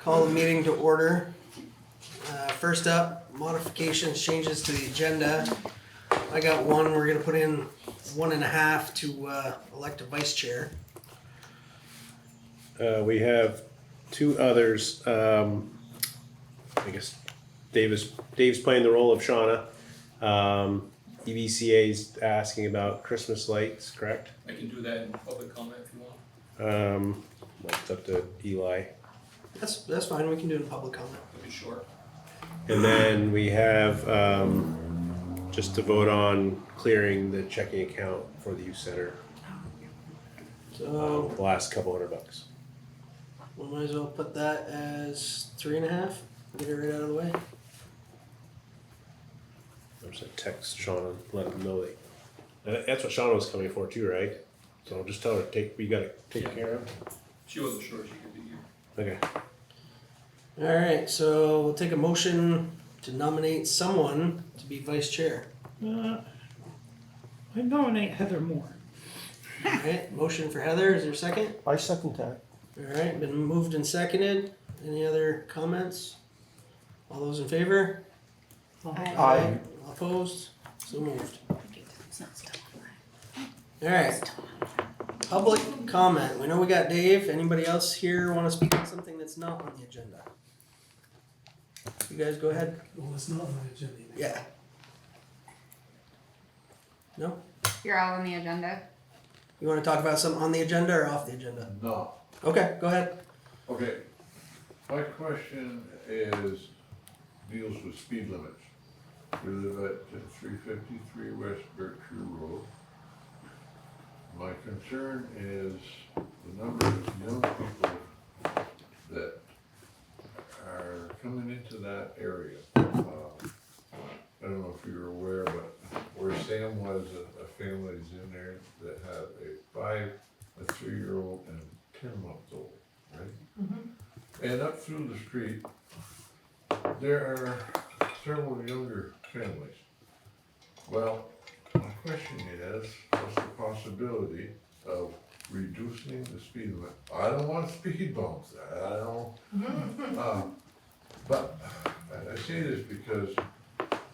Call the meeting to order. First up, modifications, changes to the agenda. I got one, we're gonna put in 1.5 to elect a vice chair. We have two others. I guess Dave's playing the role of Shauna. EVCA's asking about Christmas lights, correct? I can do that in public comment if you want. Well, it's up to Eli. That's fine, we can do it in public comment. It'll be short. And then we have just to vote on clearing the checking account for the youth center. So, The last couple $100. we might as well put that as 3.5, get it right out of the way. I'm just gonna text Shauna and let him know that. That's what Shauna was coming for too, right? So just tell her we got it taken care of. She wasn't sure she could be here. Okay. Alright, so we'll take a motion to nominate someone to be vice chair. I nominate Heather Moore. Alright, motion for Heather, is there a second? I second that. Alright, been moved and seconded. Any other comments? All those in favor? Aye. Opposed? So moved. Alright. Public comment. We know we got Dave. Anybody else here want to speak on something that's not on the agenda? You guys go ahead. Well, it's not on the agenda. Yeah. No? You're all on the agenda. You want to talk about something on the agenda or off the agenda? No. Okay, go ahead. Okay. My question deals with speed limits. We live at 353 West Berkshire Road. My concern is the number of young people that are coming into that area. I don't know if you're aware, but where Sam was, a family's in there that have a 5, a 3-year-old, and a 10-month-old, right? Mm-hmm. And up through the street, there are several younger families. Well, my question is, what's the possibility of reducing the speed limit? I don't want speed bumps, I don't, but I say this because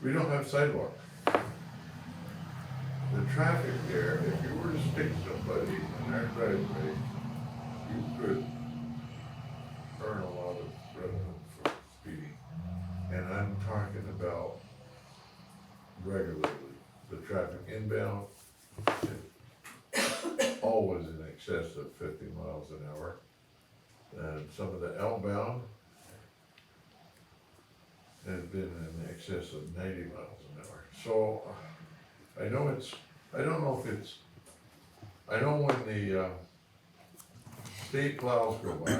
we don't have sidewalks. The traffic there, if you were to stick somebody in their driveway, you could earn a lot of revenue for speeding. And I'm talking about regularly. The traffic inbound is always in excess of 50 miles an hour. And some of the outbound has been in excess of 90 miles an hour. So I know when the state plows go by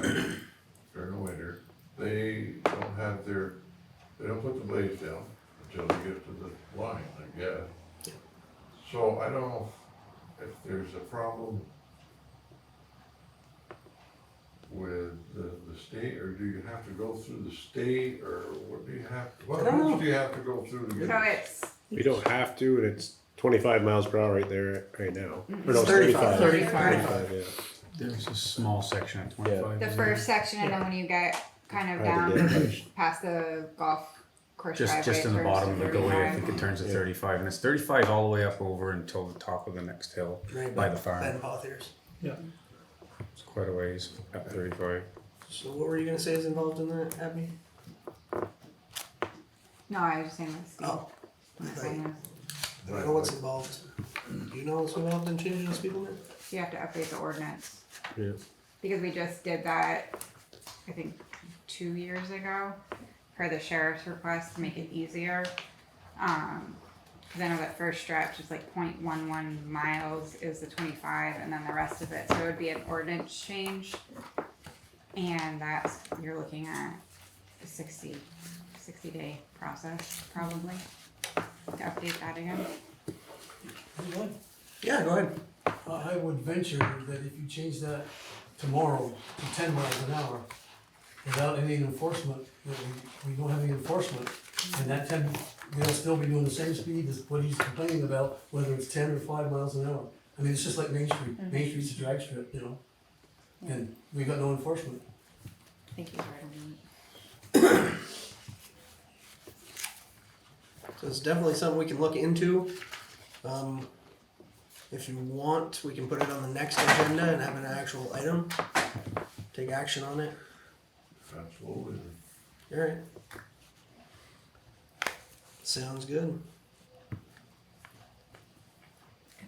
during the winter, they don't put the blades down until they get to the line, I guess. So I don't know if there's a problem with the state, or do you have to go through the state, or what do you have, what rules do you have to go through to get? So it's We don't have to, and it's 25 miles per hour right there right now. Or no, It's it's 35. 35. Yeah. There's a small section at 25. the first section, and then when you get kind of Right at the down end. past the golf course Just driveway, in the it bottom of turns the to gully, I 35. think it turns to Yeah. 35, and it's 35 all the way up over until the top of the next hill Right by the farm. Ben Pothiers. It's quite a ways at 35. So what were you gonna say is involved in that, Abby? No, I was just saying that's the. Oh, I'm right. saying I don't know what's involved. Do you know what's involved in changing the speed limit? you have to update the ordinance Yeah. because we just did that, I think 2 years ago, per the sheriff's request to make it easier. Because I know that first stretch is like 0.11 miles is the 25, and then the rest of it. So it would be an ordinance change, and you're looking at a 60-day process probably to update that again. Yeah, go ahead. I would venture that if you change that tomorrow to 10 miles an hour, without any enforcement, that we don't have any enforcement, and that 10, they'll still be doing the same speed as what he's complaining about, whether it's 10 or 5 miles an hour. I mean, it's just like Main Street. Main Street's a drag strip, you know, and we got no enforcement. think he's right on that. So it's definitely something we can look into. If you want, we can put it on the next agenda and have an actual item. Take action on it. Absolutely. Alright. Sounds good.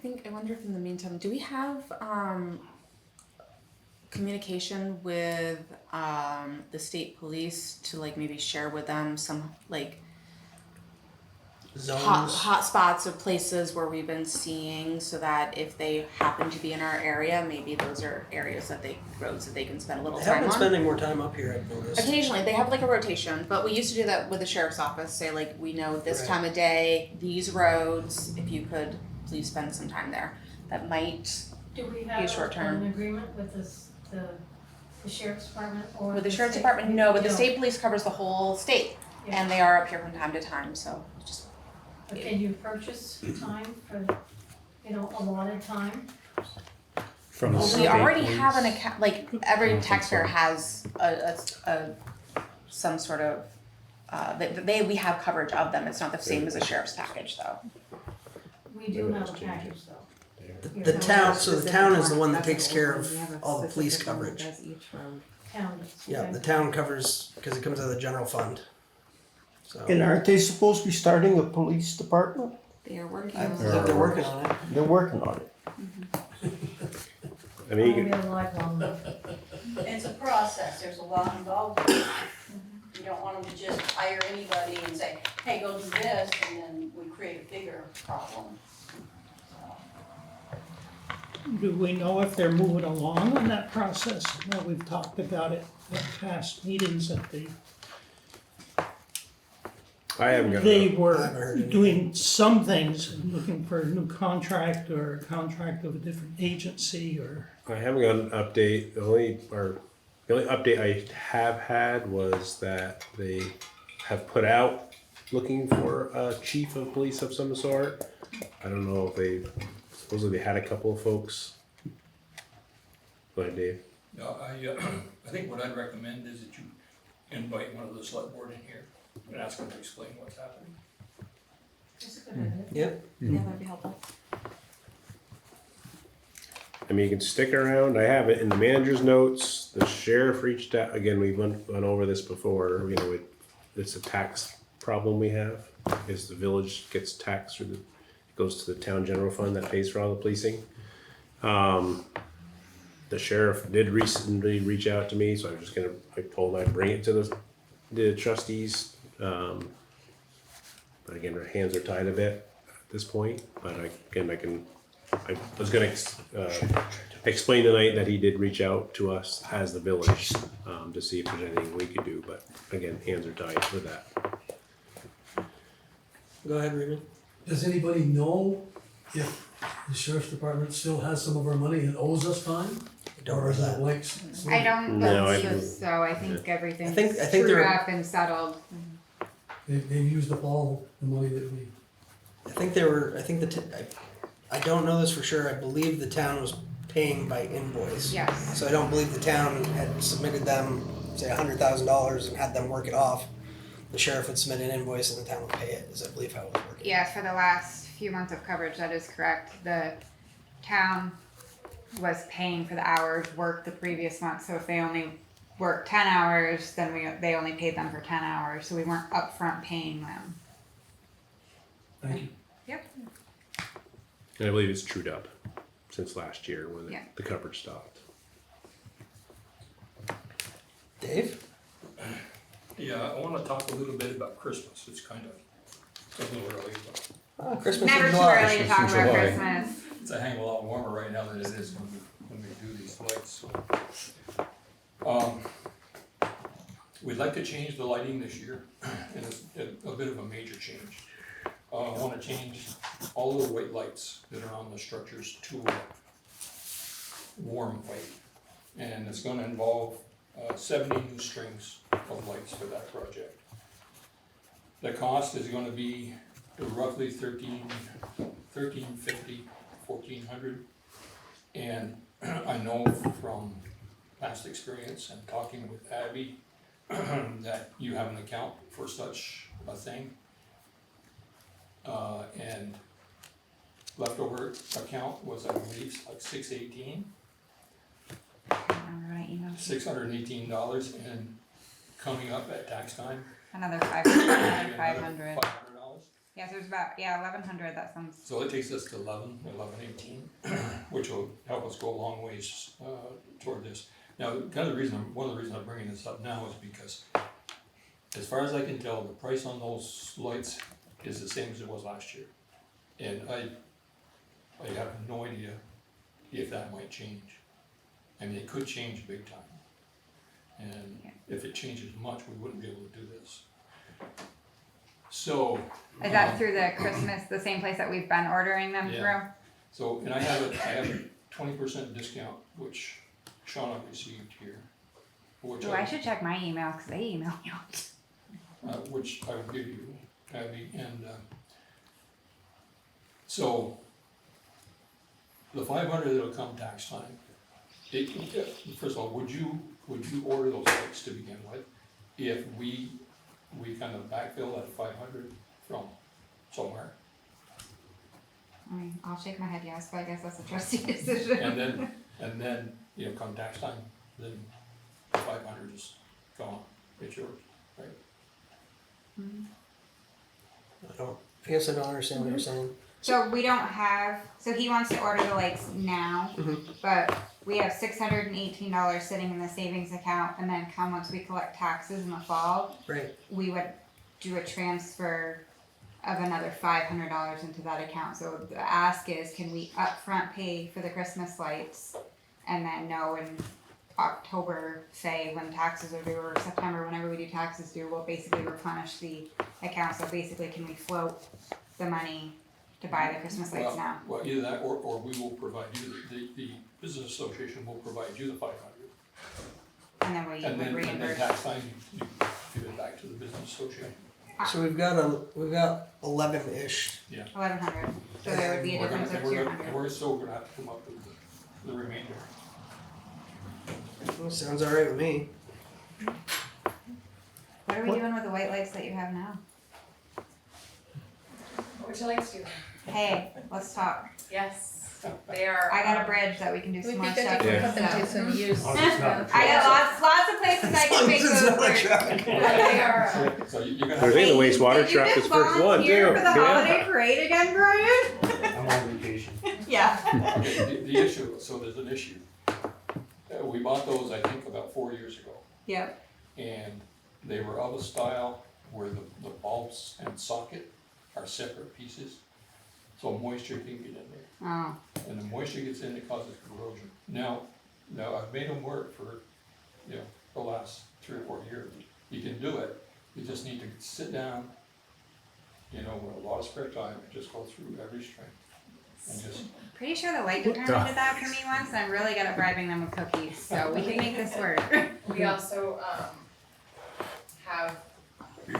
I wonder if in the meantime, do we have communication with the state police to like maybe share with them some like Zones. hot spots of places where we've been seeing, so that if they happen to be in our area, maybe those are areas that roads that they can spend a little They have time been on. spending more time up here, I've noticed. Occasionally, they have like a rotation, but we used to do that with the sheriff's office, say like, we know this Right. time of day, these roads, if you could please spend some time there. That might, Do we Be have short term. an agreement with the sheriff's department or? with the sheriff's state? department, no, but the No. state police covers the whole state. Yeah. And they are up here from time to time, so just, But can you purchase time for, allotted time? From the we state already police. have an account, like I every don't think taxpayer so. has some sort of, we have coverage of them, it's not the same as a sheriff's package though. We do Maybe have a those changes. package though. The town, so the town is the one that takes care of all the police coverage. Town does. Yeah, okay. the town covers, because it comes out of the general fund. So, And aren't they supposed to be starting a police department? They are working I on believe they're working on it. They're working on it. I mean, you It'll can, be a lifelong. It's a process, there's a lot involved in it. You don't want them to just hire anybody and say, hey, go do this, and then we create a bigger problem. Do we know if they're moving along in that process? I know we've talked about it at past meetings that I haven't got. they I haven't were heard anything. doing some things, looking for a new contract or a contract of a different agency or. I haven't got an update. The only update I have had was that they have put out looking for a chief of police of some sort. I don't know if supposedly they had a couple of folks. Go ahead, Dave. No, I think what I'd recommend is that you invite one of the select board in here and ask them to explain what's happening. That's a good idea. Yep. Yeah, that'd be helpful. I mean, you can stick around. I have it in the manager's notes. The sheriff reached out again. We went over this before. It's a tax problem we have. Is the village gets taxed through it goes to the town general fund that pays for all the policing. The sheriff did recently reach out to me, so I told him I'd bring it to the trustees. But again, our hands are tied a bit at this point. But I was gonna explain tonight that he did reach out to us as the village to see if there's anything we could do. But again, hands are tied with that. Go ahead, Raymond. Does anybody know if the sheriff's department still has some of our money and owes us time? Don't Or is know it that. blank I slate? don't No, I believe do. so, I think everything's I think screwed they're- up and settled. They've used up all the money that we, I think I don't know this for sure. I believe the town was paying by invoice. Yes. So I don't believe the town had submitted them, say $100,000 and had them work it off. The sheriff would submit an invoice and the town would pay it, is I believe how it was working. Yeah, for the last few months of coverage, that is correct. The town was paying for the hours worked the previous month, so if they only worked 10 hours, then they only paid them for 10 hours, so we weren't upfront paying them. thank you. Yep. And I believe it's trued up since last year when Yeah. the coverage stopped. Dave? Yeah, I wanna talk a little bit about Christmas. It's kind of a little early, but Christmas Never in too July. early to talk about July. Christmas. it's a hang of a lot warmer right now than it is when we do these lights, so. We'd like to change the lighting this year, and it's a bit of a major change. I wanna change all the white lights that are on the structures to a warm white. And it's gonna involve 70 new strings of lights for that project. The cost is gonna be roughly $1,350, $1,400. And I know from past experience and talking with Abby that you have an account for such a thing. And leftover account was, I believe, like $618, $618, and coming up at tax time. Another 500, another $500. $500. Yeah, so there's about, 1,100, that sounds, So it takes us to 1118, which will help us go a long ways toward this. Now, one of the reasons I'm bringing this up now is because, as far as I can tell, the price on those lights is the same as it was last year. And I have no idea if that might change. I mean, it could change big time. And if it changes much, we wouldn't be able to do this. So. is that through the Christmas, the same place that we've been ordering them Yeah. through? So, and I have a 20% discount, which Shauna received here. Which Oh, I should check my email, cause they email me all which I will give you, Abby, and, so, the 500 that'll come tax time, first of all, would you order those lights to begin with, if we kind of backfill that 500 from somewhere? I mean, I'll shake my head yes, but I guess that's a trustee decision. And then, come tax time, then the 500 is gone, it's yours, right? I guess I don't understand what you're saying. So we don't have, so he wants to order the lights now, but we have $618 sitting in the savings account, and then once we collect taxes in the fall, Right. we would do a transfer of another $500 into that account. So the ask is, can we upfront pay for the Christmas lights, and then know in October, say when taxes are due, or September, whenever we do taxes due, we'll basically replenish the account. So basically, can we float the money to buy the Christmas lights now? Well, either that, or we will provide you, the business association will provide you the 500. And then we And then reimburse. tax time, you give it back to the business association. So we've got 11-ish. 1,100. So there would be a We're gonna- difference of and we're 200. gonna- We're still gonna have to come up with the remainder. Well, sounds alright with me. What are we doing with the white lights that you have now? What would you like to do? Hey, let's talk. Yes, they are. I got a bridge that we can do some more stuff could with. put them to So. some use. I got lots of places I can make those work. They are. So you're gonna I have. think the wastewater Did you truck is just first one volunteer too. for the holiday parade again, Brian? I'm on vacation. Yeah. Okay, the issue, so there's an issue. We bought those, I think, about 4 years ago, Yep. and they were of a style where the bulbs and socket are separate pieces, so moisture can get in there. Oh. And the moisture gets in, it causes corrosion. Now I've made them work for, the last 3 or 4 years. You can do it, you just need to sit down, with a lot of spare time, and just go through every string. And just, Pretty sure the light department did that for me once, and I'm really good at bribing them with cookies, so we can make this work. We also, have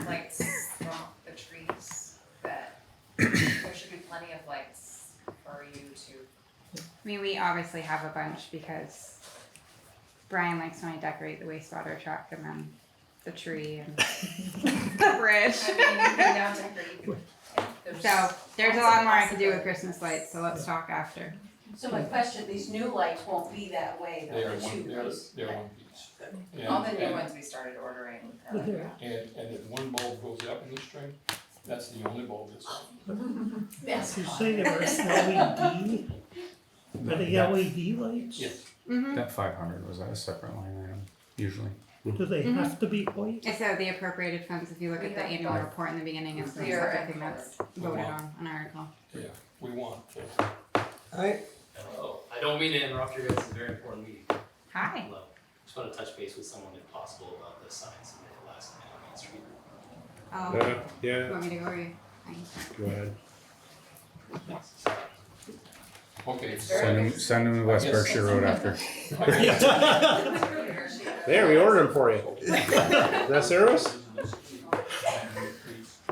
lights along the trees that, there should be plenty of lights for you to. I mean, we obviously have a bunch because Brian likes when I decorate the wastewater truck and then the tree and the bridge. I mean, you can now decorate. So there's a lot more I could do with Christmas lights, so let's talk after. So my question, these new lights won't be that way they though, are the one, two they're piece. one piece. And- All the new and- ones we started ordering. And if one bulb goes up in the string, that's the only bulb that's on. Yes. You say they were LED? Are they LED lights? Yes. Mm-hmm. That 500 was a separate line item, usually. Do they have to be white? It's the appropriated funds, if you look We at the have annual both. report in the beginning, it's the Clear everything and that's voted on, an article. Yeah, we want, Alright, Hello. I don't mean to interrupt your guys' very important meeting. Hi. Hello. Just want to touch base with someone if possible about the signs submitted last night on Main Street. Oh, Yeah, you want me to go or you? Thanks. go ahead. okay. Send them to West Yes. Berkshire Road after. There, we ordered them for you. Is that service?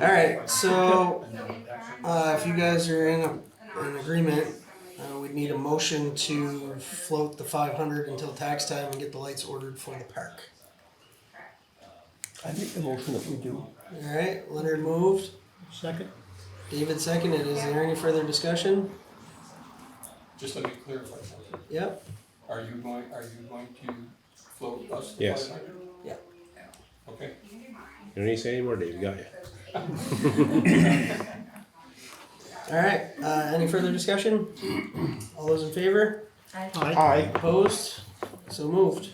alright, so, if you guys are in agreement, we'd need a motion to float the 500 until tax time and get the lights ordered for the park. I make the motion that we do. Alright, Leonard moved, Second? David seconded, is there any further discussion? Just let me clarify something. Yep, Are you going to float us the Yes. 500? Yeah. Okay. You don't need to say anymore, Dave, got you. alright, any further discussion? All those in favor? Aye. Aye. Opposed? So moved.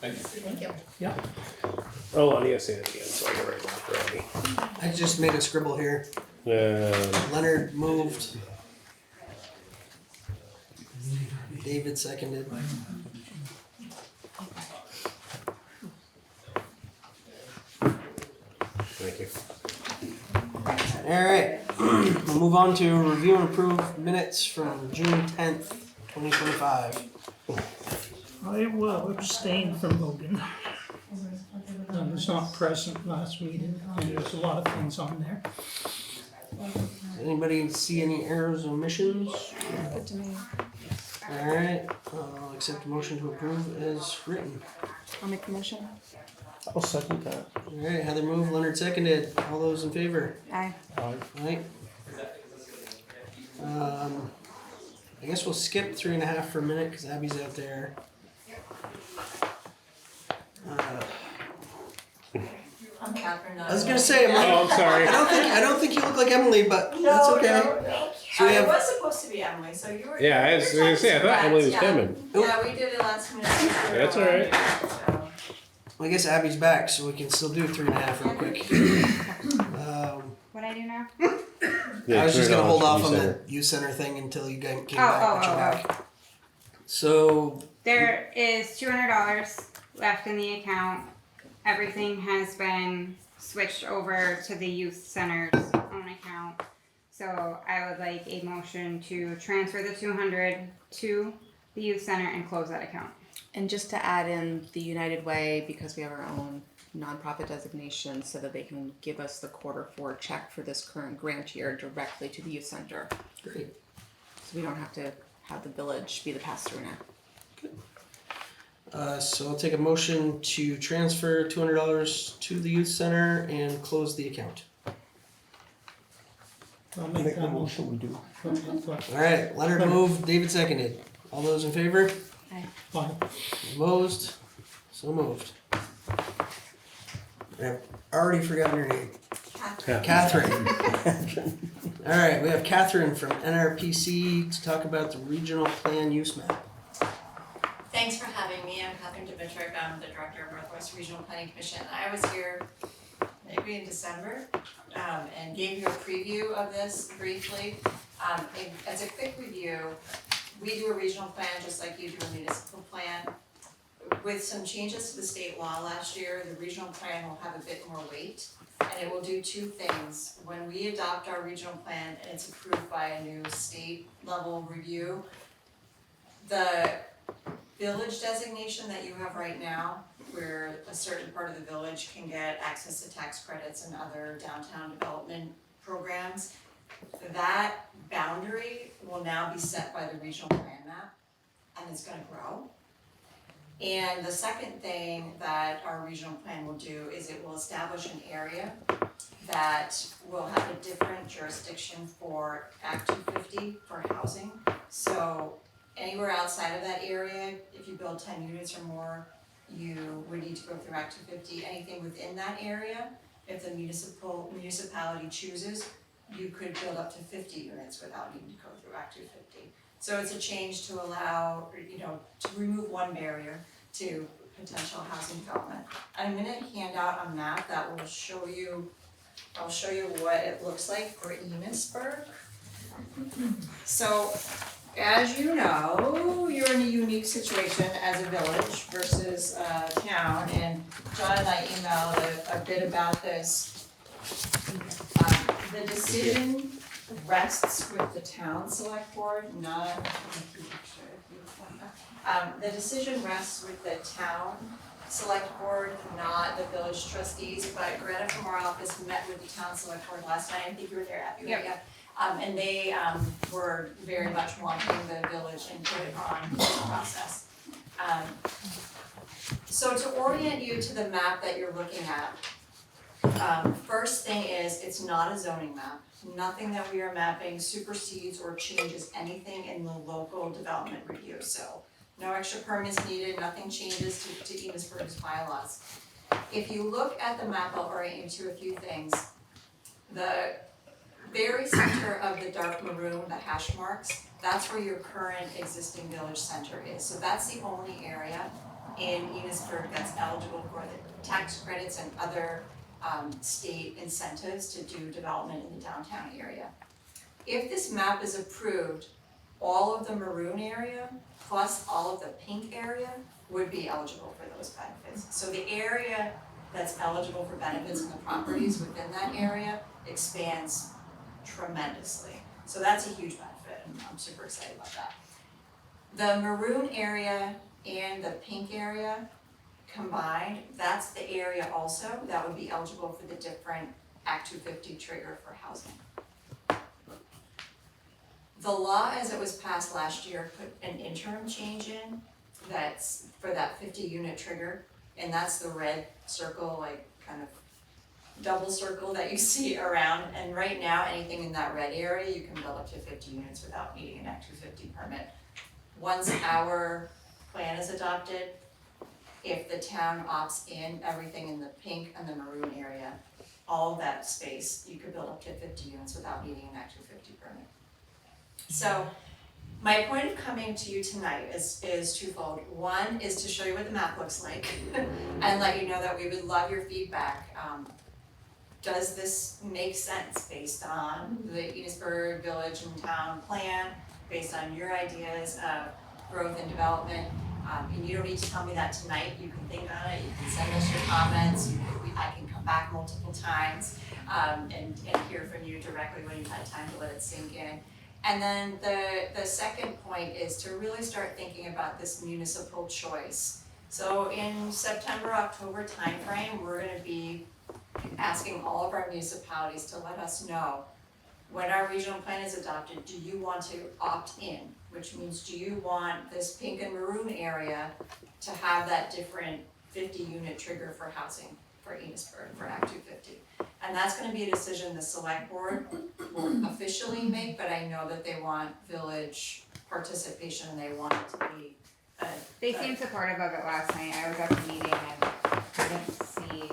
Thank you. Thank you. Yeah. Oh, I need to say that again, so I can write it down I just made a scribble here. correctly. Leonard moved. David seconded. Thank you. Alright, we'll move on to review and approve minutes from June 10th, 2025. I will abstain from voting. I was not present last meeting, and there's a lot of things on there. Anybody see any errors or omissions? Good to me. Alright, I'll accept a motion to approve as written. I'll make the motion. I'll second that. Alright, Heather moved, Leonard seconded. All those in favor? Aye. Aye. Right. I guess we'll skip 3.5 for a minute because Abby's out there. I'm Catherine. I was gonna say, Oh, I'm sorry. I don't think you look like Emily, but that's okay. No. So we It have, was supposed to be Emily, so you were. Yeah, I was gonna say, I thought Emily was coming. Yeah, we did it last minute. That's all right. So. I guess Abby's back, so we can still do 3.5 real quick. What I do now? Yeah, I was just gonna hold off on Center. the youth center thing until you guys came Oh, back. oh, but you're oh, back. So There is $200 left in the account. Everything has been switched over to the youth center's own account. So I would like a motion to transfer the 200 to the youth center and close that account. And just to add in the United Way, because we have our own nonprofit designation, so that they can give us the Q4 check for this current grant year directly to the youth center. great. So we don't have to have the village be the pass-through now. So I'll take a motion to transfer $200 to the youth center and close the account. I'll Make make the that motion. motion we do. All right, Leonard moved, David seconded. All those in favor? Fine. Opposed? So moved. I've already forgotten her name. Catherine. All right, we have Catherine from NRPC to talk about the regional plan use map. Thanks for having me. I'm Catherine Dimitrick. I'm the Director of Northwest Regional Planning Commission. I was here maybe in December and gave you a preview of this briefly. As a quick review, we do a regional plan just like you do a municipal plan. With some changes to the state law last year, the regional plan will have a bit more weight, and it will do two things. When we adopt our regional plan and it's approved by a new state level review, the village designation that you have right now, where a certain part of the village can get access to tax credits and other downtown development programs, that boundary will now be set by the regional plan map, and it's gonna grow. And the second thing that our regional plan will do is it will establish an area that will have a different jurisdiction for Act 250 for housing. So anywhere outside of that area, if you build 10 units or more, you would need to go through Act 250. Anything within that area, if the municipality chooses, you could build up to 50 units without needing to go through Act 250. So it's a change to allow, to remove one barrier to potential housing development. I'm gonna hand out a map that will show you, I'll show you what it looks like for Enosburg. So, as you know, you're in a unique situation as a village versus a town, and John and I emailed a bit about this. The decision rests with the town select board, not, the decision rests with the town select board, not the village trustees, but Greta from our office met with the town select board last night. I think you were there, Abby, right? Yep. Yeah. And they were very much wanting the village input on this process. So to orient you to the map that you're looking at, first thing is, it's not a zoning map. Nothing that we are mapping supersedes or changes anything in the local development review, so no extra permits needed, nothing changes to Enosburg's bylaws. If you look at the map, I'll orient you to a few things. The very center of the dark maroon, the hash marks, that's where your current existing village center is. So that's the only area in Enosburg that's eligible for the tax credits and other state incentives to do development in the downtown area. If this map is approved, all of the maroon area plus all of the pink area would be eligible for those benefits. So the area that's eligible for benefits and the properties within that area expands tremendously. So that's a huge benefit, and I'm super excited about that. The maroon area and the pink area combined, that's the area also that would be eligible for the different Act 250 trigger for housing. The law as it was passed last year put an interim change in that's for that 50 unit trigger, and that's the red circle, like kind of double circle that you see around, and right now anything in that red area you can build up to 50 units without needing an Act 250 permit. Once our plan is adopted, if the town opts in everything in the pink and the maroon area, all of that space, you could build up to 50 units without needing an Act 250 permit. So my point of coming to you tonight is twofold. One is to show you what the map looks like and let you know that we would love your feedback. Does this make sense based on the Enosburg Village and Town Plan, based on your ideas of growth and development? And you don't need to tell me that tonight. You can think on it, you can send us your comments, I can come back multiple times and hear from you directly when you've had time to let it sink in. And then the second point is to really start thinking about this municipal choice. So in September, October timeframe, we're gonna be asking all of our municipalities to let us know when our regional plan is adopted, do you want to opt in? Which means, do you want this pink and maroon area to have that different 50 unit trigger for housing for Enosburg, for Act 250? And that's gonna be a decision the select board will officially make, but I know that they want village participation and they want it to be They seemed supportive of it last night. I was at the meeting and I didn't see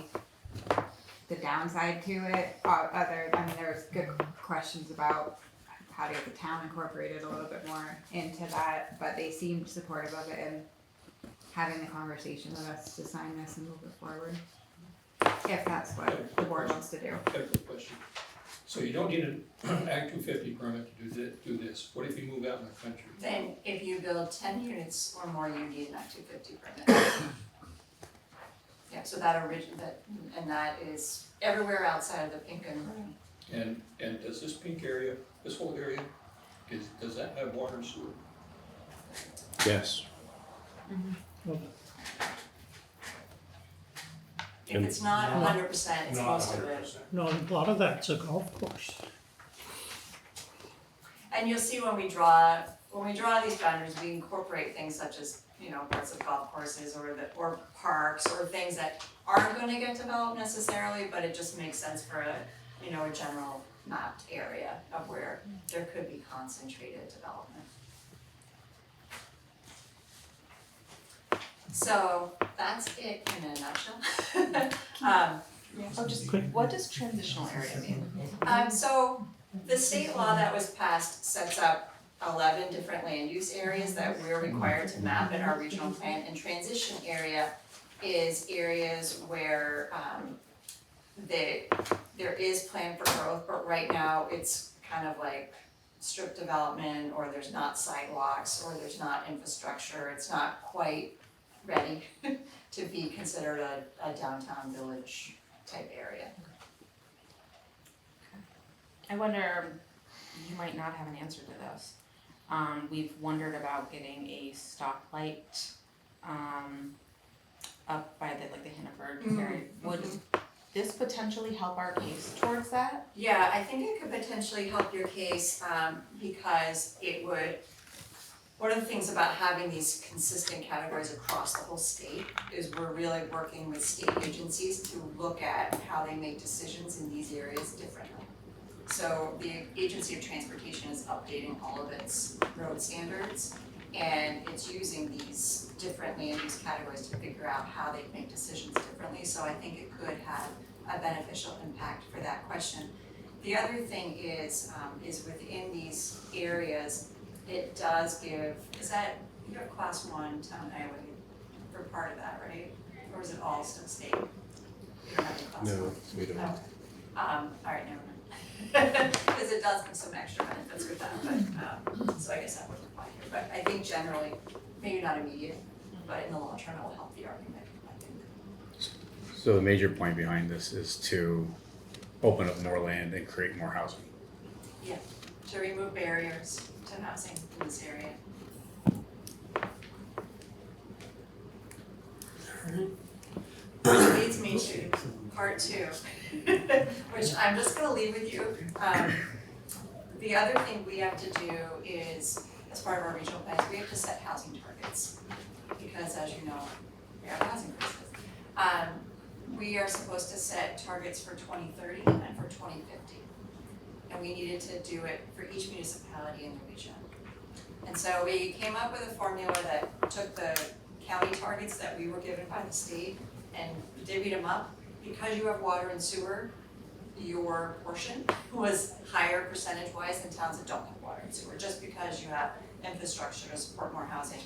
the downside to it. There was good questions about how to get the town incorporated a little bit more into that, but they seemed supportive of it and having the conversation with us to sign this and move it forward. If that's what the board wants to do. I have a quick question. So you don't need an Act 250 permit to do this. What if you move out in the country? Then if you build 10 units or more, you need an Act 250 permit. Yeah, so that is everywhere outside of the pink and maroon. And does this pink area, this whole area, does that have water and sewer? Yes. If it's not 100%, it's most of it. No, a lot of that's a golf course. And you'll see when we draw these boundaries, we incorporate things such as, parts of golf courses or parks or things that aren't gonna get developed necessarily, but it just makes sense for a general mapped area of where there could be concentrated development. So that's it in a nutshell. What does transitional area mean? So the state law that was passed sets up 11 different land use areas that we're required to map in our regional plan, and transition area is areas where there is plan for growth, but right now it's kind of like strip development, or there's not sidewalks, or there's not infrastructure, it's not quite ready to be considered a downtown village type area. I wonder, you might not have an answer to this. We've wondered about getting a stoplight up by the Hindenburg area. Would this potentially help our case towards that? Yeah, I think it could potentially help your case because it would, one of the things about having these consistent categories across the whole state is we're really working with state agencies to look at how they make decisions in these areas differently. So the Agency of Transportation is updating all of its road standards, and it's using these different land use categories to figure out how they make decisions differently. So I think it could have a beneficial impact for that question. The other thing is within these areas, it does give, is that, you have class 1 town highway for part of that, right? Or is it all still state? You don't have any class 1? No, we don't. No. All right, never mind. Because it does have some extra benefits with that, but, so I guess that wouldn't apply here. But I think generally, maybe not immediate, but in the long term, it will help the argument, I think. So the major point behind this is to open up more land and create more housing. Yeah, to remove barriers to housing in this area. Which leads me to part 2, which I'm just gonna leave with you. The other thing we have to do is, as part of our regional plans, we have to set housing targets. Because as you know, we have a housing crisis. We are supposed to set targets for 2030 and for 2050. And we needed to do it for each municipality in the region. And so we came up with a formula that took the county targets that we were given by the state and divvied them up. Because you have water and sewer, your portion was higher percentage-wise than towns that don't have water and sewer, just because you have infrastructure to support more housing.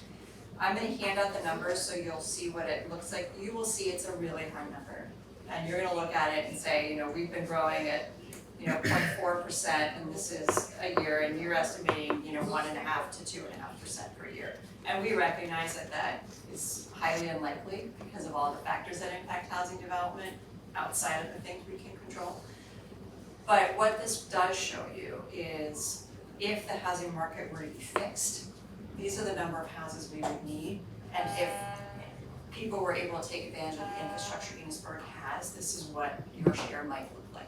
I'm gonna hand out the numbers so you'll see what it looks like. You will see it's a really high number. And you're gonna look at it and say, you know, we've been growing at 0.4%, and this is a year, and you're estimating, 1.5% to 2.5% per year. And we recognize that that is highly unlikely because of all the factors that impact housing development outside of the things we can control. But what this does show you is if the housing market were to be fixed, these are the number of houses we would need, and if people were able to take advantage of the infrastructure Enosburg has, this is what your share might look like.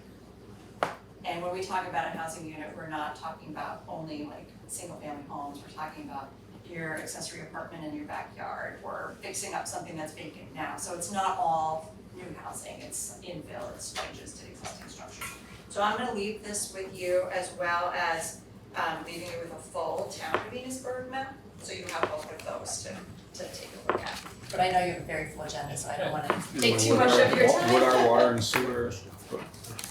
And when we talk about a housing unit, we're not talking about only like single family homes, we're talking about your accessory apartment in your backyard, or fixing up something that's vacant now. So it's not all new housing, it's infill, it's changes to existing structures. So I'm gonna leave this with you, as well as leaving you with a full town of Enosburg map, so you have both of those to take a look at. But I know you have a very full agenda, so I don't wanna take too much of your time. What are water and sewer?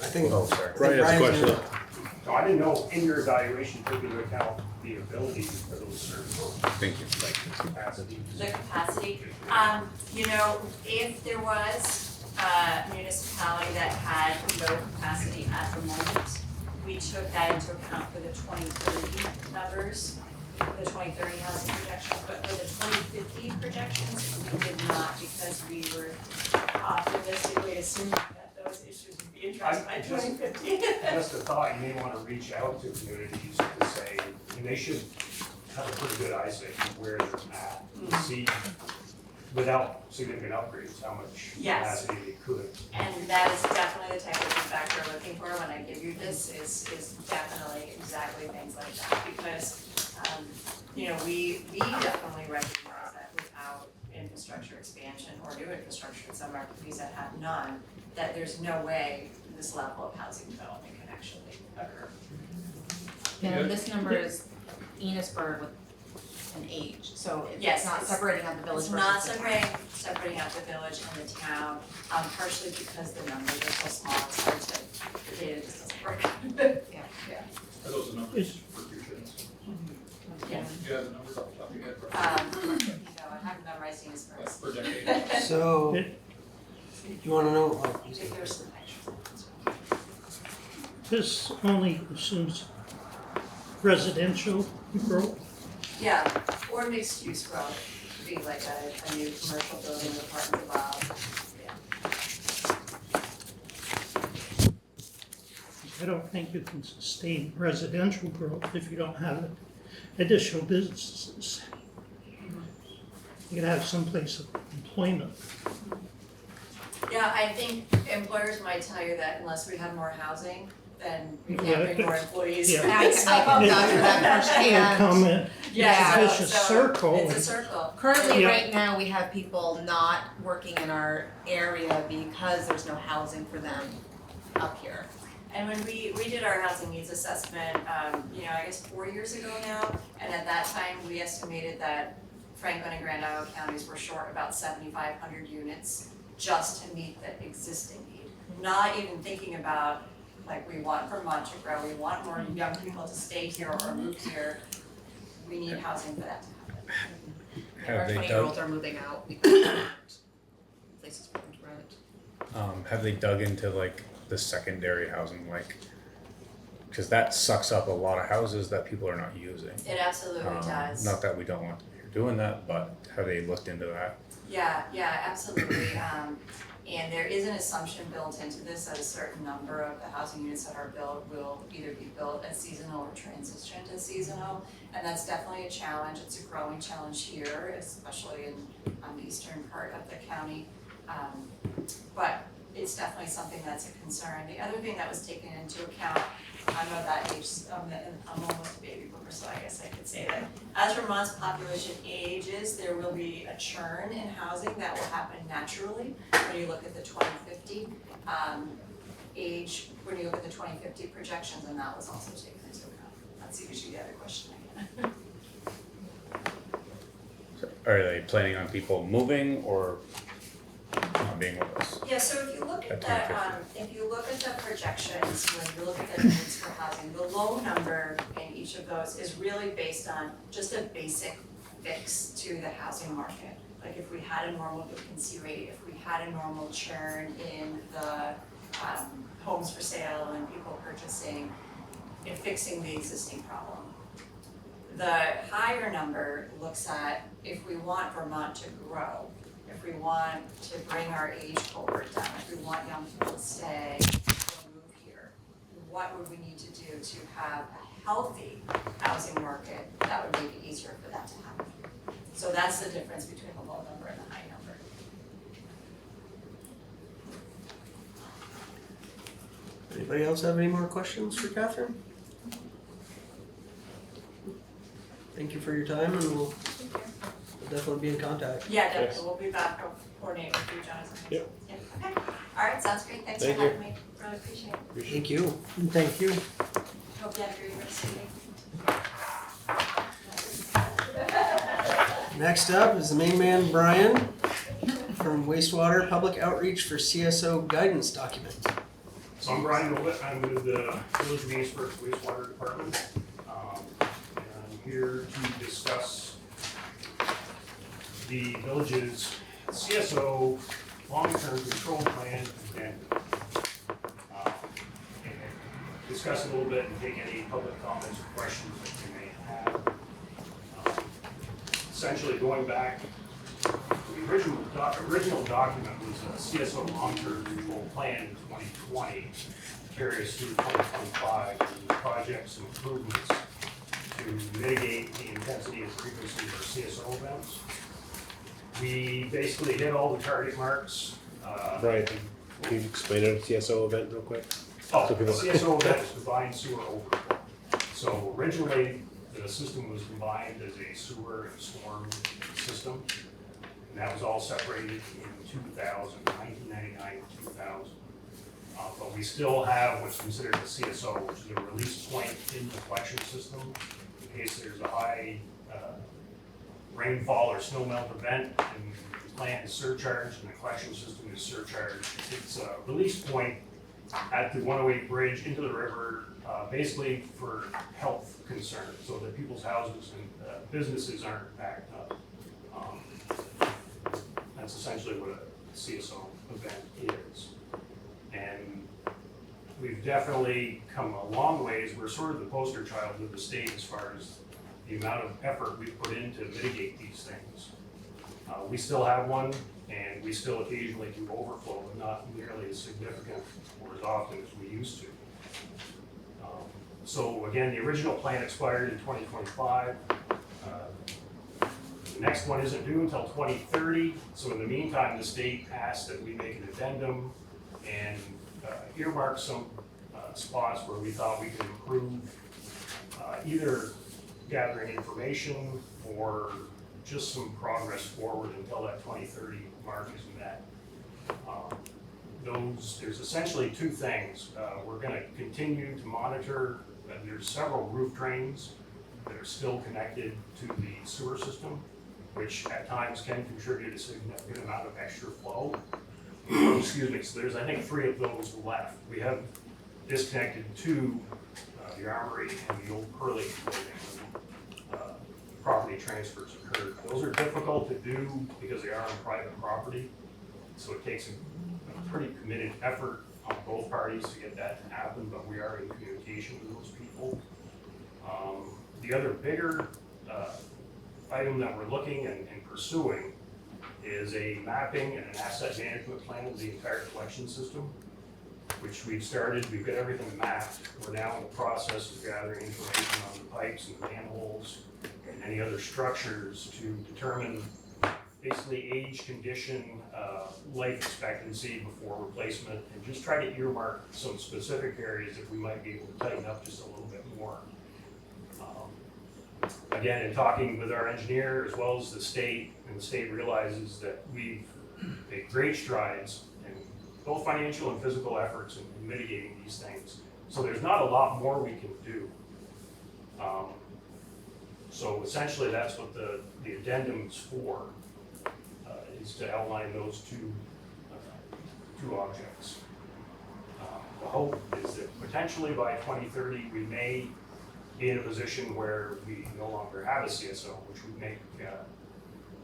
I think, Oh, sorry. Brian has a question. So I didn't know in your evaluation took into account the ability for those services. Thank you. Like the capacity. The capacity, if there was a municipality that had low capacity at the moment, we took that into account for the 2030 numbers, the 2030 housing projections, but for the 2050 projections, we did not, because we were optimistically assuming that those issues would be addressed by 2050. Just a thought, you may want to reach out to communities to say, and they should have a pretty good eyesight of where they're at, and see, without significant upgrades, how much Yes. capacity they could. And that is definitely the type of feedback we're looking for when I give you this, is definitely exactly things like that, because, we definitely recognize that without infrastructure expansion or new infrastructure in some of our communities that have none, that there's no way this level of housing development can actually occur. And this number is Enosburg with an H, so Yes, it's not it's- separating out the village It's versus not the town. separating out the village and the town, partially because the numbers are so small, it's hard to, the data just doesn't work. Yeah. Are those the numbers for future? Yeah. Do you have the numbers off the top of your head? I haven't memorized these That's first. per decade. so, you wanna know, If there's some extras. This only assumes residential growth. Yeah, or mixed use growth, be like a new commercial building with apartments above, yeah. I don't think you can sustain residential growth if you don't have additional businesses. You gotta have some place of employment. Yeah, I think employers might tell you that unless we have more housing, then we can't bring more employees. Yeah. I can vouch for that firsthand. Comment. Yeah, It's a vicious circle. It's a circle. Currently, Yeah. right now, we have people not working in our area because there's no housing for them up here. And when we did our housing needs assessment, I guess 4 years ago now, and at that time, we estimated that Franklin and Grand Isle counties were short about 7,500 units just to meet the existing need. Not even thinking about, like, we want Vermont to grow, we want more young people to stay here or move here. We need housing for that to happen. Our Have they 20-year-olds dug, are moving out because they can't places for them to rent. have they dug into like the secondary housing, like, cause that sucks up a lot of houses that people are not using. It absolutely does. Not that we don't want them here doing that, but have they looked into that? Yeah, absolutely. And there is an assumption built into this that a certain number of the housing units that are built will either be built as seasonal or transition to seasonal. And that's definitely a challenge. It's a growing challenge here, especially in the eastern part of the county. But it's definitely something that's a concern. The other thing that was taken into account, I'm of that age, I'm almost a baby boomer, so I guess I could say that as Vermont's population ages, there will be a churn in housing that will happen naturally when you look at the 2050 age, when you look at the 2050 projections, and that was also taken into account. That's usually the other question I get. Are they planning on people moving or not being with us? Yeah, so if you look at At that, 2050. if you look at the projections, when you look at the needs for housing, the low number in each of those is really based on just a basic fix to the housing market. Like if we had a normal vacancy rate, if we had a normal churn in the homes for sale and people purchasing, and fixing the existing problem. The higher number looks at if we want Vermont to grow, if we want to bring our age cohort down, if we want young people to stay or move here, what would we need to do to have a healthy housing market that would make it easier for that to happen? So that's the difference between the low number and the high number. Anybody else have any more questions for Catherine? Thank you for your time, and we'll definitely be in contact. Yeah, definitely, we'll be back, I'll coordinate with you, Jonathan. Yep. Yeah, okay, all right, sounds great, thanks for Thank you. having me, really appreciate it. Thank you. Thank you. Hope you have a great rest of your day. Next up is the main man, Brian, from Wastewater Public Outreach for CSO Guidance Document. So I'm Brian Novett, I'm with the Village of Enosburg Wastewater Department. And I'm here to discuss the village's CSO long-term control plan and discuss it a little bit and take any public comments or questions that you may have. Essentially going back, the original document was a CSO long-term control plan in 2020, carry us through 2025, and projects and improvements to mitigate the intensity and frequency of our CSO events. We basically hit all the target marks. Brian, can you explain a TSO event real quick? Oh, So the people- CSO event is combined sewer overflow. So originally, the system was combined as a sewer and storm system. And that was all separated in 2000, 1999, 2000. But we still have what's considered a CSO, which is a release point in the collection system in case there's a high rainfall or snow melt event, and the plant is surcharged and the collection system is surcharged. It's a release point at the 108 bridge into the river, basically for health concerns, so that people's houses and businesses aren't backed up. That's essentially what a CSO event is. And we've definitely come a long ways. We're sort of the poster child of the state as far as the amount of effort we've put in to mitigate these things. We still have one, and we still occasionally do overflow, but not nearly as significant or as often as we used to. So again, the original plan expired in 2025. The next one isn't due until 2030, so in the meantime, the state asked that we make an addendum and earmark some spots where we thought we could improve, either gathering information or just some progress forward until that 2030 mark is met. There's essentially two things. We're gonna continue to monitor, there's several roof drains that are still connected to the sewer system, which at times can contribute a significant amount of extra flow. Excuse me, so there's, I think, 3 of those left. We have disconnected 2, the Armory and the old Pearly building. Property transfers occurred. Those are difficult to do because they are on private property, so it takes a pretty committed effort on both parties to get that to happen, but we are in communication with those people. The other bigger item that we're looking and pursuing is a mapping and an asset management plan of the entire collection system, which we've started. We've got everything mapped. We're now in the process of gathering information on the pipes and the manholes and any other structures to determine basically age, condition, life expectancy before replacement, and just try to earmark some specific areas that we might be able to tighten up just a little bit more. Again, in talking with our engineer as well as the state, and the state realizes that we've made great strides in both financial and physical efforts in mitigating these things. So there's not a lot more we can do. So essentially that's what the addendum's for, is to outline those two objects. The hope is that potentially by 2030 we may be in a position where we no longer have a CSO, which would make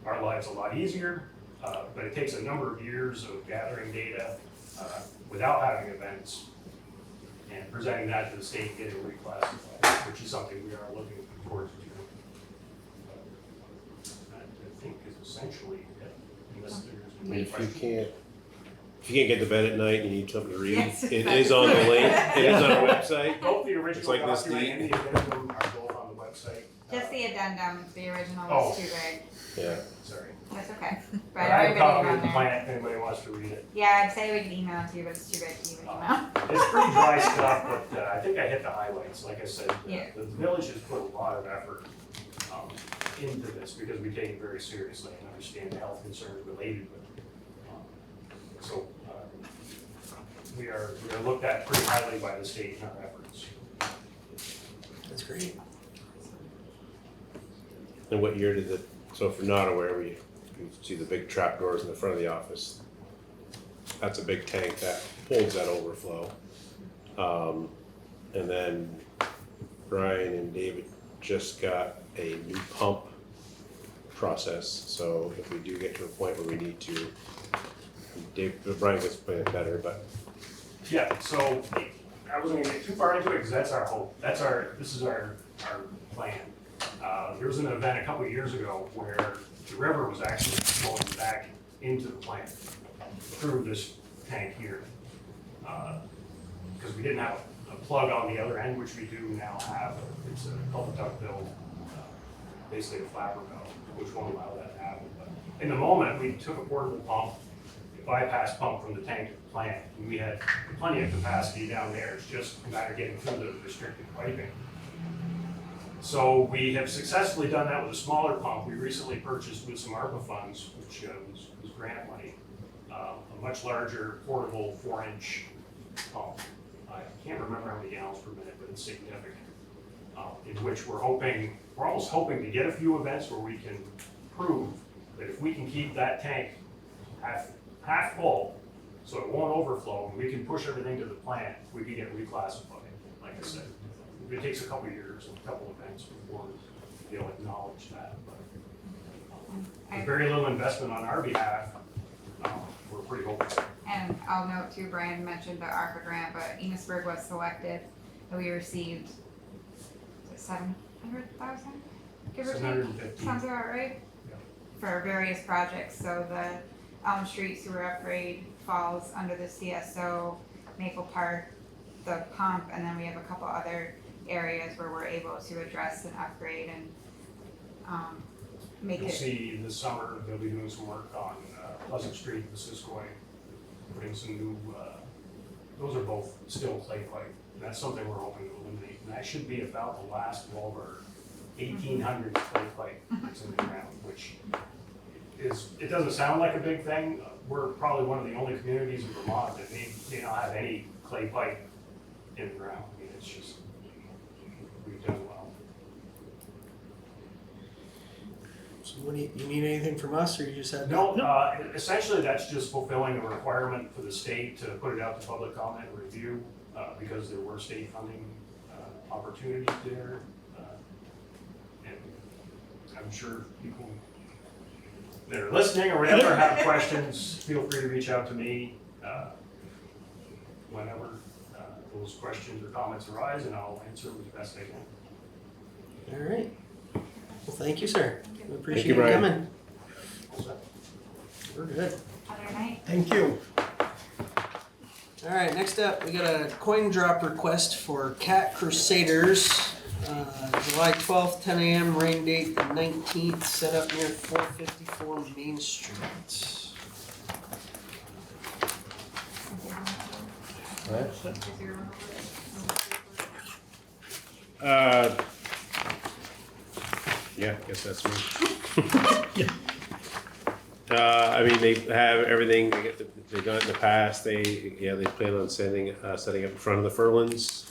our lives a lot easier, but it takes a number of years of gathering data without having events and presenting that to the state and getting reclassified, which is something we are looking towards doing. I think is essentially it, unless there's any If you questions. can't get to bed at night and you need something to read, Yes, it that's is on the link, it is on our website. Both the original like this document and deep. the addendum are both on the website. Just the addendum, the original Oh. was too big. Yeah. Sorry. That's okay. But But I have a copy everybody of the on there. plan if anybody wants to read it. Yeah, I'd say we could email it to you, but it's too big to even email. It's pretty dry stuff, but I think I hit the highlights. Like I said, Yeah. the village has put a lot of effort into this because we take it very seriously and understand the health concerns related with it. So we are looked at pretty highly by the state in our efforts. That's great. And what year did so if you're not aware, you see the big trap doors in the front of the office. That's a big tank that holds that overflow. And then Brian and David just got a new pump process. So if we do get to a point where we need to, Brian can explain it better, but Yeah, so I wasn't gonna get too far into it because that's our hope. This is our plan. There was an event a couple of years ago where the river was actually flowing back into the plant through this tank here. Because we didn't have a plug on the other end, which we do now have. It's a culvert duct build, basically a flapper valve, which won't allow that to happen. But in the moment, we took a portable pump, a bypass pump from the tank to the plant, and we had plenty of capacity down there. It's just a matter of getting through the restricted piping. So we have successfully done that with a smaller pump. We recently purchased with some ARPA funds, which was grant money, a much larger portable 4-inch pump. I can't remember how many gallons per minute, but it's significant. In which we're almost hoping to get a few events where we can prove that if we can keep that tank half full, so it won't overflow, and we can push everything to the plant, we can get reclassified, like I said. It takes a couple of years and a couple of events before they'll acknowledge that, but with very little investment on our behalf, we're pretty hopeful. And I'll note too, Brian mentioned the ARPA grant, but Enosburg was selected, and we received 700,000, give or take? 750. Sounds about right? Yeah. For various projects, so the Elm Street sewer upgrade falls under the CSO, Maple Park, the pump, and then we have a couple other areas where we're able to address and upgrade and make You'll it. see this summer, they'll be doing some work on Pleasant Street, the Siskoi, putting some new, those are both both still clay pipe. And that's something we're hoping to eliminate, and that should be about the last of all of our 1800s clay pipe that's in the ground, which is, it doesn't sound like a big thing. We're probably one of the only communities in Vermont that may not have any clay pipe in the ground. I mean, it's just, we've done well. So what do you need anything from us, or you just had? No, essentially that's just fulfilling a requirement for the state to put it out to public comment and review, because there were state funding opportunities there. And I'm sure people that are listening or whatever have questions, feel free to reach out to me whenever those questions or comments arise, and I'll answer them as best I can. All right. Well, thank you, sir. We appreciate you, you Brian. coming. We're good. Other night. Thank you. All right, next up, we got a coin drop request for Cat Crusaders. July 12th, 10 a.m., rain date the 19th, set up near 454 Main Street. Yeah, I guess that's me. I mean, they have everything, they've done it in the past, they plan on setting up in front of the Furlands.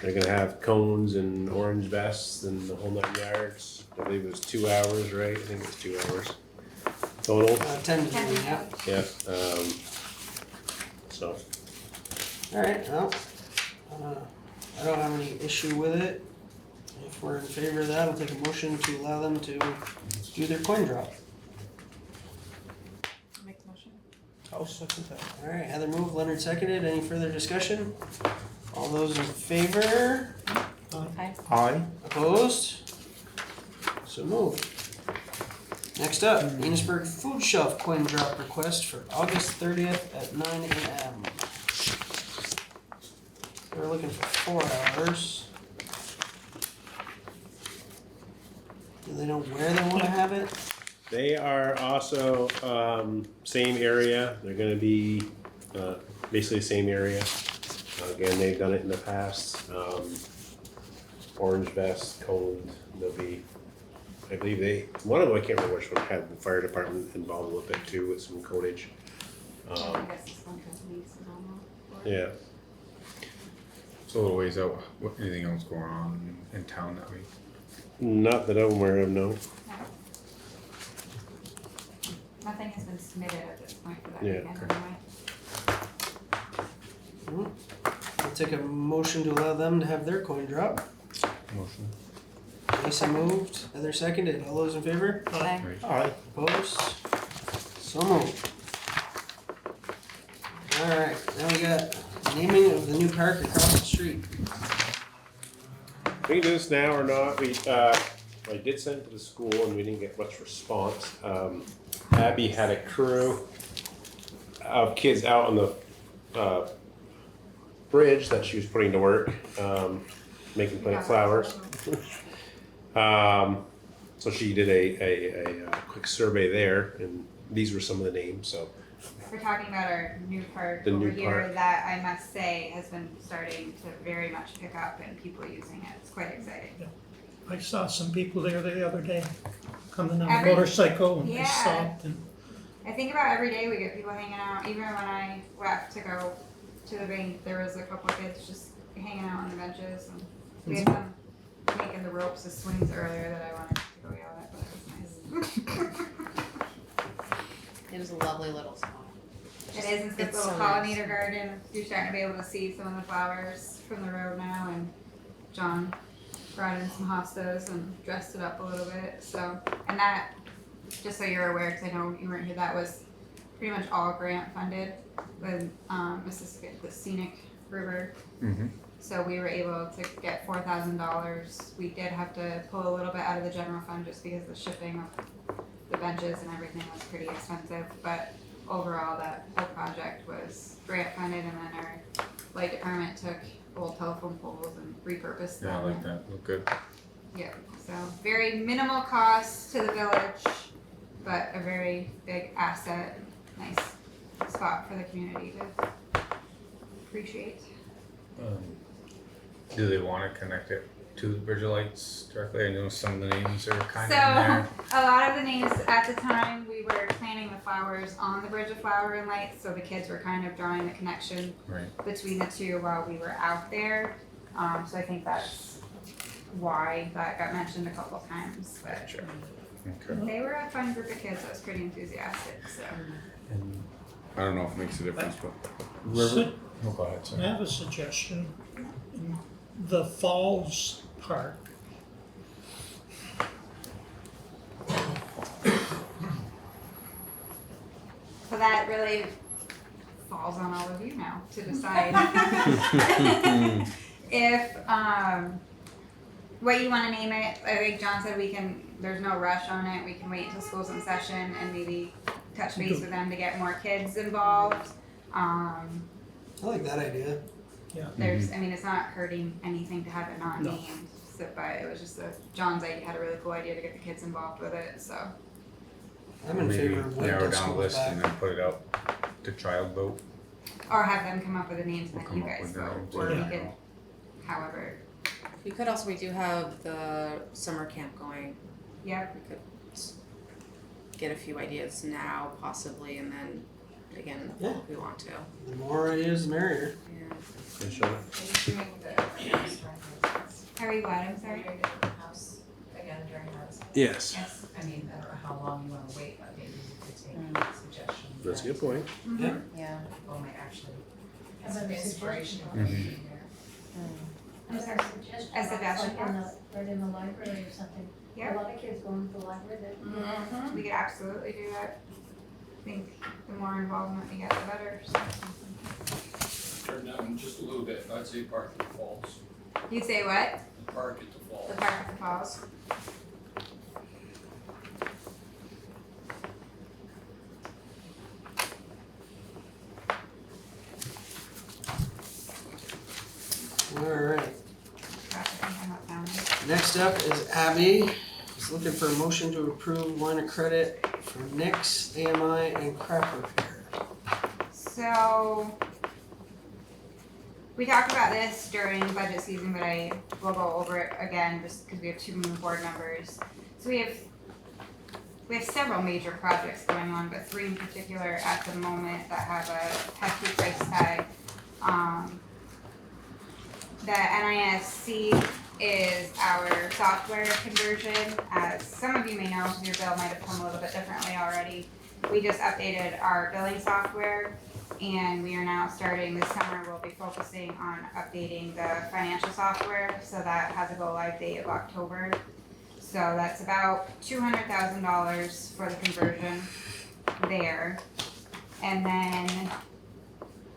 They're gonna have cones and orange vests and the whole 9 yards. I believe it was 2 hours, right? I think it was 2 hours total. 10 to 2, yeah. Yeah, so. All right, well, I don't have any issue with it. If we're in favor of that, I'll take a motion to allow them to do their coin drop. Make the motion. I'll second that. All right, Heather moved, Leonard seconded. Any further discussion? All those in favor? Aye. Aye. Opposed? So moved. Next up, Enosburg Food Shelf coin drop request for August 30th at 9 a.m. We're looking for 4 hours. Do they know where they want to have it? They are also, same area, they're gonna be, basically the same area. Again, they've done it in the past, orange vest, cold, they'll be, I believe one of them, I can't remember which one, had the fire department involved a little bit too with some codage. I guess this one has leaves and all that. Yeah, It's a little ways out. What, anything else going on in town that week? not that I'm aware of, no. No. Nothing has been submitted at this point for that Yeah, weekend anyway. I'll take a motion to allow them to have their coin drop. Motion. Lisa moved, Heather seconded. All those in favor? Aye. Aye. Opposed? So moved. Alright, now we got naming of the new park across the street. We can do this now or not, I did send it to the school and we didn't get much response. Abby had a crew of kids out on the, bridge that she was putting to work, making plant flowers. So she did a quick survey there, and these were some of the names, so. We're talking about our new park The over new here park. that I must say has been starting to very much pick up and people using it. It's quite exciting. I saw some people there the other day coming on a Every- motorcycle and they Yeah. stopped and I think about every day we get people hanging out. Even when I left to go to the bank, there was a couple of kids just hanging out on the benches. And we had them making the ropes as swings earlier that I wanted to go yell at, but it was nice. It was a lovely little spot. It is, it's this It's little so nice. pollinator garden. You're starting to be able to see some of the flowers from the road now, and John brought in some hostas and dressed it up a little bit. So, and that, just so you're aware, because I know you weren't here, that was pretty much all grant funded with Mississippi, the scenic river. Mm-hmm. So we were able to get $4,000. We did have to pull a little bit out of the general fund just because the shipping of the benches and everything was pretty expensive. But overall, that whole project was grant funded, and then our light department took old telephone poles and repurposed them. Yeah, I like that. Look good. Yeah, so very minimal cost to the village, but a very big asset, nice spot for the community to appreciate. Do they wanna connect it to the Bridge of Lights directly? I know some of the names are kind So, of in there. a lot of the names at the time, we were planting the flowers on the Bridge of Flower and Lights, so the kids were kind of drawing the connection Right. between the two while we were out there. So I think that's why that got mentioned a couple times, but Gotcha. Okay. they were a fun group of kids that was pretty enthusiastic, so. And I don't know if it makes a difference, but So, oh, go ahead, I sorry. have a suggestion. In the Falls Park, So that really falls on all of you now to decide. If, what you wanna name it, I think John said we can, there's no rush on it, we can wait until school's in session and maybe touch base with them to get more kids involved. I like that idea. There's, I mean, it's not hurting anything to have it not No. named, so, but it was just John's idea, had a really cool idea to get the kids involved with it, so. I'm in Maybe favor of waiting narrow till down a school's list back. and then put it out to child vote. Or have them come up with the names and We'll then you come up guys with their vote, names, or yeah. we could, however, We could also, we do have the summer camp going. yep. We could get a few ideas now possibly, and then again in the fall if we want to. The more ideas, the merrier. Yeah. Finish on it. Are you doing the house during harvest? Are we what, I'm Are sorry? you doing the house again during harvest? Yes, Yes. I mean, I don't know how long you wanna wait, but maybe you could take suggestions. that's a good point. Yeah. Yeah. People might actually have Have some a inspiration suggestion. on being there. I'm sorry. Suggestion. A suggestion Like in box? the, right in the library or something. Yeah. A lot of kids go into the library that. Mm-hmm. We could absolutely do that. I think the more involvement we get, the better, so. Turn down just a little bit, I'd say park at the falls, You'd say what? the park at the falls. The park at the falls? Alright, I think I'm not found it. next up is Abby. Is looking for a motion to approve line of credit for Nix, AMI, and crap repair. So, we talked about this during budget season, but I will go over it again just because we have two new board members. So we have several major projects going on, but three in particular at the moment that have a hefty price tag. The NISC is our software conversion. As some of you may know, your bill might have come a little bit differently already. We just updated our billing software, and we are now starting this summer, we'll be focusing on updating the financial software, so that has a go live date of October. So that's about $200,000 for the conversion there. And then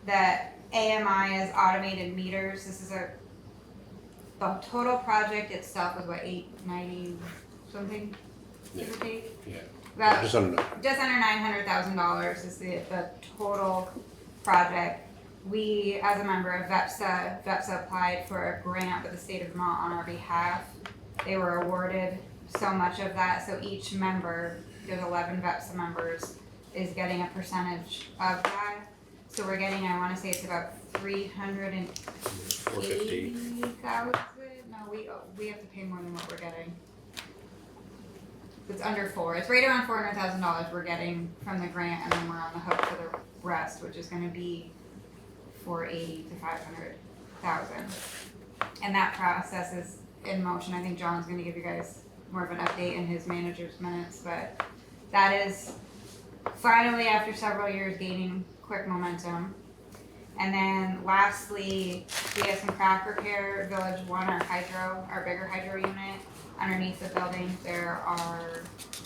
the AMI is automated meters. This is the total project itself was what, 890 something, give or take? Yeah. About Just under, just under $900,000 is the total project. We, as a member of VEPSA applied for a grant with the state of Vermont on our behalf. They were awarded so much of that, so each member, there's 11 VEPSA members, is getting a percentage of that. So we're getting, I wanna say it's about 450. 380,000, no, we have to pay more than what we're getting. It's under four, it's right around $400,000 we're getting from the grant, and then we're on the hook for the rest, which is gonna be 480 to 500,000. And that process is in motion. I think John's gonna give you guys more of an update in his manager's minutes, but that is finally, after several years, gaining quick momentum. And then lastly, we have some crack repair, Village 1, our bigger hydro unit. Underneath the building, there are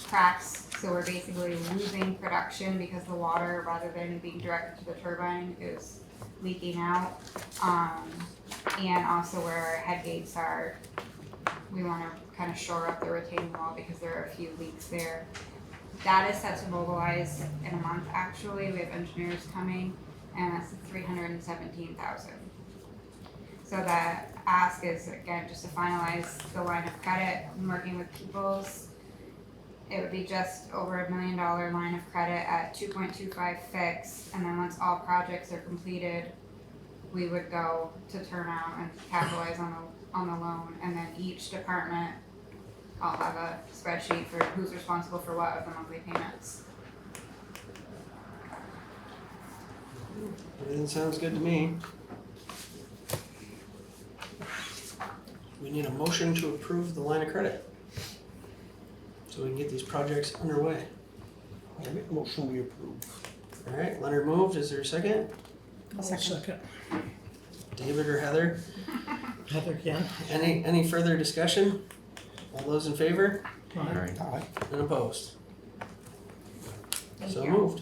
cracks, so we're basically losing production because the water, rather than being directed to the turbine, is leaking out. And also where our head gates are, we wanna kind of shore up the retaining wall because there are a few leaks there. That is set to mobilize in a month, actually. We have engineers coming, and that's 317,000. So the ask is, again, just to finalize the line of credit. I'm working with Peoples. It would be just over $1 million line of credit at 2.25 fixed, and then once all projects are completed, we would go to turn out and capitalize on the loan, and then each department, I'll have a spreadsheet for who's responsible for what of the monthly payments. Everything sounds good to me. We need a motion to approve the line of credit, so we can get these projects underway. I make a motion we approve. All right, Leonard moved. Is there a second? I'll second. David or Heather? Heather again. Any further discussion? All those in favor? Aye. Aye. And opposed? Thank So you. moved.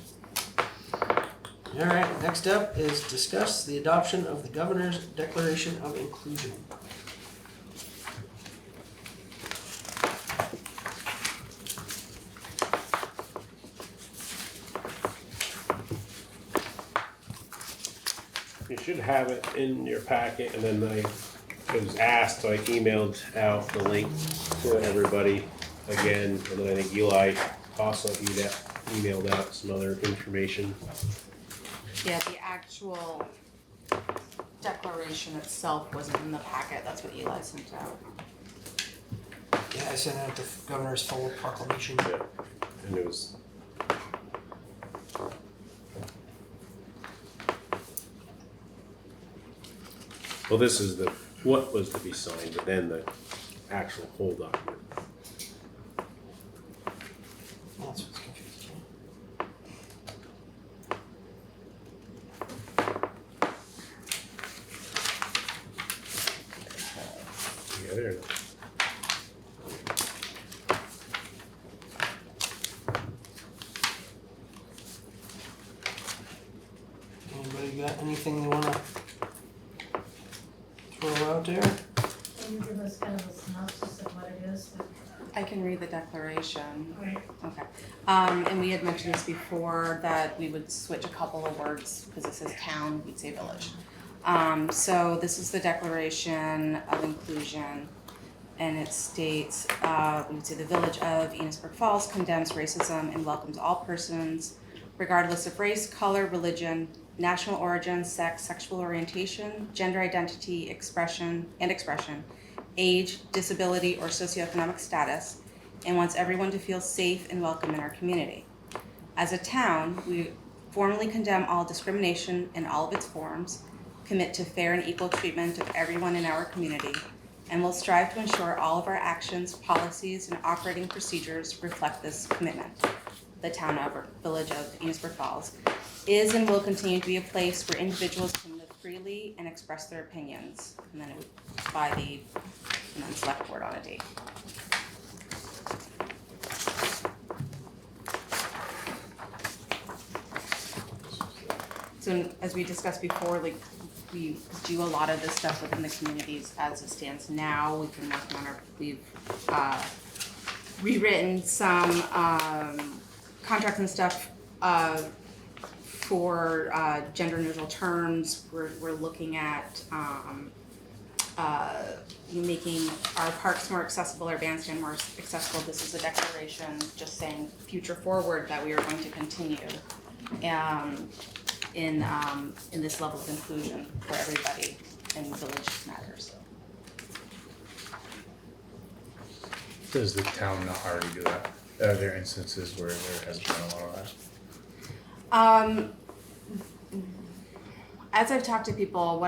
All right, next up is discuss the adoption of the Governor's Declaration of Inclusion. You should have it in your packet, and then I was asked, so I emailed out the link to everybody again, and then I think Eli also emailed out some other information. Yeah, the actual declaration itself wasn't in the packet, that's what Eli sent out. Yeah, I sent out the Governor's full proclamation. Yeah, and it was. Well, this is what was to be signed, but then the actual whole document. That's what's confusing me. Yeah, there it is. Anybody got anything they wanna throw out there? Can you give us kind of a synopsis of what it is? I can read the declaration. Right. Okay. And we had mentioned this before, that we would switch a couple of words, because it says town, we'd say village. So this is the Declaration of Inclusion, and it states, we would say the Village of Enosburg Falls condemns racism and welcomes all persons, regardless of race, color, religion, national origin, sex, sexual orientation, gender identity, expression, age, disability, or socioeconomic status, and wants everyone to feel safe and welcome in our community. As a town, we formally condemn all discrimination in all of its forms, commit to fair and equal treatment of everyone in our community, and will strive to ensure all of our actions, policies, and operating procedures reflect this commitment. The town of, or village of Enosburg Falls is and will continue to be a place where individuals can live freely and express their opinions. And then it would by the and then select board on a date. So as we discussed before, like we do a lot of this stuff within the communities as it stands now. We've been working on we've rewritten some contracts and stuff for gender neutral terms. We're looking at making our parks more accessible, our bandstand more accessible. This is a declaration just saying future forward that we are going to continue in this level of inclusion for everybody in Village Matters. Does the town not already do that? Are there instances where there has been a lot of that? As I've talked to people,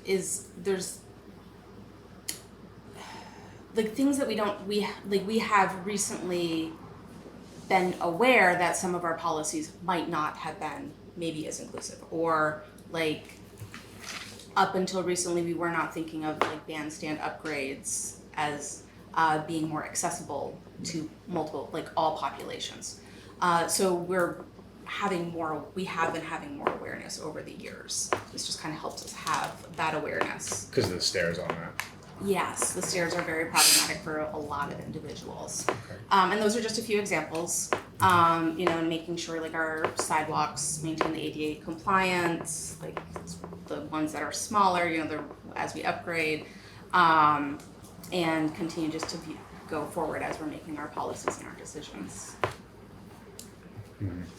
there's like things that we have recently been aware that some of our policies might not have been maybe as inclusive, or like up until recently we were not thinking of like bandstand upgrades as being more accessible to multiple, like all populations. So we have been having more awareness over the years. This just kind of helps us have that awareness. Because of the stairs on that. Yes, the stairs are very problematic for a lot of individuals. And those are just a few examples. Making sure like our sidewalks maintain the ADA compliance, like the ones that are smaller, as we upgrade, and continue just to go forward as we're making our policies and our decisions.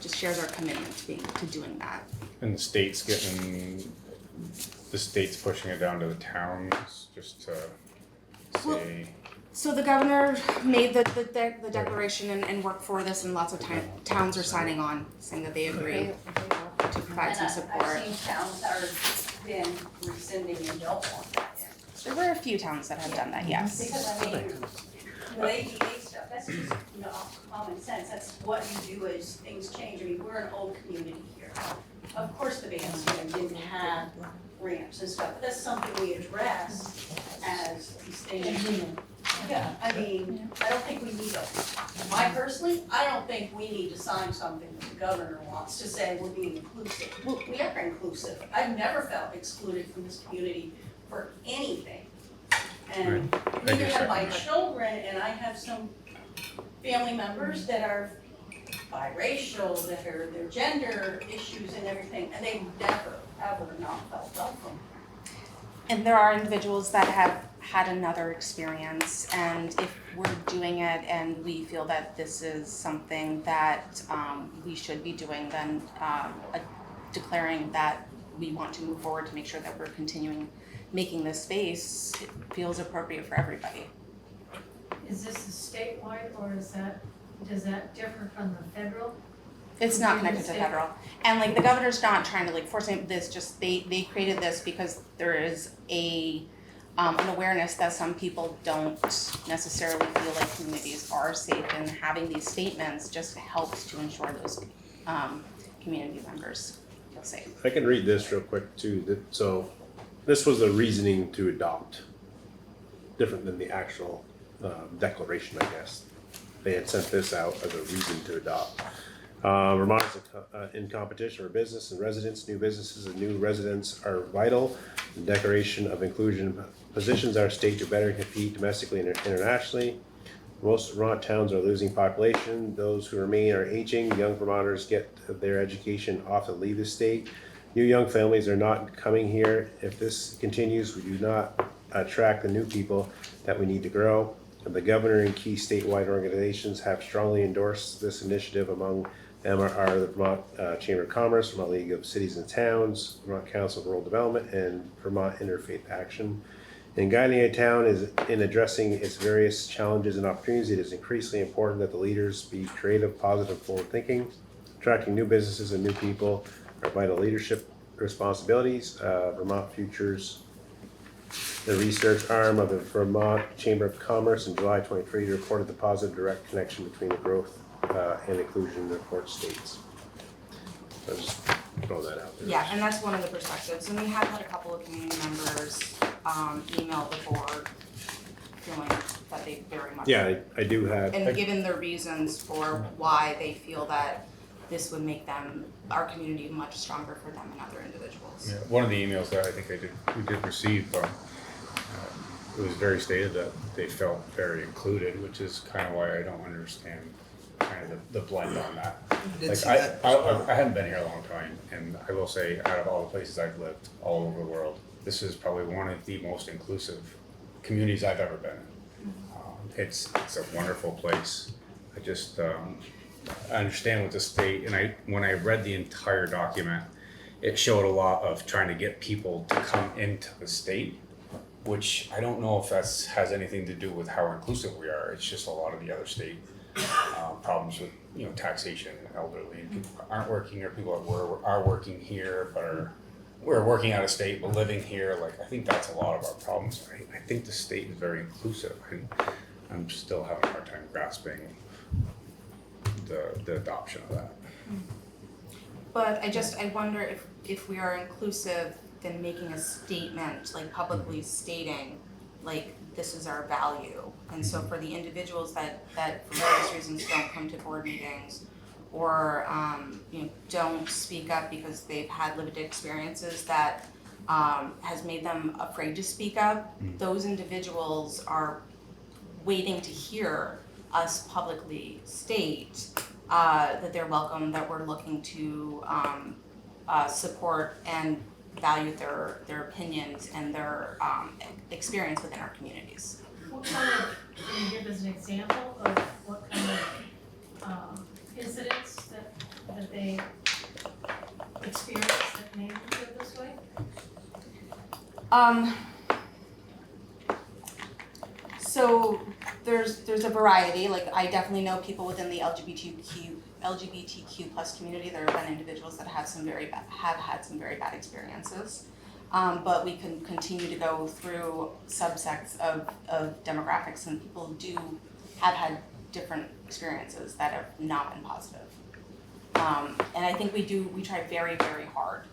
Just shares our commitment to doing that. And the state's getting the state's pushing it down to the towns just to say, So the governor made the declaration and worked for this, and lots of towns are signing on, saying that they agree to provide some support. I've seen towns that are been rescinding and don't want that in. There were a few towns that have done that, yes. Because I mean, the ADA stuff, that's just, common sense, that's what you do as things change. I mean, we're an old community here. Of course, the bandstand didn't have ramps and stuff, but that's something we address as these things. Yeah, I mean, I don't think we need I don't think we need to sign something that the governor wants to say we're being inclusive. We are inclusive. I've never felt excluded from this community for anything. And neither have my children, and I have some family members that are biracial, that are their gender issues and everything, and they've never, ever not felt welcome. And there are individuals that have had another experience, and if we're doing it and we feel that this is something that we should be doing, then declaring that we want to move forward to make sure that we're continuing making this space, it feels appropriate for everybody. Is this a statewide, or does that differ from the federal? It's not connected to federal. And like the governor's not trying to like force this, just they created this because there is an awareness that some people don't necessarily feel like communities are safe, and having these statements just helps to ensure those community members feel safe. I can read this real quick too. So this was the reasoning to adopt, different than the actual declaration, I guess. They had sent this out as a reason to adopt. Vermont is in competition for business and residents. New businesses and new residents are vital. The Declaration of Inclusion positions our state to better compete domestically and internationally. Most Vermont towns are losing population. Those who remain are aging. Young Vermonters get their education, often leave the state. New young families are not coming here. If this continues, we do not attract the new people that we need to grow. The governor and key statewide organizations have strongly endorsed this initiative. Among them are the Vermont Chamber of Commerce, Vermont League of Cities and Towns, Vermont Council of Rural Development, and Vermont Interfaith Action. In guiding a town in addressing its various challenges and opportunities, it is increasingly important that the leaders be creative, positive, forward-thinking. Attracting new businesses and new people are vital leadership responsibilities. Vermont Futures, the research arm of the Vermont Chamber of Commerce in July 23 reported the positive direct connection between the growth and inclusion in the report states. So just throw that out there. Yeah, and that's one of the perspectives. And we have had a couple of community members email the board feeling that they very much. Yeah, I do have. And given the reasons for why they feel that this would make our community much stronger for them and other individuals. yeah, one of the emails that I think we did receive, it was very stated that they felt very included, which is kind of why I don't understand kind of the blend on that. Like I hadn't been here a long time, and I will say, out of all the places I've lived all over the world, this is probably one of the most inclusive communities I've ever been in. It's a wonderful place. I just I understand what the state, and when I read the entire document, it showed a lot of trying to get people to come into the state, which I don't know if that has anything to do with how inclusive we are. It's just a lot of the other state problems with taxation, elderly, and people aren't working, or people that are working here but we're working out of state but living here. Like, I think that's a lot of our problems. I think the state is very inclusive, and I'm still having a hard time grasping the adoption of that. But I wonder if we are inclusive, then making a statement, like publicly stating, like, this is our value. And so for the individuals that for various reasons don't come to board meetings, or don't speak up because they've had limited experiences that has made them afraid to speak up, those individuals are waiting to hear us publicly state that they're welcome, that we're looking to support and value their opinions and their experience within our communities. What kind of, can you give us an example of what kind of incidents that they experienced that made them feel this way? So there's a variety, like I definitely know people within the LGBTQ plus community. There have been individuals that have had some very bad experiences. But we can continue to go through subsects of demographics, and people have had different experiences that have not been positive. And I think we try very, very hard.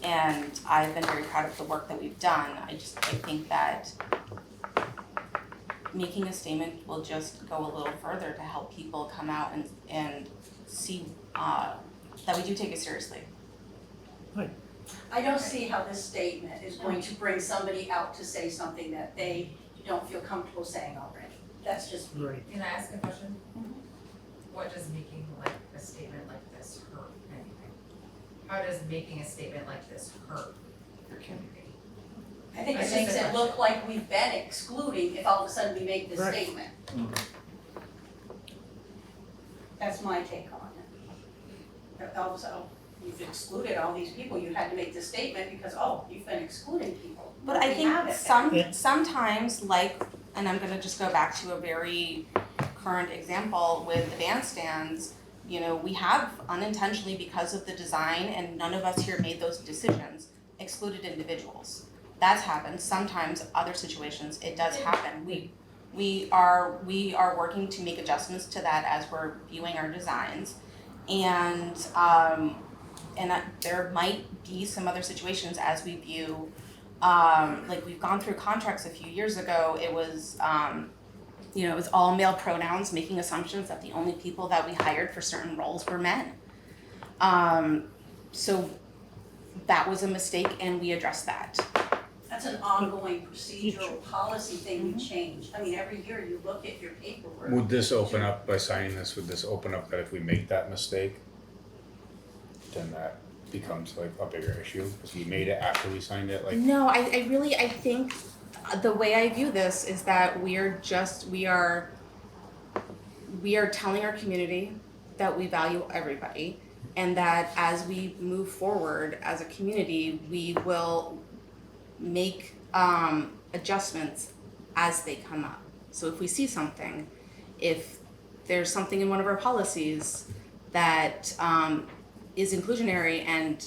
And I've been very proud of the work that we've done. I think that making a statement will just go a little further to help people come out and see that we do take it seriously. Right. I don't see how this statement is going to bring somebody out to say something that they don't feel comfortable saying already. That's just. Right. Can I ask a question? What does making like a statement like this hurt anything? How does making a statement like this hurt your community? I think it makes it look like we've been excluding if all of a sudden we make this Right. statement. That's my take on it. All of a sudden, you've excluded all these people, you had to make this statement because, oh, you've been excluding people. But I We think have it. sometimes, like, and I'm gonna just go back to a very current example with the bandstands, you know, we have unintentionally, because of the design, and none of us here made those decisions, excluded individuals. That's happened. Sometimes other situations, it does happen. We are working to make adjustments to that as we're viewing our designs. And there might be some other situations as we view, like we've gone through contracts a few years ago. It was, it was all male pronouns, making assumptions that the only people that we hired for certain roles were men. So that was a mistake, and we addressed that. That's an ongoing procedural policy thing you change. I mean, every year you look at your paperwork. Would this open up, by signing this, would this open up that if we make that mistake, then that becomes like a bigger issue? Because we made it after we signed it, like. No, I think the way I view this is that we are telling our community that we value everybody, and that as we move forward as a community, we will make adjustments as they come up. So if we see something, if there's something in one of our policies that is inclusionary, and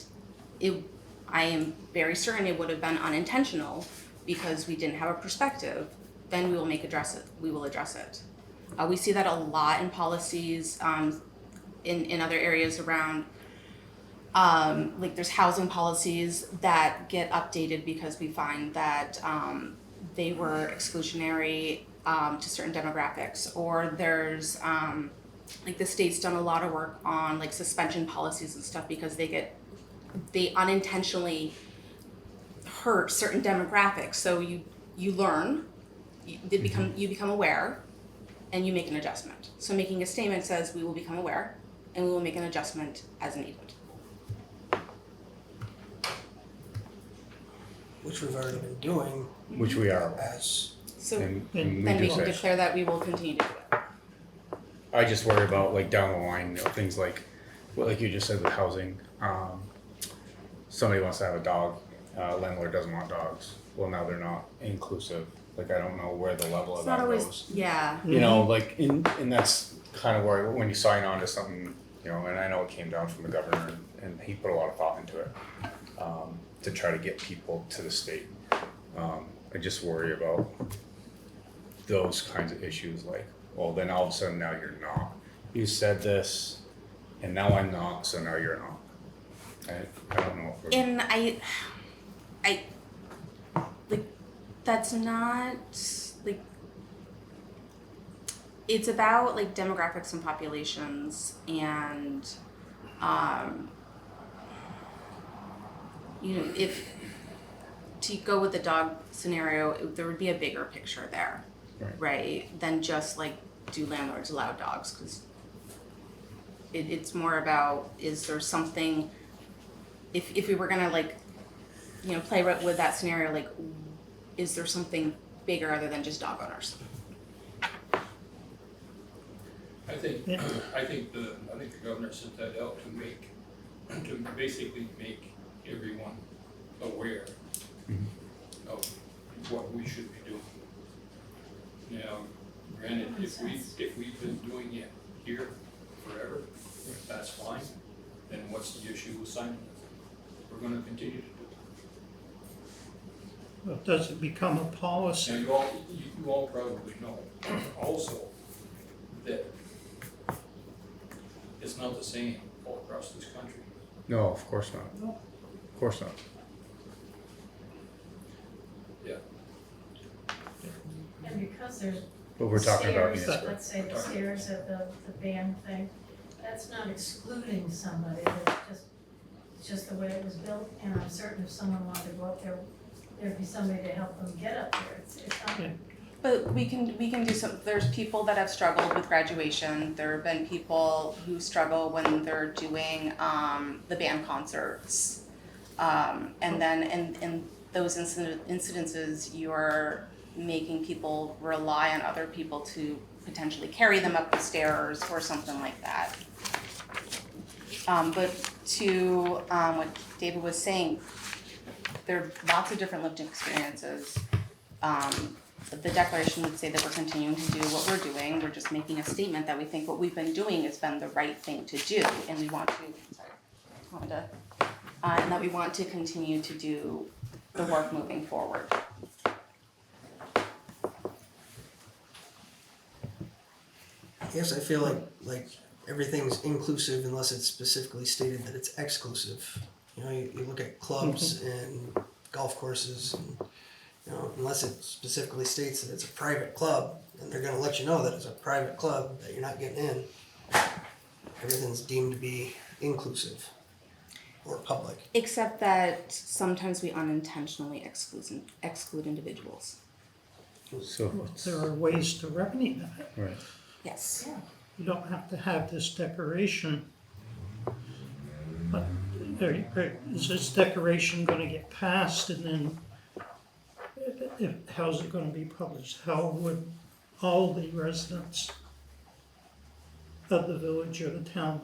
I am very certain it would have been unintentional because we didn't have a perspective, then we will address it. We see that a lot in policies in other areas around. Like there's housing policies that get updated because we find that they were exclusionary to certain demographics, or there's like the state's done a lot of work on like suspension policies and stuff because they unintentionally hurt certain demographics. So you learn, you become aware, and you make an adjustment. So making a statement says we will become aware and we will make an adjustment as needed. Which we've already been doing Which we are. as. So And then do we can say- declare that we will continue to do it. I just worry about like down the line, things like, well, like you just said with housing, somebody wants to have a dog, landlord doesn't want dogs. Well, now they're not inclusive. Like, I don't know where the level of It's that not always, goes. yeah. You know, like, and that's kind of where, when you sign on to something, and I know it came down from the governor, and he put a lot of thought into it, to try to get people to the state. I just worry about those kinds of issues, like, well, then all of a sudden now you're not. You said this, and now I'm not, so now you're not. I don't know if we're. And I like, that's not, like, it's about like demographics and populations, and if to go with the dog scenario, there would be a bigger picture there, right? Than just like, do landlords allow dogs? Because it's more about, is there something, if we were gonna like, play with that scenario, like, is there something bigger other than just dog owners? I think the governor sent that out to basically make everyone aware if we've been doing it here forever, if that's fine, then what's the issue with signing it? We're gonna continue to do it. Well, does it become a policy? And you all probably know also that it's not the same all across this country. No, of course not. Of course not. Yeah. And because there's But we're talking about stairs, Enosburg. let's say the stairs at the band thing, that's not excluding somebody, it's just the way it was built, and I'm certain if someone wanted to go up there, there'd be somebody to help them get up there, it's not. Yeah. But we can do some, there's people that have struggled with graduation, there have been people who struggle when they're doing, the band concerts. And then in those incidences, you're making people rely on other people to potentially carry them up the stairs or something like that. But to, what David was saying, there are lots of different lived experiences. The declaration would say that we're continuing to do what we're doing, we're just making a statement that we think what we've been doing has been the right thing to do, and we want to, and that we want to continue to do the work moving forward. Yes, I feel like everything's inclusive unless it's specifically stated that it's exclusive. You know, you look at clubs and golf courses, and you know, unless it specifically states that it's a private club, and they're gonna let you know that it's a private club, that you're not getting in. Everything's deemed to be inclusive or public. Except that sometimes we unintentionally exclude individuals. So, There are ways to remedy that. right. Yes. You don't have to have this decoration. But is this decoration gonna get passed, and then how's it gonna be published? How would all the residents of the village or the town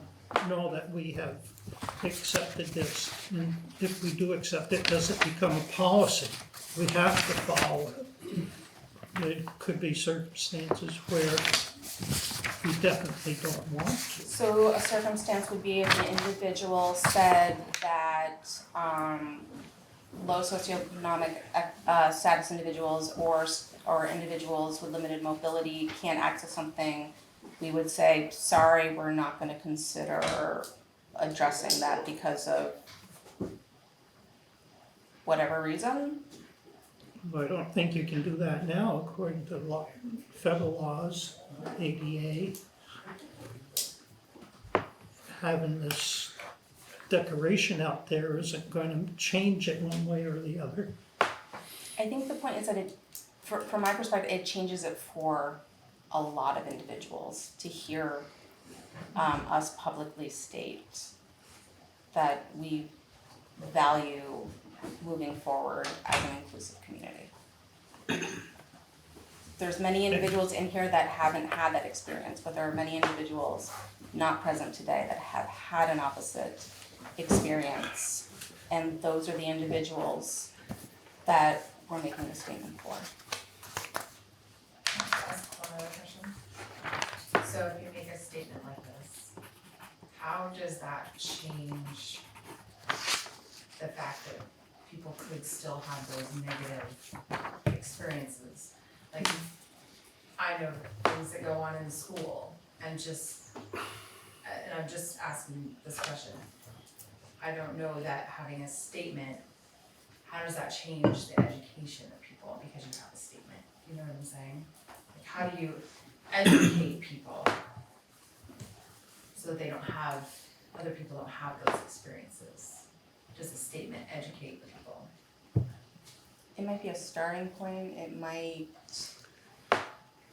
know that we have accepted this? And if we do accept it, does it become a policy? We have to follow it. There could be circumstances where we definitely don't want to. So a circumstance would be if an individual said that low socioeconomic status individuals or individuals with limited mobility can't access something, we would say, sorry, we're not gonna consider addressing that because of whatever reason. I don't think you can do that now according to law, federal laws, ADA. Having this decoration out there isn't going to change it one way or the other. I think the point is that from my perspective, it changes it for a lot of individuals to hear us publicly state that we value moving forward as an inclusive community. There's many individuals in here that haven't had that experience, but there are many individuals not present today that have had an opposite experience. And those are the individuals that we're making a statement for. Ask one other question. So if you make a statement like this, how does that change the fact that people could still have those negative experiences? Like, I know things that go on in school and I'm just asking this question. I don't know that having a statement, how does that change the education of people because you have a statement? You know what I'm saying? Like, how do you educate people so that other people don't have those experiences? Does a statement educate the people? It might be a starting point, it might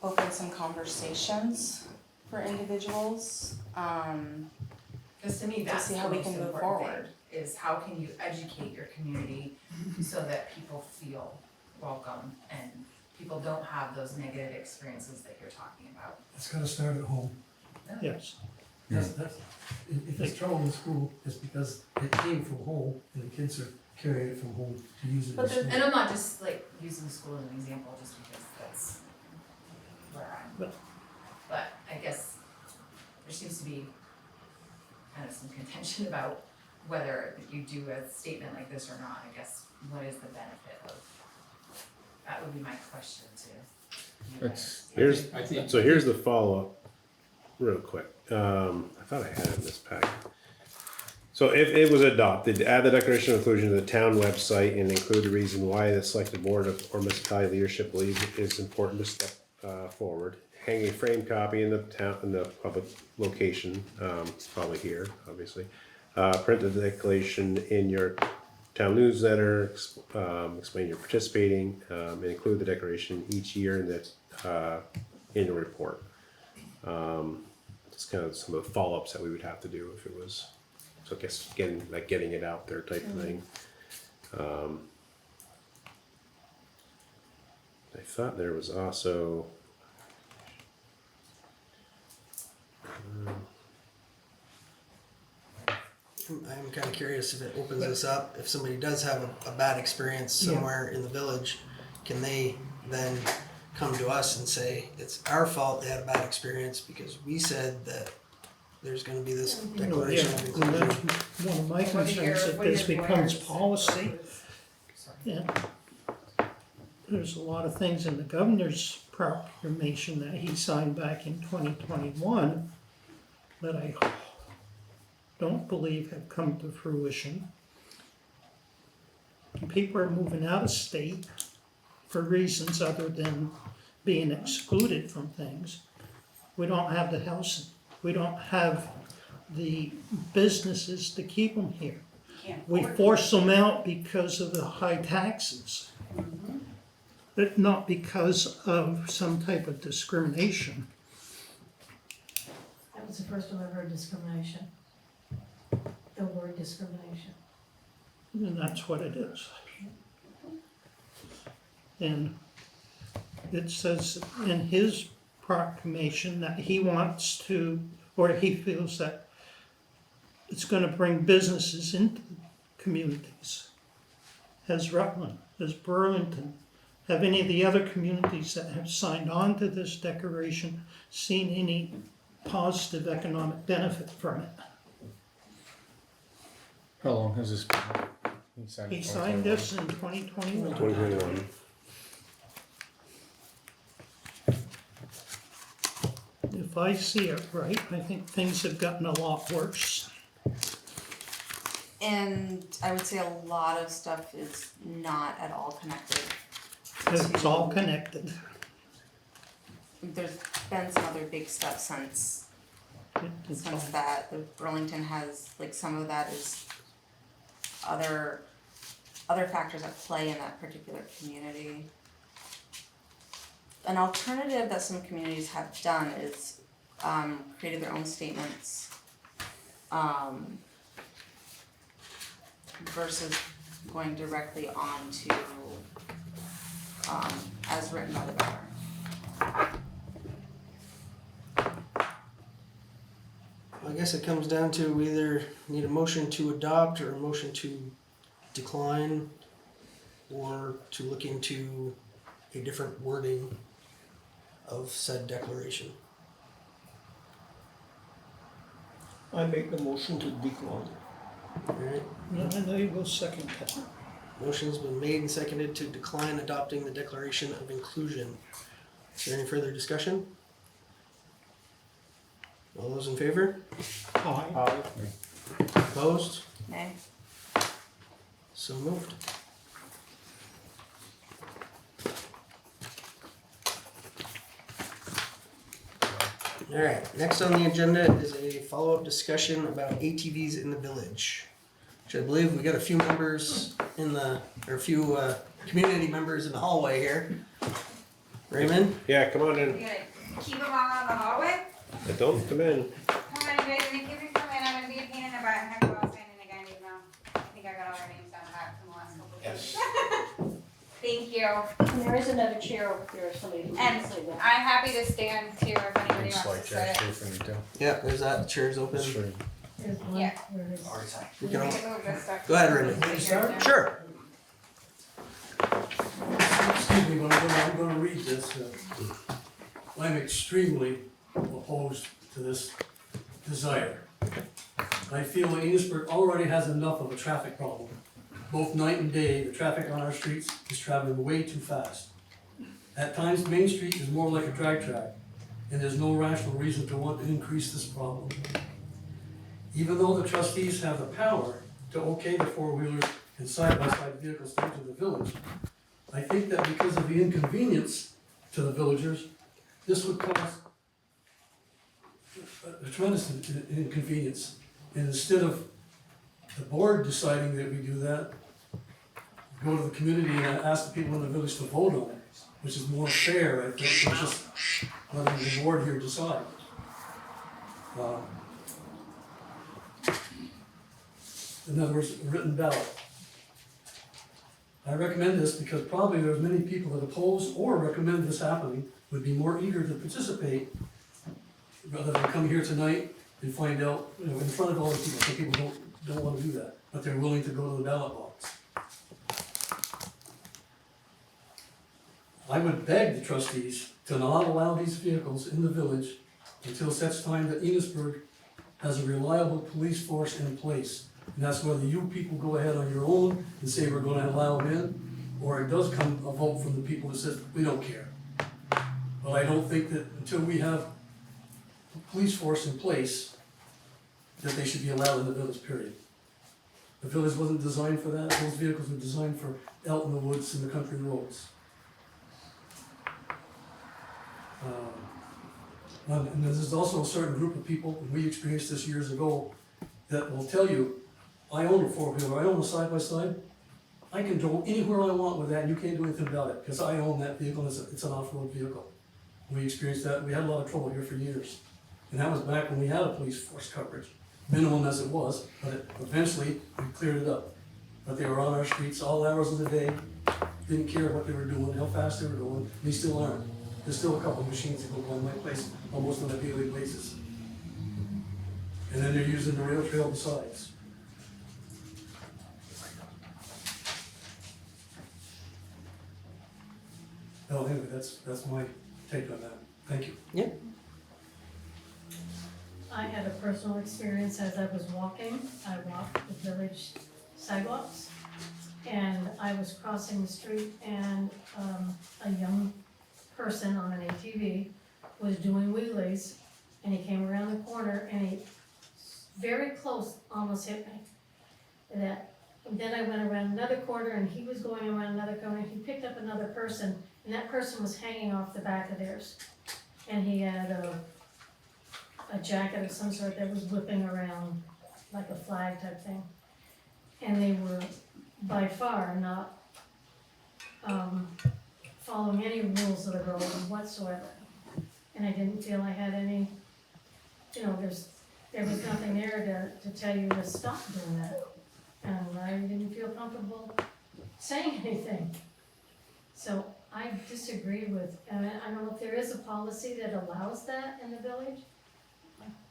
open some conversations for individuals, Because to me, to that's see the how we most can move important forward. thing, is how can you educate your community so that people feel welcome and people don't have those negative experiences that you're talking about. It's gotta start at home. Yes. That's, if there's trouble in school, it's because it came from home and the kids are carrying it from home to use it in school. And I'm not just like using school as an example just because that's where I'm. But I guess there seems to be kind of some contention about whether you do a statement like this or not. I guess, what is the benefit of, that would be my question to you guys. Here's the follow-up, real quick. I thought I had it in this packet. So if it was adopted, add the declaration of inclusion to the town website and include the reason why the selected board or municipality leadership believes it is important to step forward. Hang a framed copy in the town, in the public location, probably here, obviously. Print the declaration in your town newsletter, explain you're participating, and include the declaration each year in the annual report. It's kind of some of the follow-ups that we would have to do if it was, so I guess getting it out there type of thing. I thought there was also. I'm kind of curious if it opens us up, if somebody does have a bad experience somewhere in the village, can they then come to us and say, it's our fault they had a bad experience because we said that there's gonna be this declaration of inclusion. One of my concerns, if this becomes policy, and there's a lot of things in the governor's proclamation that he signed back in 2021 that I don't believe have come to fruition. And people are moving out of state for reasons other than being excluded from things. We don't have the housing. We don't have the businesses to keep them here. We force them out because of the high taxes, but not because of some type of discrimination. That was the first time I heard discrimination. The word discrimination. And that's what it is. And it says in his proclamation that he wants to, or he feels that it's gonna bring businesses into communities. Has Rutland, has Burlington, have any of the other communities that have signed on to this declaration seen any positive economic benefit from it? How long has this been? He signed this in 2021. 2021. If I see it right, I think things have gotten a lot worse. And I would say a lot of stuff is not at all connected. It's all connected. There's been some other big stuff since that. The Burlington has, like, some of that is other factors at play in that particular community. An alternative that some communities have done is created their own statements versus going directly on to as written by the governor. I guess it comes down to we either need a motion to adopt or a motion to decline, or to look into a different wording of said declaration. I make the motion to decline. Alright, I know you will second that. motion's been made and seconded to decline adopting the Declaration of Inclusion. Is there any further discussion? All those in favor? Aye. Opposed? Nay? So moved. Alright, next on the agenda is a follow-up discussion about ATVs in the village. Which I believe we got a few members in the, or a few community members in the hallway here. Raymond? Yeah, come on in. You gonna keep them all in the hallway? Don't come in. Come on, you guys, if you can come in, I'm gonna be a pain in the butt and have you all sign in again, even though I think I got all our names down pat from the last couple of weeks. Thank you. And there is another chair over there, if somebody who And wants to say that. I'm happy to stand too if anybody wants to sit. Yeah, there's that, chair's open. There's one, Yeah. where is? We We can all- can move this stuff. Go ahead, Raymond. Sure. Excuse me, but I'm gonna read this. I'm extremely opposed to this desire. I feel that Enosburg already has enough of a traffic problem. Both night and day, the traffic on our streets is traveling way too fast. At times, Main Street is more like a drag track, and there's no rational reason to want to increase this problem. Even though the trustees have the power to okay the four-wheelers and side-by-side vehicles to enter the village, I think that because of the inconvenience to the villagers, this would cause a tremendous inconvenience. And instead of the board deciding that we do that, go to the community and ask the people in the village to vote on it, which is more fair, I think, than just letting the board here decide. In other words, a written ballot. I recommend this because probably there's many people that oppose or recommend this happening would be more eager to participate rather than come here tonight and find out, in front of all the people. Some people don't want to do that, but they're willing to go to the ballot box. I would beg the trustees to not allow these vehicles in the village until such time that Enosburg has a reliable police force in place. And that's whether you people go ahead on your own and say we're gonna allow them in, or it does come a vote from the people that says, we don't care. But I don't think that until we have a police force in place, that they should be allowed in the village, period. The village wasn't designed for that. Those vehicles were designed for out in the woods and the country roads. And there's also a certain group of people, and we experienced this years ago, that will tell you, I own a four-wheeler, I own a side-by-side, I can go anywhere I want with that, and you can't do anything about it, because I own that vehicle, it's an off-road vehicle. We experienced that, we had a lot of trouble here for years. And that was back when we had a police force coverage, minimum as it was, but eventually we cleared it up. But they were on our streets all hours of the day, didn't care what they were doing, how fast they were going, they still aren't. There's still a couple of machines that go by my place almost on a daily basis. And then they're using the rail trail besides. Well, anyway, that's my take on that. Thank you. Yep. I had a personal experience as I was walking. I walked the village sidewalks, and I was crossing the street, and a young person on an ATV was doing wheelies, and he came around the corner, and he very close almost hit me. Then I went around another corner, and he was going around another corner. He picked up another person, and that person was hanging off the back of theirs, and he had a jacket of some sort that was whipping around like a flag type thing. And they were by far not following any rules of the road whatsoever. And I didn't feel I had any, there was nothing there to tell you to stop doing that. And I didn't feel comfortable saying anything. So I disagree with, and I don't know if there is a policy that allows that in the village,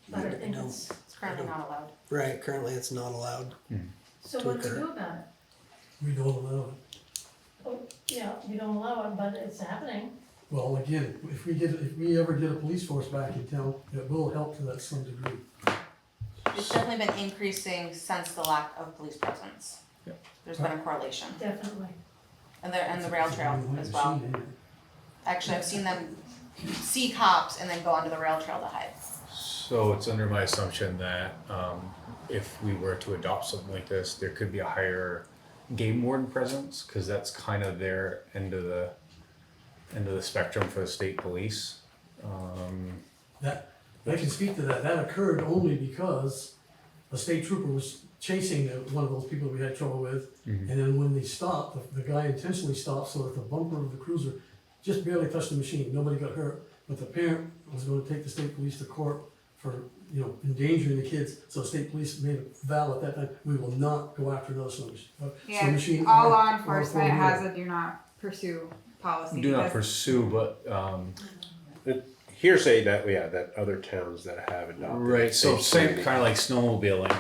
but I think it's currently not allowed. Right, currently it's not allowed. So to what do we occur. do about it? We don't allow it. Oh, yeah, we don't allow it, but it's happening. Well, again, if we ever did a police force back in town, it will help to that some degree. It's definitely been increasing since the lack of police presence. Yep. There's been a correlation. Definitely. And the rail trail as well. Actually, I've seen them see cops and then go onto the rail trail to hide. So it's under my assumption that if we were to adopt something like this, there could be a higher game warden presence, because that's kind of their end of the spectrum for the state police. That, I can speak to that. That occurred only because a state trooper was chasing one of those people we had trouble with, and then when they stopped, the guy intentionally stopped so that the bumper of the cruiser just barely touched the machine. Nobody got hurt, but the parent was going to take the state police to court for endangering the kids. So state police made a vow at that time: we will not go after another snow machine. All law enforcement has a do not pursue policy. Do not pursue, but hearsay that that other towns that have adopted. Right, so they same say- kind of like snowmobiling,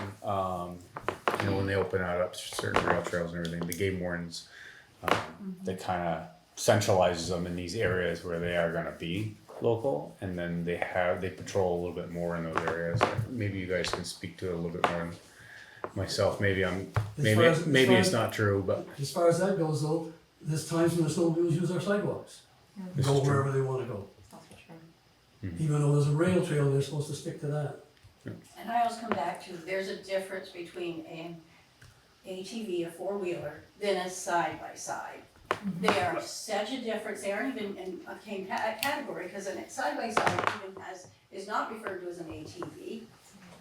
when they open out up certain rail trails and everything, the game wardens, that kind of centralizes them in these areas where they are gonna be. local, and then they patrol a little bit more in those areas. Maybe you guys can speak to it a little bit more than myself. Maybe it's not true, but As far as that goes though, there's times when the snowmobiles use our sidewalks. This Go is true. wherever they wanna go. It's also true. Even though there's a rail trail, they're supposed to stick to that. And I always come back to, there's a difference between an ATV, a four-wheeler, than a side-by-side. They are such a difference, they aren't even in a category, because a side-by-side even is not referred to as an ATV.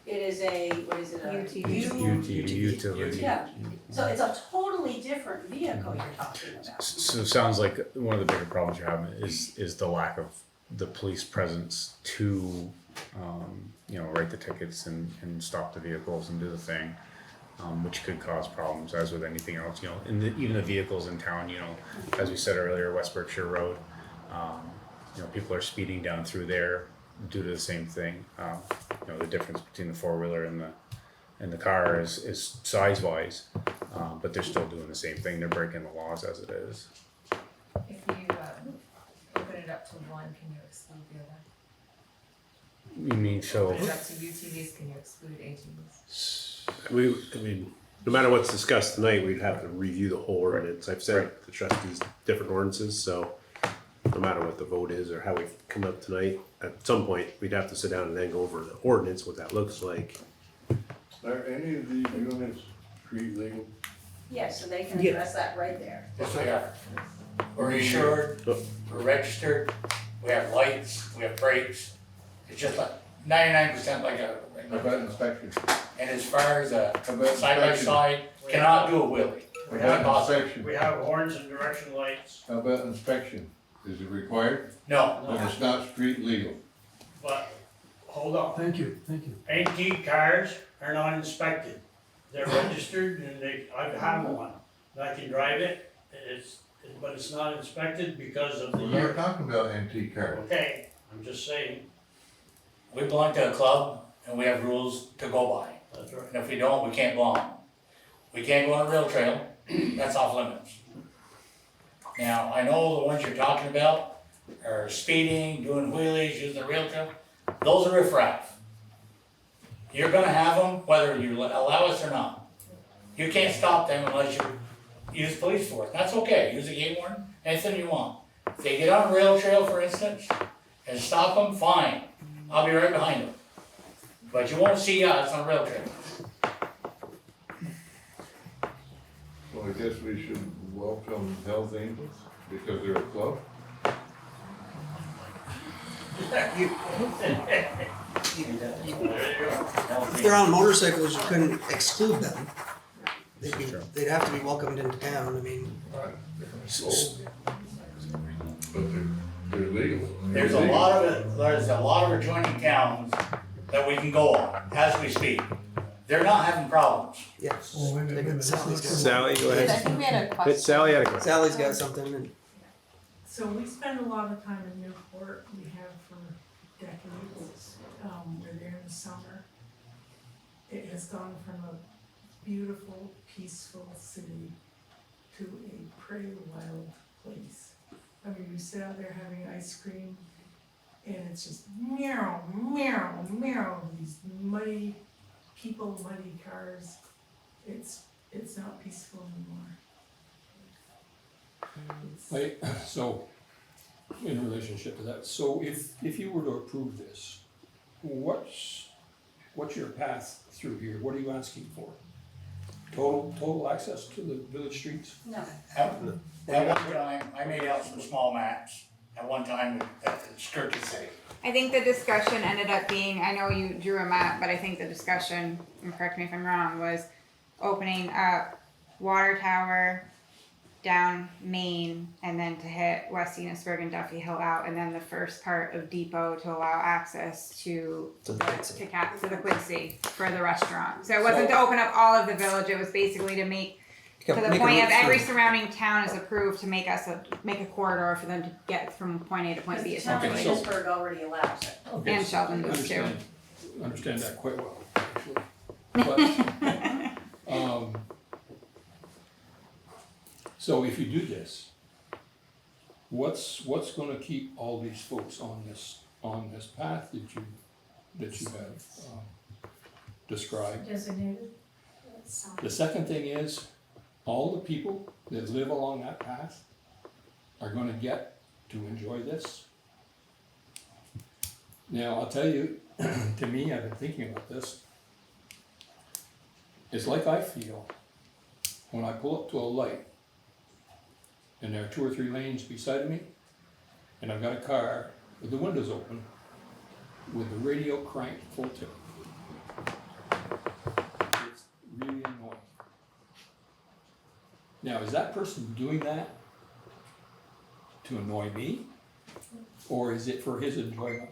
It is a, what is it, a utility. Yeah, so it's a totally different vehicle you're talking about. So it sounds like one of the bigger problems you're having is the lack of the police presence to, write the tickets and stop the vehicles and do the thing, which could cause problems, as with anything else, even the vehicles in town, as we said earlier, West Berkshire Road, people are speeding down through there due to the same thing. The difference between the four-wheeler and the car is size-wise, but they're still doing the same thing. They're breaking the laws as it is. If you open it up to one, can you exclude the other? You mean so? Open it up to UTVs, can you exclude ATVs? No matter what's discussed tonight, we'd have to review the whole ordinance. I've said the trustees different ordinances, so no matter what the vote is or how we come up tonight, at some point, we'd have to sit down and then go over the ordinance, what that looks like. Are any of these units street legal? Yes, so they can address that right there. Yes, we are. We're insured, we're registered, we have lights, we have brakes. It's just like 99% like a How about inspection? And as far as a How about side by inspection? side, cannot do a wheelie. How about Impossible. inspection? We have horns and direction lights, How about inspection? Is it required? No, Then it's not street legal. but, hold on. Thank you. Antique cars are not inspected. They're registered and I have one. And I can drive it, but it's not inspected because of the We're not year. talking about antique cars. Okay, I'm just saying, we belong to a club and we have rules to go by. that's right. And if we don't, we can't go on. We can't go on a rail trail, that's off limits. Now, I know the ones you're talking about are speeding, doing wheelies, using the rail trail, those are riffraff. You're gonna have them whether you allow us or not. You can't stop them unless you use police force, that's okay, use a game warden, anything you want. If they get on a rail trail, for instance, and stop them, fine, I'll be right behind them. But you won't see us on a rail trail. Well, I guess we should welcome Health Angels because they're a club. If they're on motorcycles, you couldn't exclude them. They'd have to be welcomed into town, I mean. But they're legal. There's a lot of adjoining towns that we can go on as we speak. They're not having problems. Yes. Oh, wait a minute. Sally, go I ahead. think we had a question. Sally had a question. Sally's got something, and So we spend a lot of time in Newport, we have for decades, we're there in the summer. It has gone from a beautiful, peaceful city to a pretty wild place. I mean, we sit out there having ice cream, and it's just meow, meow, meow, these muddy people, muddy cars. It's not peaceful anymore. So, in relationship to that, so if you were to approve this, what's your path through here? What are you asking for? Total access to the village streets? No. At one time, I made out some small maps at one time that skirt the city. I think the discussion ended up being, I know you drew a map, but I think the discussion, and correct me if I'm wrong, was opening up Water Tower down Main and then to hit West Enosburg and Duffy Hill out, and then the first part of Depot to allow access to the Quincy for the restaurant. So it wasn't to open up all of the village, it was basically to make to the point of every surrounding town is approved to make a corridor for them to get from point A to point B Town of essentially. Enosburg already allows it. Okay, And Sheldon does too. Understand that quite well, actually. But, so if you do this, what's gonna keep all these folks on this path that you have described? Designated. The second thing is, all the people that live along that path are gonna get to enjoy this. Now, I'll tell you, to me, I've been thinking about this. It's like I feel when I pull up to a light and there are 2 or 3 lanes beside me, and I've got a car with the windows open, with the radio cranked full tilt. It's really annoying. Now, is that person doing that to annoy me, or is it for his enjoyment?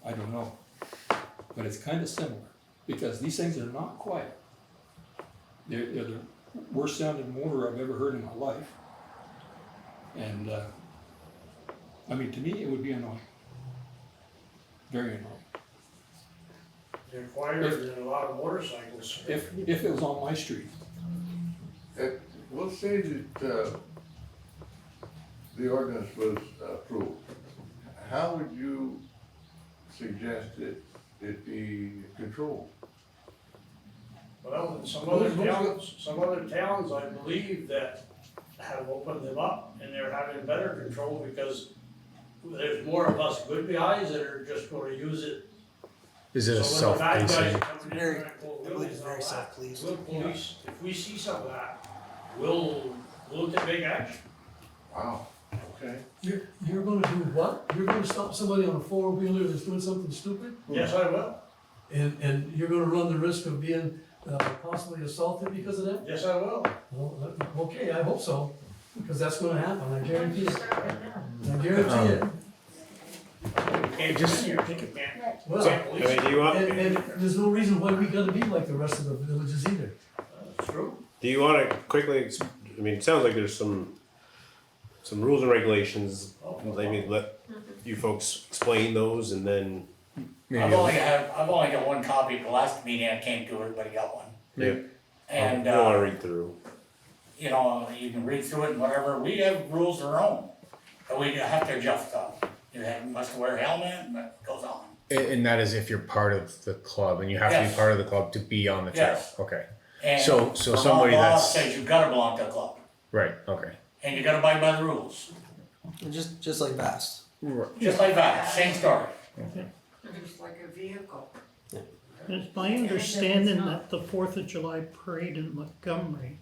I don't know, but it's kind of similar, because these things are not quiet. They're the worst sounding motor I've ever heard in my life, and I mean, to me, it would be annoying, very annoying. They're quieter than a lot of motorcycles. If it was on my street. We'll say that the ordinance was approved. How would you suggest it be controlled? Well, some other towns, I believe, that have opened them up and they're having better control because there's more of us good guys that are just gonna use it. Is it a So when the bad guys self-pacing? come in Very- and pull I believe wheelies it's and very all that, self-policed. we'll police, if we see some of that, we'll take big action. Wow, okay. You're gonna do what? You're gonna stop somebody on a four-wheeler that's doing something stupid? Yes, I will. And you're gonna run the risk of being possibly assaulted because of that? Yes, I will. Well, okay, I hope so, because that's gonna happen, I guarantee You it. start right now. I guarantee it. Can't just- come in here, you can't. Well, Can't police it. Do you want, and there's no reason why we gotta be like the rest of the villages either. That's true. do you want to quickly, I mean, it sounds like there's some rules and regulations. Let me let you folks explain those and then, I've only got one copy, the last meeting I came to, everybody got one. yeah, And, you don't want to read through. you know, you can read through it and whatever, we have rules of our own, that we have to adjust on. Must wear a helmet, and it goes on. And that is if you're part of the club and you have to Yes. be part of the club to be on the trail. Yes. Okay. And So Vermont somebody law that's says you gotta belong to a club, right. Okay. and you gotta abide by the rules, Just like Vast. just like that, same story. Just like a vehicle. It's my understanding that the 4th of July parade in Montgomery,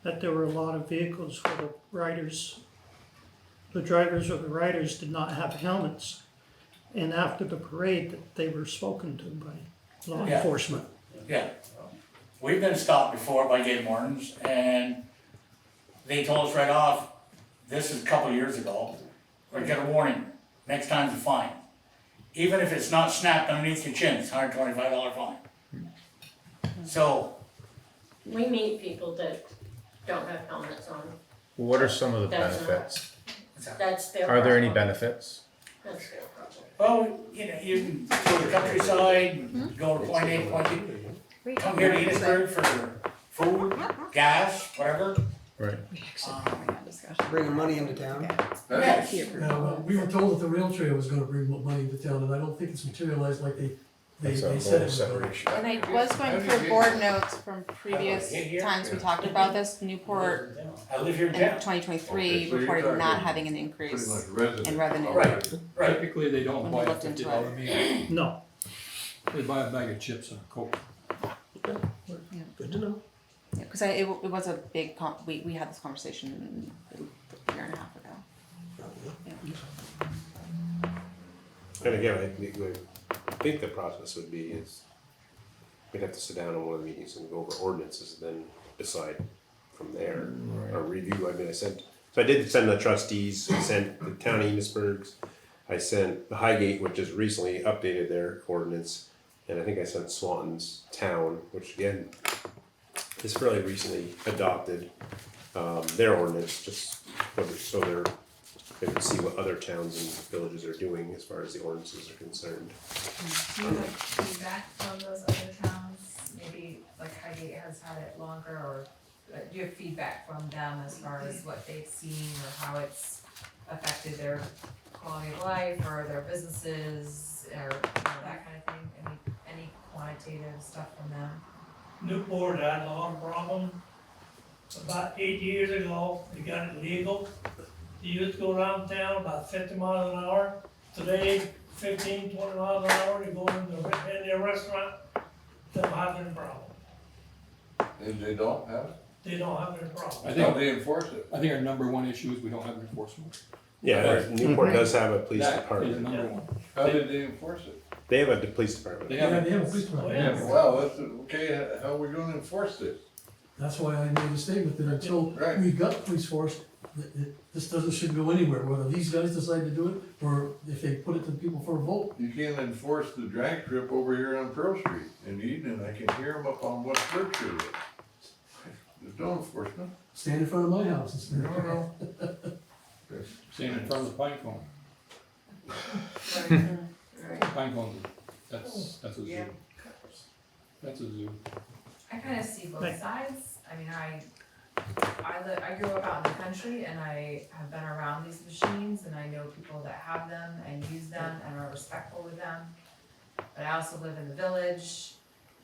that there were a lot of vehicles where the riders, the drivers or the riders did not have helmets. And after the parade, that they were spoken to by law Yeah. enforcement. Yeah. We've been stopped before by game wardens, and they told us right off, this is a couple of years ago, we get a warning, next time's a fine. Even if it's not snapped underneath your chin, it's $125 fine. So, We meet people that don't have helmets on. What are some of the That's not- benefits? That's their Are there any problem. benefits? That's their problem. well, you know, you can go to the countryside, go to point A, point B, come here to Enosburg for food, gas, whatever. Right. Bringing money into town. Yes. Well, we were told that the rail trail was gonna bring money into town, and I don't think it's materialized like they That's a said it whole was separate gonna. issue. And I was going through board notes from previous times we talked about this, Newport I live here in in town. 2023 Okay, so you're reported not talking having an Pretty increase much resident. in revenue. Right, right. Typically, they don't When buy we a looked into $50 meal, No, they buy a bag of chips and a Coke. Good to know. Yeah, because it was a big, we had this conversation a year and a half ago. And again, I think the process would be is we'd have to sit down in one of the meetings and go over ordinances and then decide from there. Or review, I mean, I did send the trustees, I sent the town of Enosburg's, I sent the Highgate, which has recently updated their ordinance, and I think I sent Swanton's town, which again, is fairly recently adopted, their ordinance, just so they can see what other towns and villages are doing as far as the ordinances are concerned. Do you have feedback from those other towns? Maybe like Highgate has had it longer or do you have feedback from them as far as what they've seen or how it's affected their quality of life or their businesses or that kind of thing? Any quantitative stuff from them? Newport had a lot of problem. About 8 years ago, they got it legal. You used to go around town about 50 miles an hour. Today, 15, 20 miles an hour, you go in their restaurant, they don't have any problem. And they don't have it? They don't have any I problem. think- How do they enforce it? I think our number one issue is we don't have enforcement. Yeah, Newport does have a police That is department. number one. How did they enforce it? They have a police department. They Yeah, have, they have a police department. Yeah. Well, that's, okay, how are we gonna enforce this? That's why I made a statement that until Right. we got police force, this shouldn't go anywhere, whether these guys decide to do it, or if they put it to people for a vote. You can't enforce the drag strip over here on Pearl Street. In the evening, I can hear them up on West Berkshire Road. There's no enforcement. Stand in front of my house and say, No. staying in front of the pine cone. Pine cone, that's a zoo. Yeah. That's a zoo. I kind of see both Right. sides. I mean, I grew up out in the country and I have been around these machines and I know people that have them and use them and are respectful with them. But I also live in the village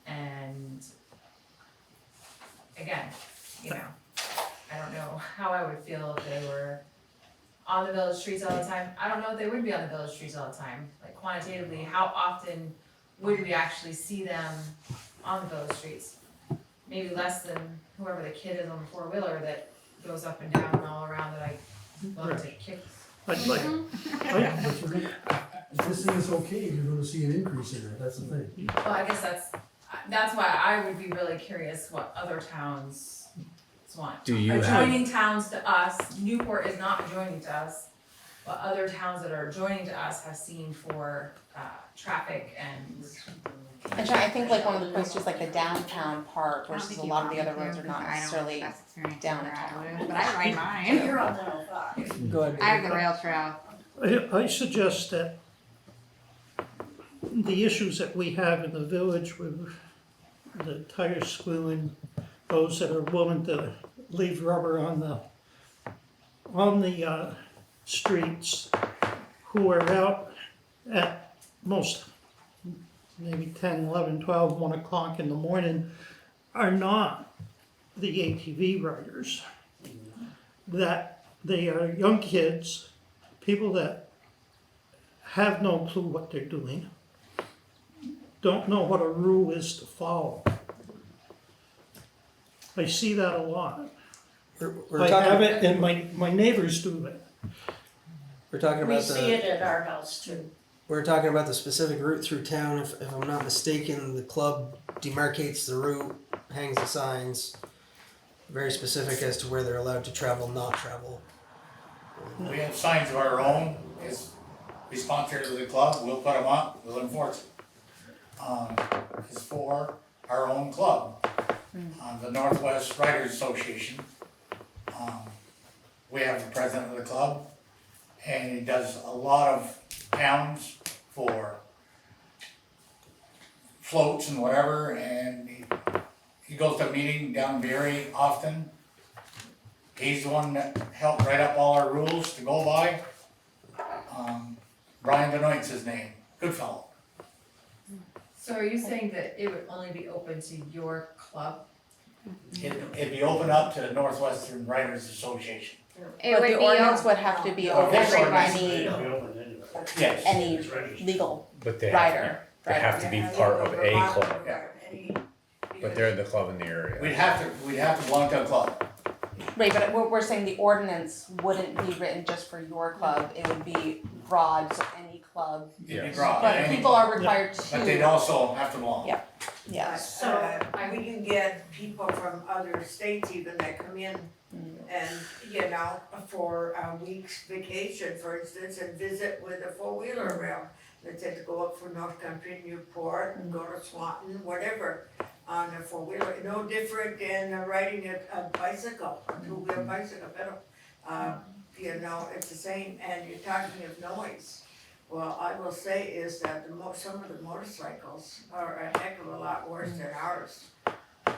and again, you know, I don't know how I would feel if they were on the village streets all the time. I don't know if they would be on the village streets all the time. Like quantitatively, how often would we actually see them on the village streets? Maybe less than whoever the kid is on the four-wheeler that goes up and down and all around that I love to kick. I'd like, but you're gonna- if this thing is okay, you're gonna see an increase in it, that's the thing. Well, I guess that's why I would be really curious what other towns want. Do you have- Adjoining towns to us, Newport is not adjoining to us, but other towns that are adjoining to us have seen for, traffic and. And John, I think like one of the points was like the downtown part I don't versus think a you lot of want the me other roads to, are not because I don't necessarily have best experience downtown. where I live, but I ride mine. You're on 105. Go ahead. I have the rail trail. I suggest that the issues that we have in the village with the tires squealing, those that are willing to leave rubber on the streets, who are out at most maybe 10, 11, 12, 1 o'clock in the morning, are not the ATV riders. That they are young kids, people that have no clue what they're doing, don't know what a rule is to follow. I see that a lot. We're I talking, have it, and my neighbors do it. we're talking We about see it the, at our house too. we're talking about the specific route through town. If I'm not mistaken, the club demarcates the route, hangs the signs, very specific as to where they're allowed to travel, not travel. We have signs of our own, we sponsor the club, we'll put them up, we'll enforce it. It's for our own club, the Northwest Writers Association. We have the president of the club, and he does a lot of towns for floats and whatever, and he goes to a meeting down in Barry often. He's the one that helped write up all our rules to go by. Brian Benoit's his name, good fellow. So are you saying that it would only be open to your club? It'd be open up to the Northwestern Writers Association. It But would the be ordinance would have to be Oh, open this for ordinance. any, It'll be open anyway. Yes. any legal But they rider. they have to be part of a club, Yeah. but they're the club in the area. We'd have to belong to a club. Right, but we're saying the ordinance wouldn't be written just for your club, it would be broad, so any club. It'd be Yes. broad, But any- people are required But they'd to, also have to belong. Yeah. yes. So we can get people from other states even that come in and, you know, for a week's vacation, for instance, and visit with a four-wheeler around. Let's say to go up from North Country, Newport, and go to Swanton, whatever, on a four-wheeler. No different than riding a bicycle, a two-wheel bicycle pedal. You know, it's the same, and you're talking of noise. Well, I will say is that some of the motorcycles are a heck of a lot worse than ours.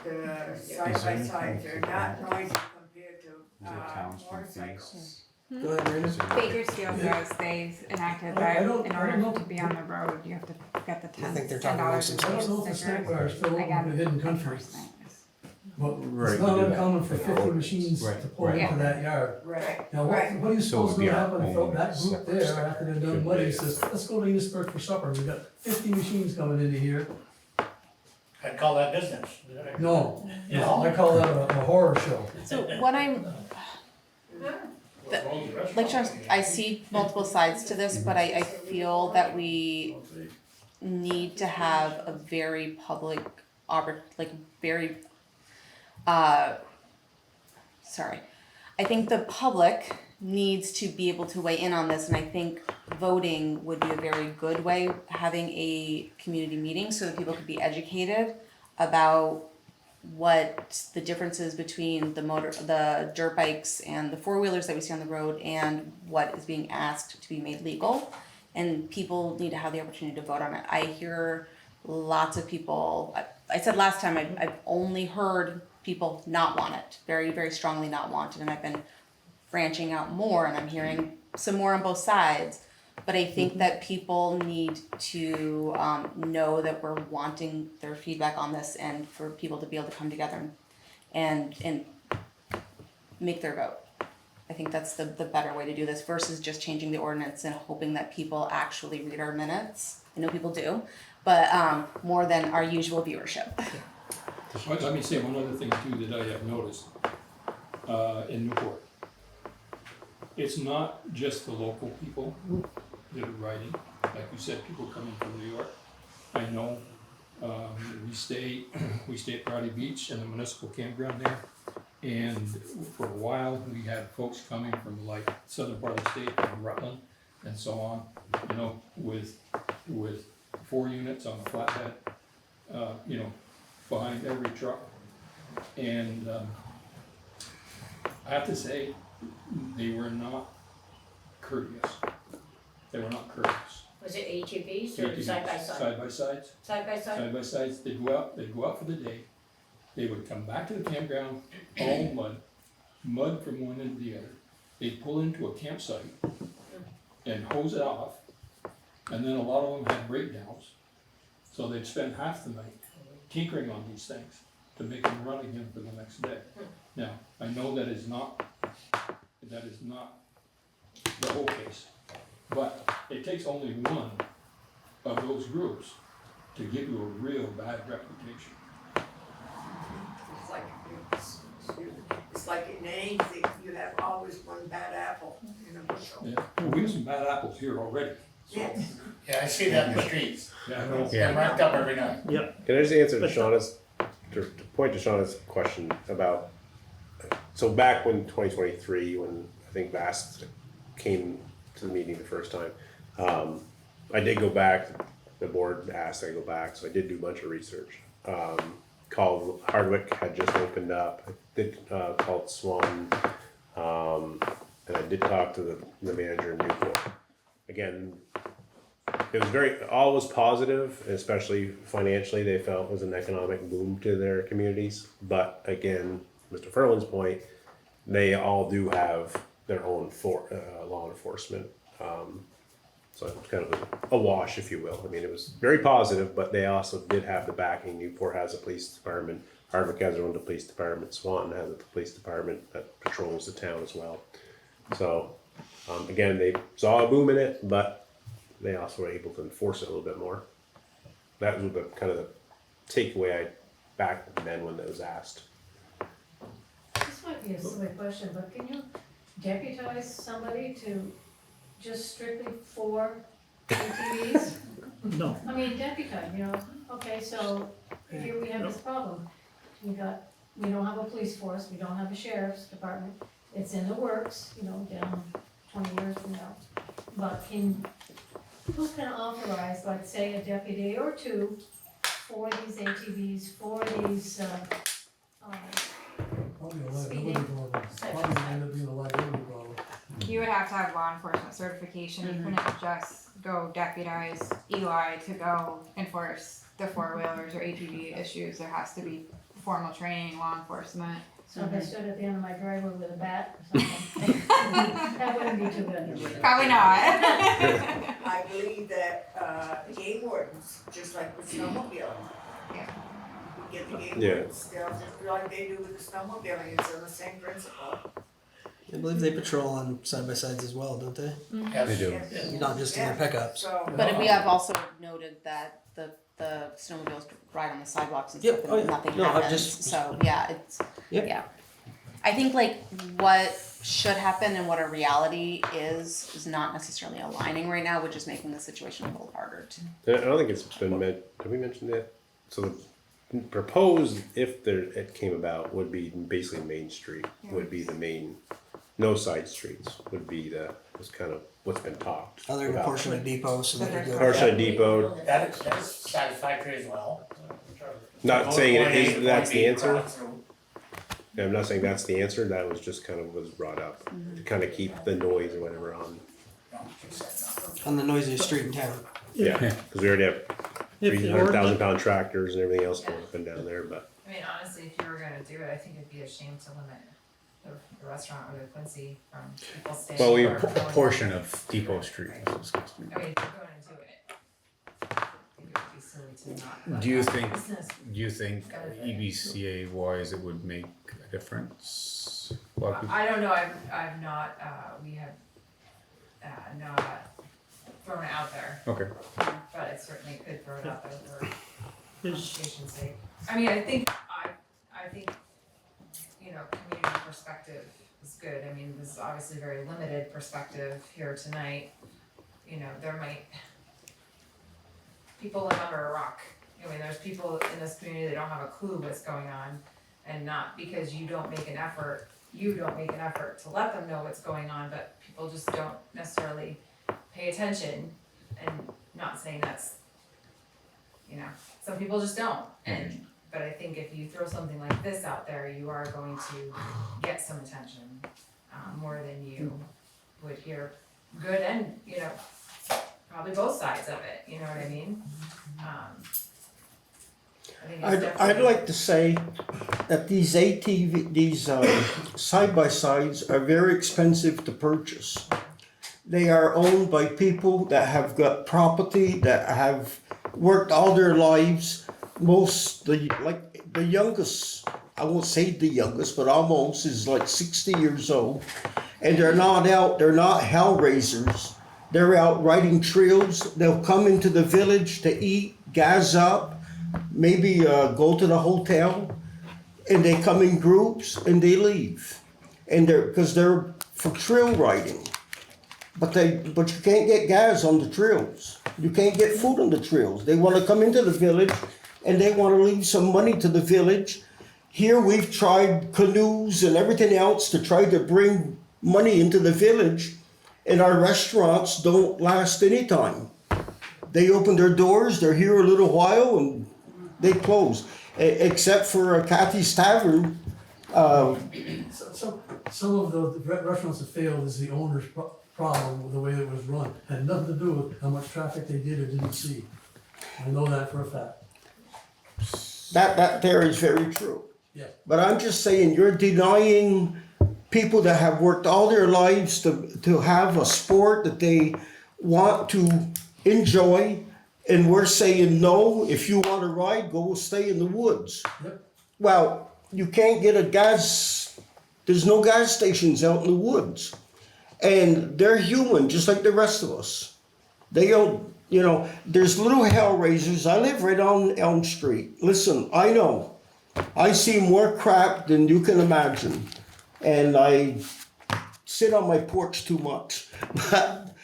the side by sides are not noisy compared to, towns from motorcycles. fees? Go ahead, Raina. Bakersfield does, they enacted I that don't- in I order don't know. to be on the road, you have to get the I think they're $10 talking about some I don't know if the snack bar is still open Again, for hidden country, enforcement is- but Right, it's not we do that. uncommon for 50 machines Right, to pull right. into that yard. Right, Now, what right. are you So it supposed would to be our happen if own that group separate there, stuff. after they're done Could muddy, be. says, let's go to Enosburg for supper, we got 50 machines coming into here. I'd call that business. No, I call that a horror show. So what I'm, like Sean, I see multiple sides to this, but I feel that we need to have a very public, very, sorry. I think the public needs to be able to weigh in on this, and I think voting would be a very good way, having a community meeting so that people could be educated about what the differences between the dirt bikes and the four-wheelers that we see on the road and what is being asked to be made legal. And people need to have the opportunity to vote on it. I hear lots of people, I said last time, I've only heard people not want it, very, very strongly not want it, and I've been branching out more and I'm hearing some more on both sides. But I think that people need to know that we're wanting their feedback on this and for people to be able to come together and make their vote. I think that's the better way to do this versus just changing the ordinance and hoping that people actually read our minutes. I know people do, but more than our usual viewership. Let me say one other thing too that I have noticed, in Newport. It's not just the local people that are riding, like you said, people coming from New York. I know, we stay at Prouty Beach and the municipal campground there. And for a while, we had folks coming from like southern part of the state, from Rutland and so on, you know, with 4 units on a flatbed, you know, behind every truck. And, I have to say, they were not courteous. They were not courteous. Was it ATVs or side by side? Side by sides. Side by side? Side by sides, they'd go out for the day. They would come back to the campground, all mud from one end to the other. They'd pull into a campsite and hose it off. And then a lot of them had breakdowns. So they'd spend half the night tinkering on these things to make them run again for the next day. Now, I know that is not the whole case, but it takes only one of those groups to give you a real bad reputation. It's like in anything, you have always one bad apple in a bushel. Yeah, we have some bad apples here already. Yes. Yeah, I see that in the streets. Yeah, I know. They're racked up every night. Yep. Can I just answer to Shauna's, to point to Shauna's question about, so back when 2023, when I think Bass came to the meeting the first time, I did go back, the board asked I go back, so I did do a bunch of research. Called, Hardwick had just opened up, I did called Swan, and I did talk to the manager in Newport. Again, it was all was positive, especially financially, they felt it was an economic boom to their communities. But again, Mr. Ferland's point, they all do have their own law enforcement. So it's kind of a wash, if you will. I mean, it was very positive, but they also did have the backing. Newport has a police department, Hardwick has their own police department, Swanton has a police department that patrols the town as well. So, again, they saw a boom in it, but they also were able to enforce it a little bit more. That was the kind of the takeaway back then when it was asked. This might be a silly question, but can you deputize somebody to just strictly for ATVs? No. I mean, deputize, you know, okay, so here we have this problem. We don't have a police force, we don't have a sheriff's department. It's in the works, you know, down 20 years from now. But who can authorize, like, say, a deputy or two for these ATVs, for these, Probably a liability problem, probably end up being a liability problem. You would have to have law enforcement certification, you couldn't just go deputize Eli to go enforce the four-wheelers or ATV issues, there has to be formal training, law enforcement. So if I stood at the end of my driveway with a bat or something, that wouldn't be too good. Probably not. I believe that, game wardens, just like with snowmobiling. Yeah. You get the game Yeah. wardens, they'll just do like they do with the snowmobiling, it's the same principle. I believe they patrol on side by sides as well, don't they? They do. Yes. Not just in their pickups. So. But we have also noted that the snowmobiles ride on the sidewalks and stuff, Yep. Oh, and yeah. nothing No, I've happens, just- so, yeah, it's, Yep. yeah. I think like what should happen and what a reality is not necessarily aligning right now, which is making the situation a little harder to. I don't think it's been have we mentioned it? So the proposed, if it came about, would be basically Main Street, would be the main, no side streets, would be was kind of what's been talked Other than a about. portion of depot, so they could go. Portion of depot, That is satisfactory as well. not saying it is, Point that's the B, answer. cross through. I'm not saying that's the answer, that was just kind of was brought up, to kind of keep the noise or whatever on. No, she said no. On the noisiest street in town. Yeah, because we already have If the 300,000-pound tractors and everything else going up and down there, but. I mean, honestly, if you were gonna do it, I think it'd be a shame to limit the restaurant or the Quincy from people staying. Well, or a going portion out. of Depot Street is disgusting. I mean, if you're going to do it, I think it would be silly to not. let Do you that think, business benefit. EBCA wise it would make a difference? A lot of people- I don't know, I've not, we have, not thrown it out there, Okay. but it certainly could throw it out there for Is, conversation's sake. I mean, I think, you know, community perspective is good. I mean, this is obviously a very limited perspective here tonight. You know, there might, people live under a rock. I mean, there's people in this community that don't have a clue what's going on, and not because you don't make an effort to let them know what's going on, but people just don't necessarily pay attention, and not saying that's, you know, some people just don't, and, but I think if you throw something like this out there, you are going to get some attention, more than you would hear good and, you know, probably both sides of it, you know what I mean? I think it's I'd definitely. like to say that these side-by-sides are very expensive to purchase. They are owned by people that have got property, that have worked all their lives. The youngest, I won't say the youngest, but almost is like 60 years old. And they're not hell raisers. They're out riding trails. They'll come into the village to eat, gas up, maybe go to the hotel, and they come in groups and they leave. And because they're for trail riding. But you can't get gas on the trails. You can't get food on the trails. They want to come into the village and they want to leave some money to the village. Here we've tried canoes and everything else to try to bring money into the village, and our restaurants don't last any time. They open their doors, they're here a little while, and they close. Except for Kathy's Tavern. Some of the restaurants that failed is the owner's problem with the way it was run. Had nothing to do with how much traffic they did or didn't see. I know that for a fact. That there is very true. Yeah. But I'm just saying, you're denying people that have worked all their lives to have a sport that they want to enjoy, and we're saying, no, if you want to ride, go stay in the woods. Yep. Well, you can't get there's no gas stations out in the woods. And they're human, just like the rest of us. They don't, there's little hell raisers. I live right on Elm Street. Listen, I know. I see more crap than you can imagine. And I sit on my porch too much. But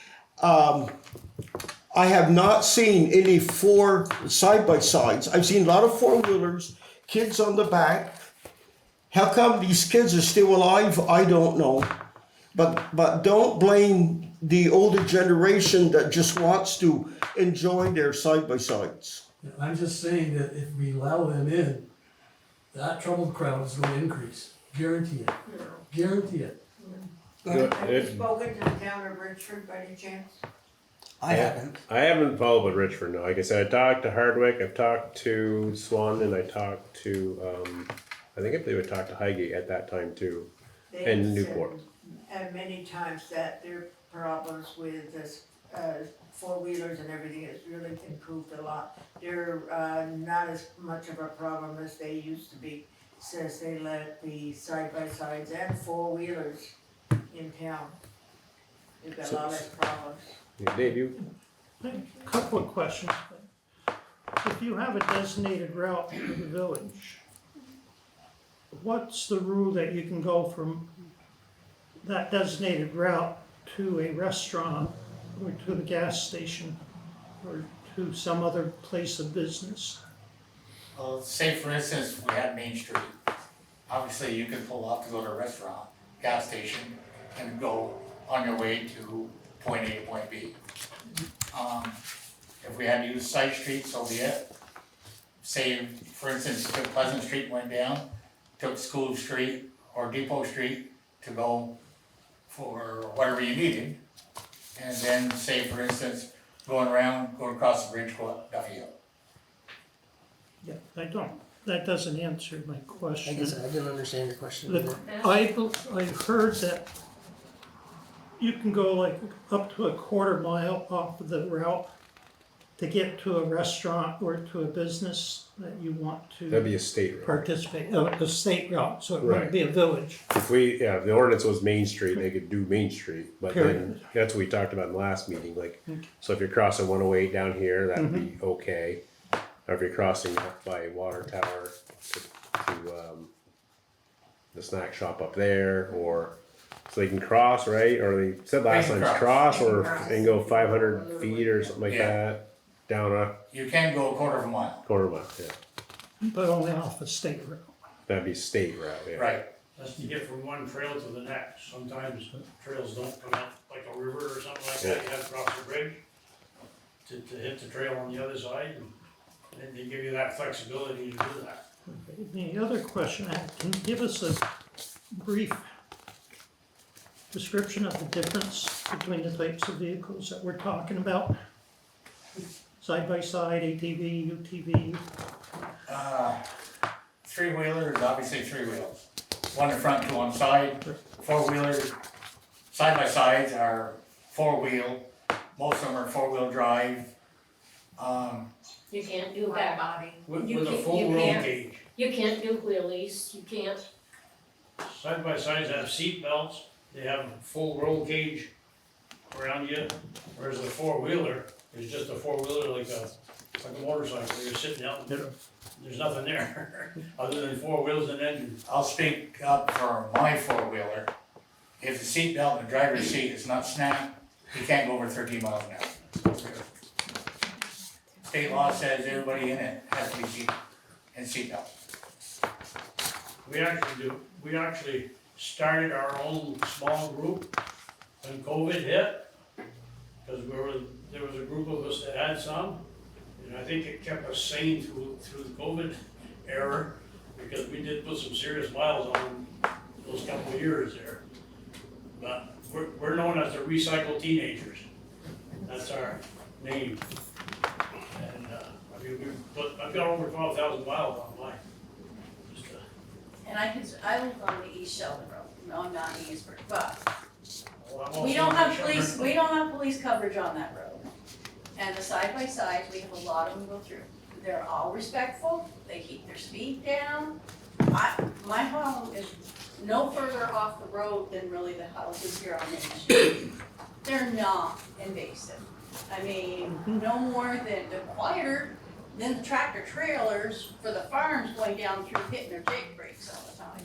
I have not seen any four side-by-sides. I've seen a lot of four-wheelers, kids on the back. How come these kids are still alive? I don't know. But don't blame the older generation that just wants to enjoy their side-by-sides. I'm just saying that if we allow them in, that troubled crowd is going to increase. Guarantee it. Guarantee it. Have you spoken to the town of Richford by any chance? I haven't. I haven't followed with Richford, no. Like I said, I talked to Hardwick, I've talked to Swan, and I talked to, I believe I talked to Highgate at that time too, They and have Newport. said, and many times that their problems with this, four-wheelers and everything has really improved a lot. They're, not as much of a problem as they used to be, since they let the side-by-sides and four-wheelers in town. They've got a lot less problems. Yeah, Dave, you, Couple of questions. If you have a designated route for the village, what's the rule that you can go from that designated route to a restaurant or to the gas station or to some other place of business? Well, say for instance, we had Main Street. Obviously, you can pull off to go to a restaurant, gas station, and go on your way to point A to point B. If we had to use side streets, so be it. Say, for instance, you took Pleasant Street and went down, took School Street or Depot Street to go for whatever you needed. And then say, for instance, going around, going across the bridge, go up Duffy Hill. Yeah, that doesn't answer my question. I guess I didn't understand your question The- either. I've heard that you can go like up to a quarter mile off of the route to get to a restaurant or to a business that you want that'd be to a state road. participate, a state route, so it wouldn't Right. be a village. If the ordinance was Main Street, they could do Main Street, but then, Period. that's what we talked about in the last meeting, like, Okay. so if you're crossing 108 down here, that'd be okay. Or if you're crossing up by Water Tower to the snack shop up there, or, so they can cross, right, or they said last They time, can cross, or cross. they can go 500 feet or something like Yeah. that, down a You can go a quarter of a mile. quarter mile, yeah, But only off a state route. that'd be state route, yeah. Right. That's to get from one trail to the next. Sometimes trails don't come out like a river or something like that, you have to cross the bridge to hit the trail on the other side, and they give you that flexibility to do that. The other question I have, can you give us a brief description of the difference between the types of vehicles that we're talking about? Side by side, ATV, UTV, Three-wheeler is obviously three wheels. One in front, two on side. Four-wheelers, side-by-sides are four-wheel. Most of them are four-wheel drive. You can't do that. body. With You a can't- full you roll can't- cage. You can't do wheelies, you can't. Side by sides have seat belts, they have full roll cage around you, whereas a four-wheeler is just a four-wheeler like a motorcycle, you're sitting out, and there's nothing there, other than four wheels and engine. I'll speak up for my four-wheeler. If the seat belt in the driver's seat is not snapped, you can't go over 13 miles an hour. State law says everybody in it has to be seat belt. We actually started our own small group when COVID hit, because there was a group of us that had some, and I think it kept us sane through the COVID era, because we did put some serious miles on those couple of years there. But we're known as the recycled teenagers, that's our name. And, I've got over 12,000 miles on mine. And I live on the East Sheldon Road, no, I'm not in Enosburg, but I'm we also don't have in police, Shelburne. we don't have police coverage on that road. And the side-by-sides, we have a lot of them go through. They're all respectful, they keep their speed down. My home is no further off the road than really the houses here on Main Street. They're not invasive. I mean, no more than, they're quieter than the tractor trailers for the farms going down through hitting their jake brakes all the time.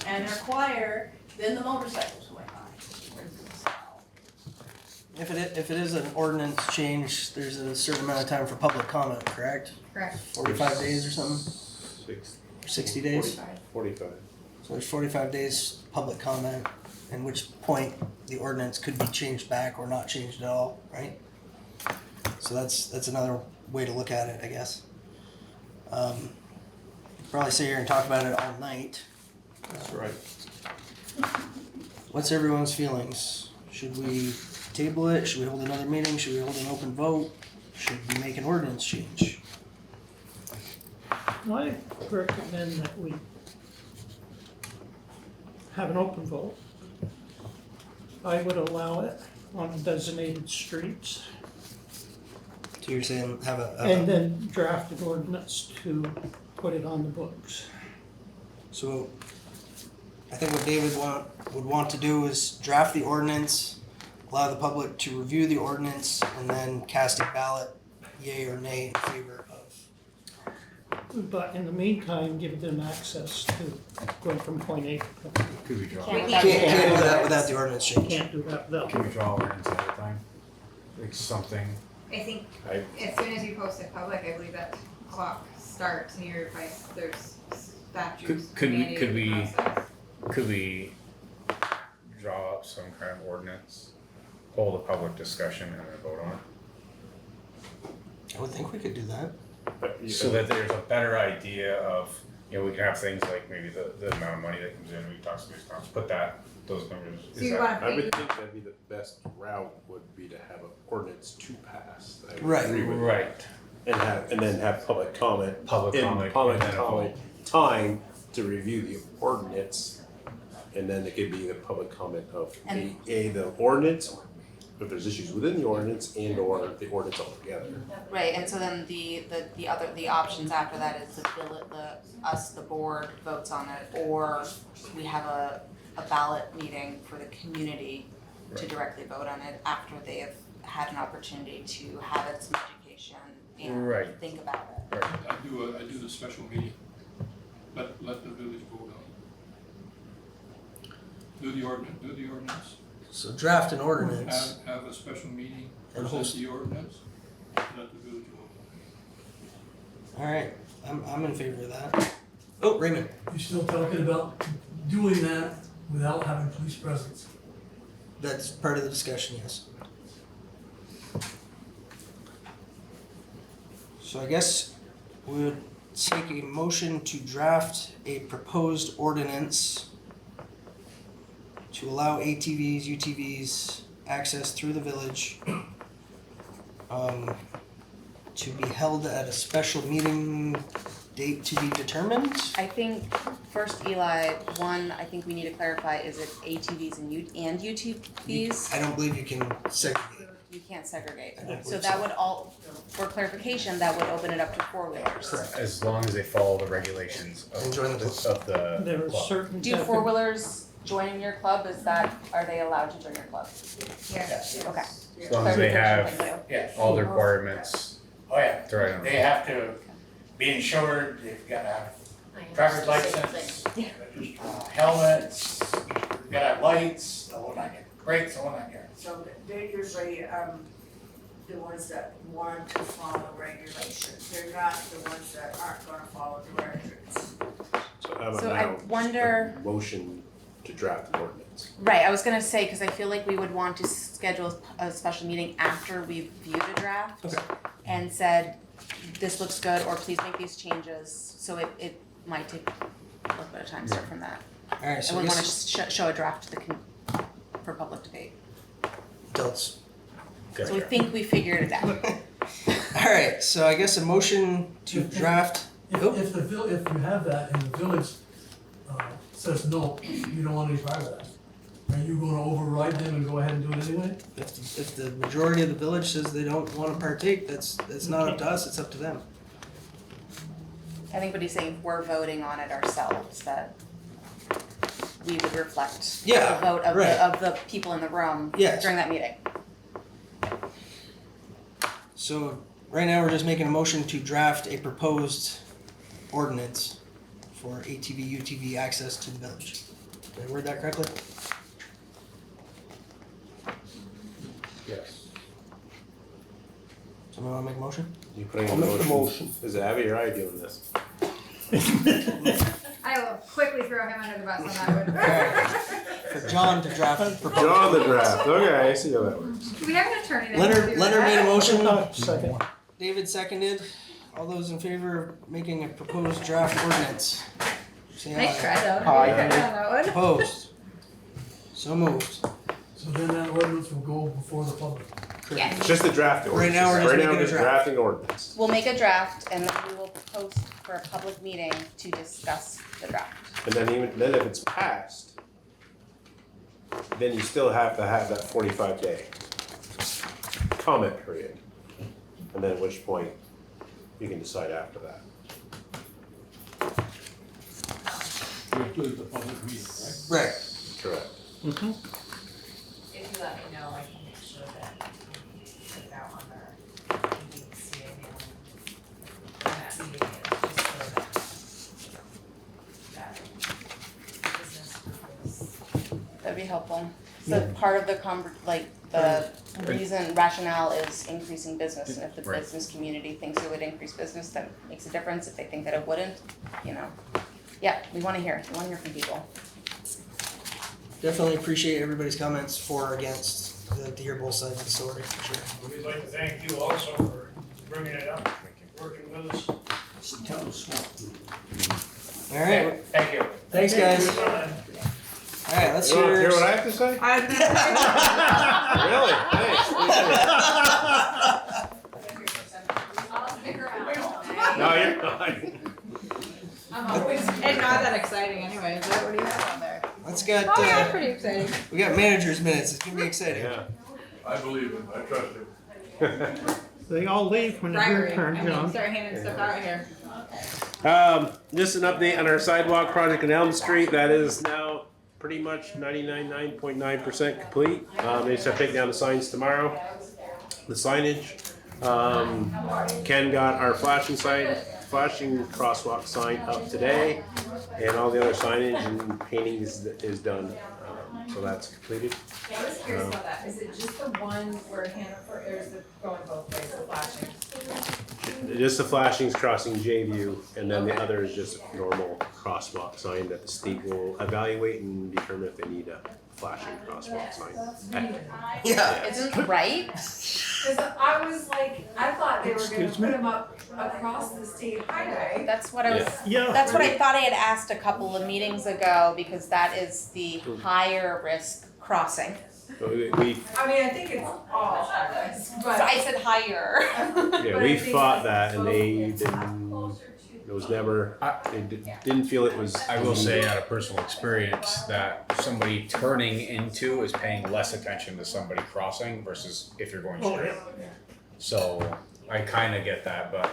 And they're quieter than the motorcycles going by. If it is an ordinance change, there's a certain amount of time for public comment, correct? Correct. 45 days or something? 60 days? 45. So there's 45 days public comment, in which point the ordinance could be changed back or not changed at all, right? So that's another way to look at it, I guess. Probably sit here and talk about it all night. That's right. What's everyone's feelings? Should we table it? Should we hold another meeting? Should we hold an open vote? Should we make an ordinance change? I recommend that we have an open vote. I would allow it on designated streets So you're saying have and then draft an ordinance to put it on the books. So I think what David would want to do is draft the ordinance, allow the public to review the ordinance, and then cast a ballot, yay or nay, in favor of. But in the meantime, give them access to going from point A to point B. Could we draw? Can't do that without the ordinance change. Can't do that without. Can we draw ordinance ahead of time? Like something, I think I- as soon as you post it public, I believe that clock starts and your advice, there's statutes could we, mandating the process. could we draw up some kind of ordinance, hold a public discussion and then vote on it? I would think we could do that. So that there's a better idea of, you know, we can have things like maybe the amount of money that comes in, we can talk to these towns, put those numbers. So you wanna I would think that'd be the best route would be to have an ordinance to pass. I would Right. agree with that. Right. And then have public comment. Public in comment, Public and then a comment time to review the ordinance. And then it could be the public comment of And- the ordinance, if there's issues within the ordinance and or the ordinance altogether. Right, and so then the options after that is the board votes on it, or we have a ballot meeting for the community to directly vote on it after they have had an opportunity to have it some education and Right. think about it. I do the special meeting, let the village vote on it. Do the ordinance. So draft an ordinance. Have a special meeting, And present host- the ordinance, let the village vote. All right, I'm in favor of that. Oh, Raymond. You're still talking about doing that without having police presence. That's part of the discussion, yes. So I guess we would take a motion to draft a proposed ordinance to allow ATVs, UTVs access through the village, to be held at a special meeting date to be determined. I think first, Eli, I think we need to clarify, is it ATVs and UTVs? I don't believe you can segregate. You can't segregate. I don't So believe that so. would for clarification, that would open it up to four-wheelers. Correct. As long as they follow the regulations of, And join the club. of the There are club. certain. Do four-wheelers join your club? Are they allowed to join your club? Yes. Okay. As long as they have Clarification, Yes. all the requirements. Oh, yeah, Right on. they have to be insured, they've gotta have driver's license, helmets, you gotta have lights, the whole nine yards, brakes, the whole nine yards. So they're usually, the ones that want to follow regulations, they're not the ones that aren't gonna follow directions. So how about So I now, wonder- a motion to draft an ordinance? Right, I was gonna say, cause I feel like we would want to schedule a special meeting after we've viewed a draft. Okay. And said, this looks good, or please make these changes, so it might take a little bit of time to start from that. All right, I so I wouldn't wanna guess just show a draft to for public debate. adults. So we think we figured it out. All right, so I guess a motion to draft. If if you have that and the village, says no, you don't want any part of that, are you gonna override them and go ahead and do it anyway? If the majority of the village says they don't want to partake, that's not up to us, it's up to them. I think what he's saying, if we're voting on it ourselves, that we would reflect the Yeah, vote of right. of the people in the room Yes. during that meeting. So right now, we're just making a motion to draft a proposed ordinance for ATV, UTV access to the village. Did I word that correctly? Yes. Someone want to make a motion? You putting I'll a make the motion? motion. Is it Abby or I doing this? I will quickly throw him under the bus on that one. Alright, for John to draft a proposed. John the draft, okay, I see how that works. Do we have an attorney that can do Leonard made a that? motion, Second. David seconded. All those in favor of making a proposed draft ordinance? Say Nice aye. try though. Aye. Good try on that one. Opposed? So moved. So then that ordinance ordinance will go before the public. Yes. It's just the draft ordinance. Right now, we're just making a just draft. drafting ordinance. We'll make a draft and then we will post for a public meeting to discuss the draft. And then if it's passed, then you still have to have that 45-day comment period. And then at which point you can decide after that. We include the public meeting, right? Right. Correct. If you let me know, I can make sure that put that on our CA mailing. And that meeting is just so that business group is. That'd be helpful. So part of the the reason rationale is increasing business, and if the Right. business community thinks it would increase business, that makes a difference. If they think that it wouldn't, yeah, we wanna hear from people. Definitely appreciate everybody's comments for or against. I like to hear both sides of the story, for sure. We'd like to thank you also for bringing it up, working with us. All right, Thank you. thanks, guys. All right, let's You wanna hear. hear what I have to say? Really? Thanks. I'll stick around. No, you're not. It's not that exciting anyway, is that what do you have on there? Let's get. Oh yeah, pretty exciting. We got managers' minutes. It's gonna be exciting. Yeah. I believe him, I trust him. They all leave when it's your Bribery, turn, I mean, John. start handing stuff out here. Just an update on our sidewalk project in Elm Street. That is now pretty much 99.9% complete. They just have to take down the signs tomorrow. The signage. Ken got our flashing crosswalk sign up today, and all the other signage and painting is done. So that's completed. I was curious about that, is it just the one where Hannaford, or is it going both ways, the flashing? Just the flashings crossing J-View, and then the other is just a normal crosswalk sign that the state will evaluate and determine if they need a flashing crosswalk sign. Yeah. Isn't right? Cause I was like, I thought they were gonna put them up across the state highway. That's what I was. Yeah. That's what I thought I had asked a couple of meetings ago, because that is the higher risk crossing. So we I mean, I think it's all highways, So but. I said higher. yeah, we fought that, and they didn't. It was never. They didn't feel it was. I will say out of personal experience that somebody turning into is paying less attention to somebody crossing versus if you're going straight. So I kind of get that, but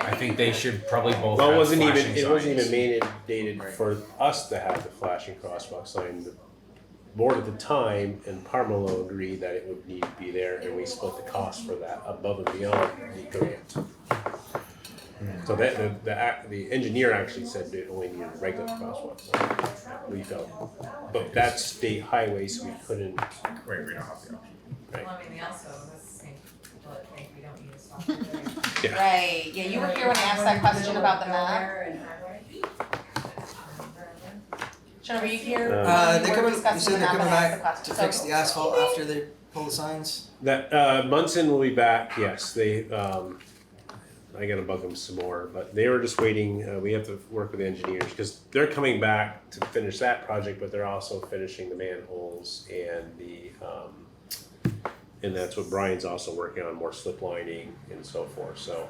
I think they should probably both Well, have it wasn't flashing even signs. mandated for us to have the flashing crosswalk sign. The board at the time and Parmelo agreed that it would need to be there, and we split the cost for that above and beyond the grant. So that the engineer actually said it only needed a regular crosswalk sign. We felt, but that's state highway, so we couldn't. Right, we don't have the option. Well, I mean, they also, that's the same people that think we don't need a stop there. Yeah. Right. Yeah, you were here when I asked that question about the map. Sean, were you here? when They we were coming. You discussing said the they're map coming and I asked the back question? to fix the asphalt after they pull the signs. That Munson will be back. Yes, they. I gotta bug them some more, but they were just waiting. We have to work with engineers because they're coming back to finish that project, but they're also finishing the manholes and the. And that's what Brian's also working on, more slip lining and so forth. So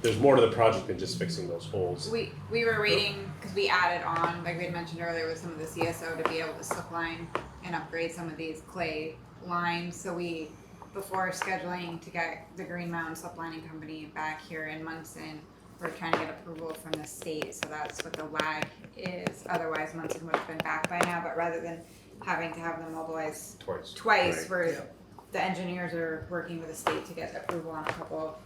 there's more to the project than just fixing those holes. We were waiting, because we added on, like we had mentioned earlier with some of the CSO, to be able to slip line and upgrade some of these clay lines. So we, before scheduling to get the Green Mountain Slip Lining Company back here in Munson, we're trying to get approval from the state, so that's what the lag is. Otherwise, Munson would have been back by now, but rather than having to have them mobilized twice, Right. we're, the engineers are working with the state to get approval on a couple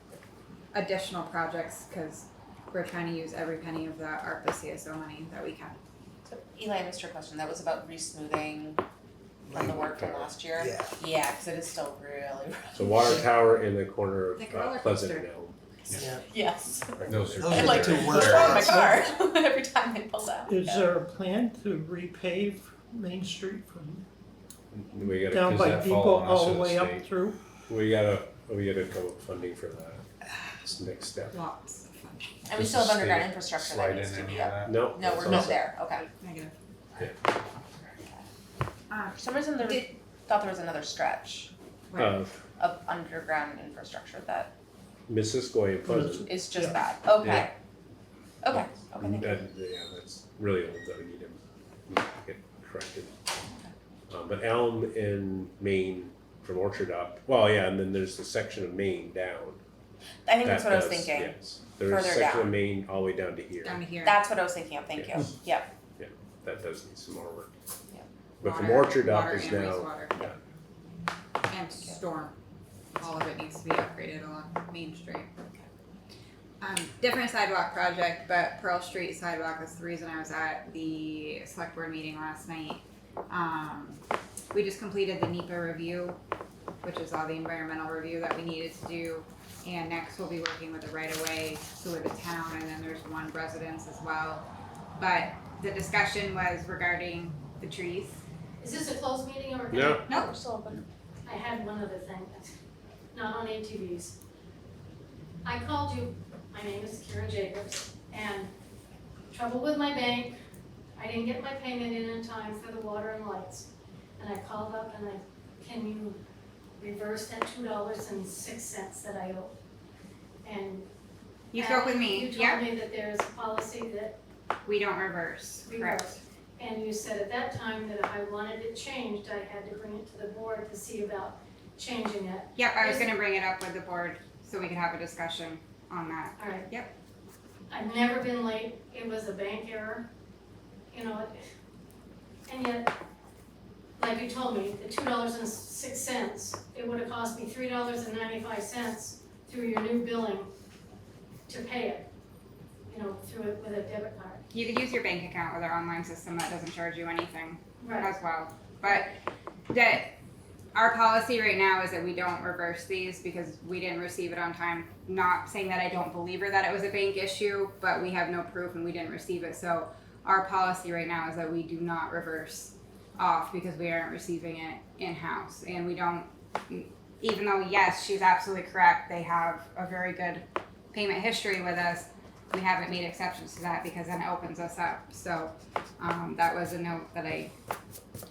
additional projects, because we're trying to use every penny of the ARPA CSO money that we can. So Eli, I missed your question. That was about re-smoothing from the work from last year? Yeah. Yeah, because it is still really rough. So water tower in the corner of Like a roller Pleasant coaster. Elm. Yeah. Yes. Those are Those are like the two worst destroy my ones. car every time they pull out. Is there a plan to repave Main Street from We gotta. down does by that Depot fall on us all or the the way up state? through? We gotta come up with funding for that. It's the next step. Lots of fun. And we Does still have the underground state infrastructure slide that needs in to any be of up. that? No. No, we're that's not also- there. Okay. Negative. Yeah. For some reason there was. thought there was another stretch Of of underground infrastructure that Missisquoi and Pleasant. is just that. Okay. Yeah. Okay. Okay. Thank you. Yeah, that's really old that we need to get corrected. But Elm in Maine from Orchard up, well, yeah, and then there's the section of Maine down. I think that's That what I was does- thinking. Yes, there's a Further section of down. Maine all the way down to here. Down to here. That's what I was thinking of. Thank Yes. you. Yep. Yeah, that does need some more work. Yeah. But from Water- Orchard up water is and now wastewater. done. And storm. All of it needs to be upgraded along Main Street. Different sidewalk project, but Pearl Street sidewalk is the reason I was at the select board meeting last night. We just completed the NEPA review, which is all the environmental review that we needed to do. And next we'll be working with the right of way, so with the town, and then there's one residence as well. But the discussion was regarding the trees. Is this a closed meeting or? No. No. We're still open. I had one other thing, not on ATVs. I called you, my name is Karen Jacobs, and trouble with my bank, I didn't get my payment in time for the water and lights. And I called up and can you reverse that $2.06 that I owe? And You spoke with me, you yeah? told me that there's a policy that We don't reverse, correct? reverse. And you said at that time that if I wanted it changed, I had to bring it to the board to see about changing it. Yep, I was gonna bring it up with the board so we could have a discussion on that. All right. Yep. I've never been late, it was a bank error, you know, and yet, like you told me, the $2.06, it would have cost me $3.95 through your new billing to pay it, you know, through it with a debit card. You could use your bank account with our online system that doesn't charge you anything Right. as well. But that our policy right now is that we don't reverse these because we didn't receive it on time. Not saying that I don't believe her that it was a bank issue, but we have no proof and we didn't receive it. So our policy right now is that we do not reverse off because we aren't receiving it in-house. And we don't, even though yes, she's absolutely correct, they have a very good payment history with us, we haven't made exceptions to that because then it opens us up. So that was a note that I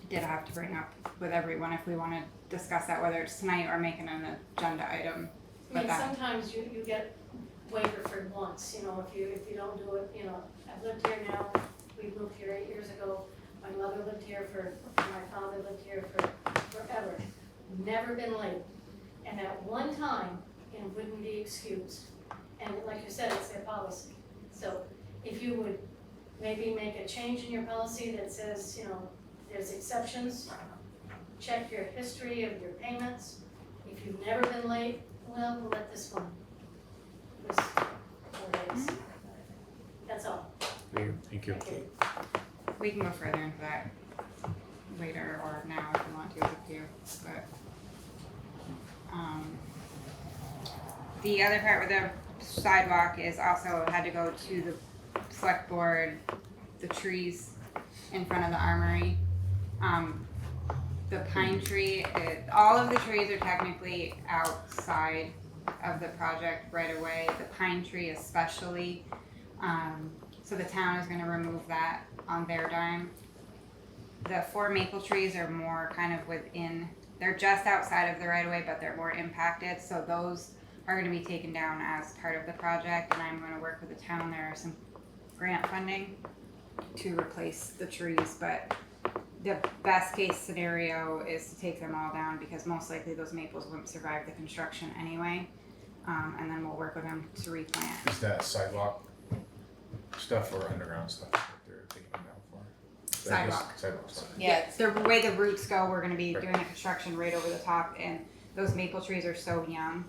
did have to bring up with everyone if we want to discuss that, whether it's tonight or making an agenda item. I mean, sometimes you get waiver for once, you know, if you don't do it, you know, I've lived here now, we moved here 8 years ago, my mother lived here my father lived here for forever, never been late. And at one time, it wouldn't be excused, and like you said, it's their policy. So if you would maybe make a change in your policy that says, you know, there's exceptions, check your history of your payments, if you've never been late, well, we'll let this one. It was 4 days. That's all. Thank you. Thank you. We can go further into that later or now if you want to, it's up to you. But the other part with the sidewalk is also had to go to the select board, the trees in front of the armory. The pine tree, all of the trees are technically outside of the project right away. The pine tree especially. So the town is gonna remove that on their dime. The 4 maple trees are more kind of within, they're just outside of the right of way, but they're more impacted. So those are gonna be taken down as part of the project, and I'm gonna work with the town. There are some grant funding to replace the trees, but the best case scenario is to take them all down because most likely those maples wouldn't survive the construction anyway. And then we'll work with them to replant. Is that sidewalk stuff or underground stuff that they're taking them down for? Sidewalk. Sidewalk stuff. Yeah, the way the roots go, we're gonna be doing the construction right over the top, and those maple trees are so young,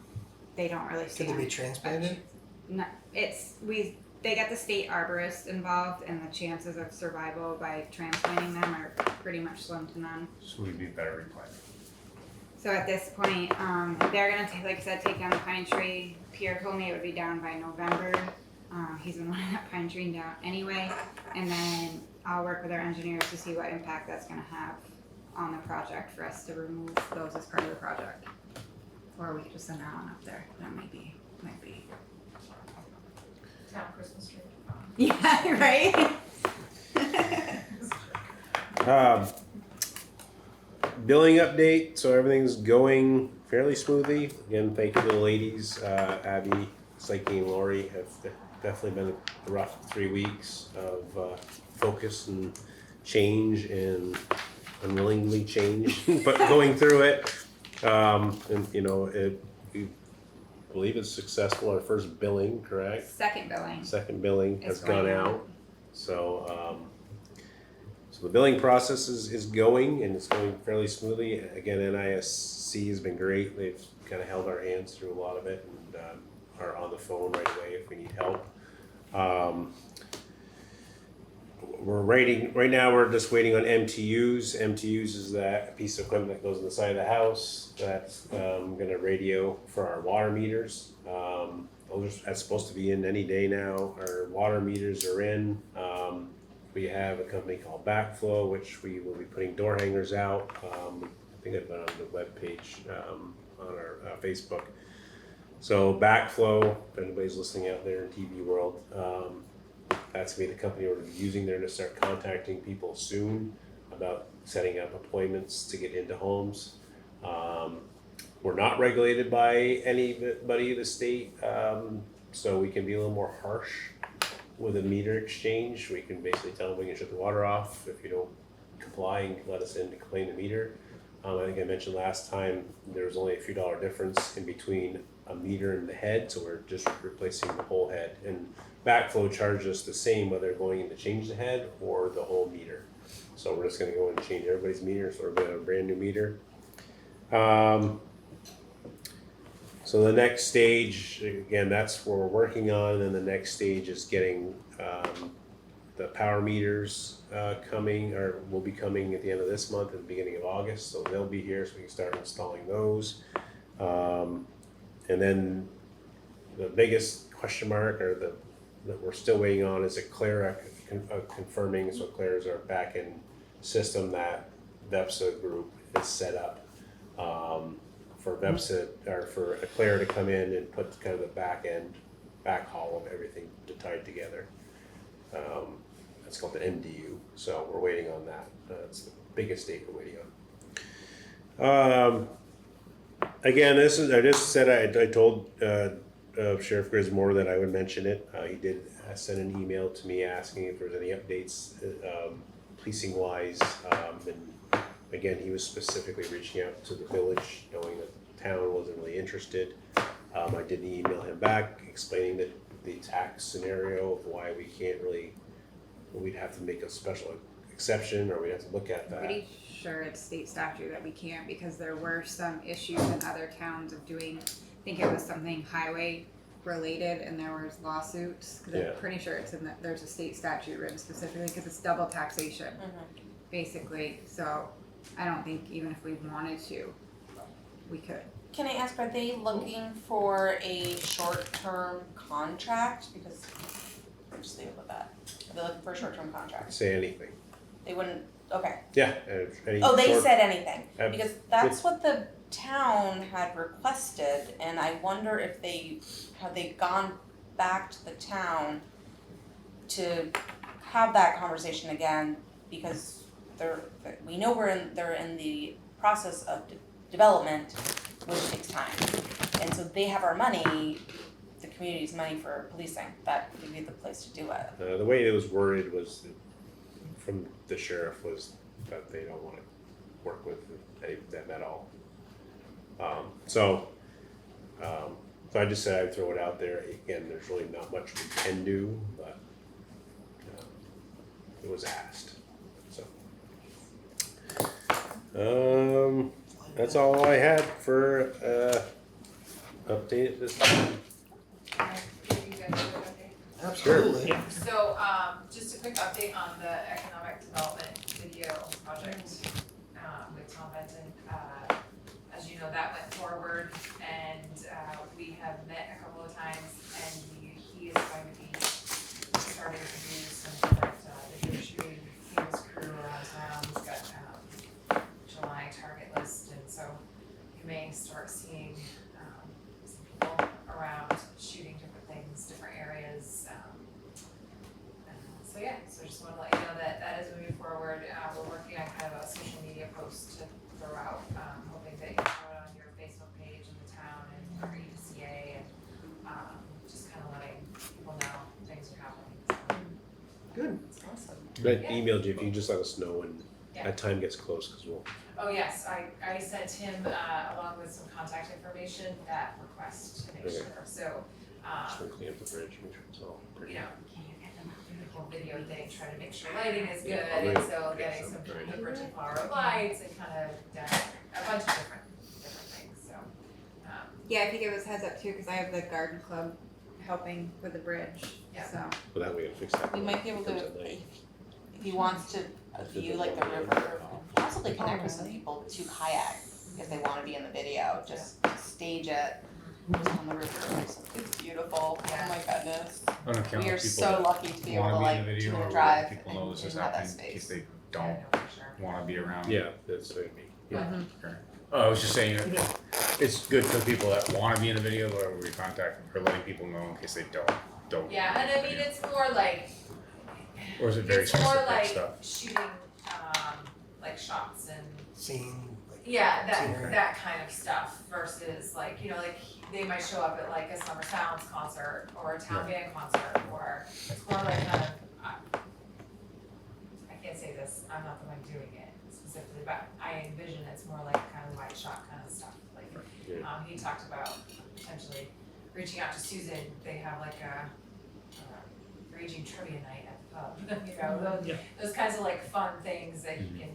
they don't really Could stand. they be transplanted? No, they get the state arborist involved, and the chances of survival by transplanting them are pretty much slim to none. So we'd be better replanting. So at this point, they're gonna take, like I said, take down the pine tree. Pierre told me it would be down by November. He's been wanting that pine tree down anyway, and then I'll work with our engineers to see what impact that's gonna have on the project for us to remove those as part of the project. Or we could just send that one up there. That might be. Town Christmas tree. Yeah, right? billing update. So everything's going fairly smoothly. Again, thank you to the ladies. Abby, Psyche, and Lori have definitely been a rough 3 weeks of focus and change and unwillingly change, but going through it. And you know, we believe it's successful. Our first billing, correct? Second billing. Second billing has It's gone going out. out. So, so the billing process is going and it's going fairly smoothly. Again, NISC has been great. They've kind of held our hands through a lot of it and are on the phone right away if we need help. We're waiting right now. We're just waiting on MTUs. MTUs is that piece of equipment that goes on the side of the house that's going to radio for our water meters. That's supposed to be in any day now. Our water meters are in. We have a company called Backflow, which we will be putting door hangers out. I think I've been on the webpage on our Facebook. So Backflow, if anybody's listening out there in TV world, that's gonna be the company we're gonna be using. They're gonna start contacting people soon about setting up appointments to get into homes. We're not regulated by anybody in the state, so we can be a little more harsh with a meter exchange. We can basically tell them we can shut the water off if you don't comply and let us in to clean the meter. I think I mentioned last time there's only a few dollar difference in between a meter and the head, so we're just replacing the whole head. And Backflow charges us the same whether going in to change the head or the whole meter. So we're just gonna go and change everybody's meter, so we're gonna have a brand new meter. So the next stage, again, that's what we're working on, and the next stage is getting the power meters coming, or will be coming at the end of this month and the beginning of August. So they'll be here, so we can start installing those. And then the biggest question mark, or that we're still waiting on, is a Clara confirming. So Clara is our back-end system that VEPSA group is set up. For VEPSA, or for a Clara to come in and put kind of the backhaul of everything to tie it together. That's called the MDU. So we're waiting on that. That's the biggest date we're waiting on. Again, I just said I told Sheriff Grismore that I would mention it. He did send an email to me asking if there was any updates policing wise. And again, he was specifically reaching out to the village, knowing that the town wasn't really interested. I did email him back explaining that the tax scenario of why we can't really, we'd have to make a special exception, or we'd have to look at that. Pretty sure it's state statute that we can't, because there were some issues in other towns of doing, I think it was something highway related, and there was lawsuits. Cause I'm pretty sure it's in there's a state statute written specifically, because it's double taxation, basically. So I don't think even if we wanted to, we could. Can I ask, are they looking for a short-term contract? Because I'm just thinking about that. Are they looking for a short-term contract? Say anything. They wouldn't, okay. Yeah. They said anything, because that's what the town had requested, and I wonder if have they gone back to the town to have that conversation again, because we know they're in the process of development, which takes time. And so they have our money, the community's money for policing. That would be the place to do it. The way it was worded was from the sheriff was that they don't want to work with them at all. So I just said I'd throw it out there. Again, there's really not much we can do, but it was asked. So that's all I had for update at this time. Absolutely. So, just a quick update on the economic development video project with Tom Benton. As you know, that went forward, and we have met a couple of times, and he is going to be starting to do some different video shooting. He has crew around town. He's got July target list, and so you may start seeing some people around shooting different things, different areas. So just want to let you know that is moving forward. We're working on kind of a social media post to throw out, hoping that you throw it on your Facebook page in the town and our EDCA and, just kinda letting people know things are happening. Good. It's awesome. I Yeah. emailed you if you just let us know when Yeah. that time gets close, cause we'll, Oh, yes, I sent him, along with some contact information, that request to make Okay. sure, so, just wanna clean up the bridge, make sure it's all pretty. you know, the whole video thing, trying to make sure lighting is good, Yeah, and right. so Okay, getting so some very paper to flower lights and kind of a bunch of different things, so. Yeah, I think it was heads up too, cause I have the garden club helping with the bridge, Yeah. so. Well, that way it fix that. We might be able Comes to, at night. if he wants to view like the river, possibly connect with some people to kayak if they wanna be in the video, just stage it on the river. It's beautiful, oh my goodness. On account We are of people so that lucky to be able to wanna be in like the do video a or drive people and know this is have that happening in case space. they don't wanna be around. Yeah, that's what I mean. Yeah. Okay. Oh, I was just saying, it's good for people that wanna be in the video, but we contact, or letting people know in case they don't. Yeah, and I mean, it's more like, Or is it very it's more specific like stuff? shooting, like shots and, Scene. yeah, Scenery. that kind of stuff versus like, you know, like they might show up at like a Summer Sounds concert or a town band concert, or it's more like kind of, I can't say this, I'm not the one doing it specifically, but I envision it's more like kind of wide shot kind of stuff, like, he talked about potentially reaching out to Susan, they have like a raging trivia night at the pub, you know, those kinds of like fun things that you can,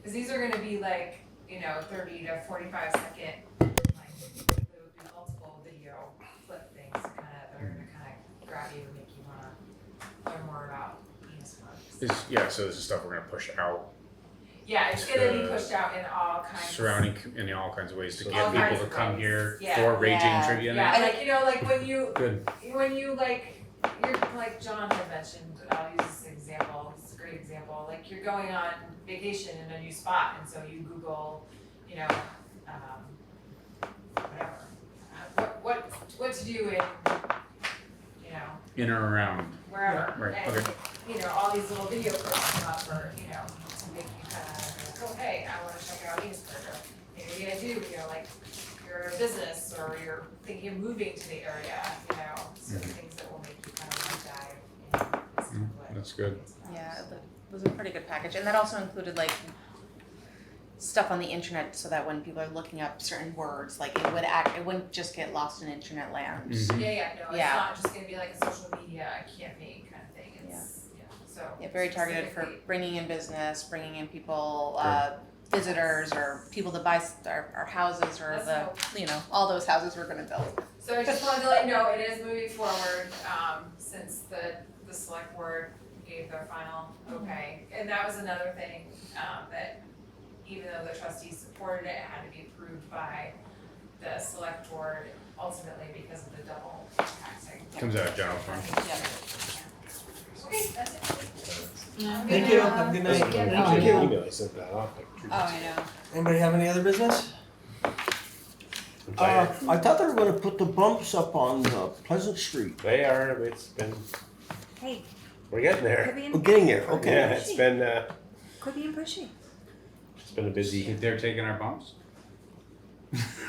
cause these are gonna be like, you know, 30 to 45 second, like, there would be multiple video clip things to that are gonna kinda grab you and make you wanna learn more about Enosburg. So this is stuff we're gonna push out. Yeah, it's gonna be pushed out in all kinds. Surrounding, in all kinds of ways to All get kinds people to of come ways. here Yeah. for raging trivia Yeah, night. like, you know, like when you, Good. like, you're, like John had mentioned, I'll use this example, it's a great example, like you're going on vacation in a new spot, and so you Google, you know, whatever, what to do in, you know, In or around. wherever. Right, And, okay. you know, all these little video clips come up, or, you know, to make you kind of, like, oh, hey, I wanna check out Enosburg, or maybe I do, you know, like, you're a business, or you're thinking of moving to the area, you know, certain things that will make you kind of dive in. That's good. Yeah, it was a pretty good package, and that also included like stuff on the internet so that when people are looking up certain words, like it wouldn't just get lost in internet land. Yeah, no, it's not just gonna be like a social media campaign kind of thing, it's, so. Yeah, very targeted for specifically- bringing in business, bringing in people, visitors, or people to buy our houses, or you know, all those houses we're gonna build. So I just wanted to let you know, it is moving forward, since the select board gave their final okay. And that was another thing, that even though the trustees supported it, it had to be approved by the select board ultimately because of the double taxing. Comes out of general fund. Okay, that's it. Thank you, have a good night. Thank you. Email, I sent that off like 3 Oh, weeks I ago. know. Anybody have any other business? I'm tired. I thought they were gonna put the bumps up on Pleasant Street. They are, it's been, Hey, we're getting quit there. being, We're getting there, okay. Yeah, it's been, quit being pushy. it's been a busy, They're taking our bumps?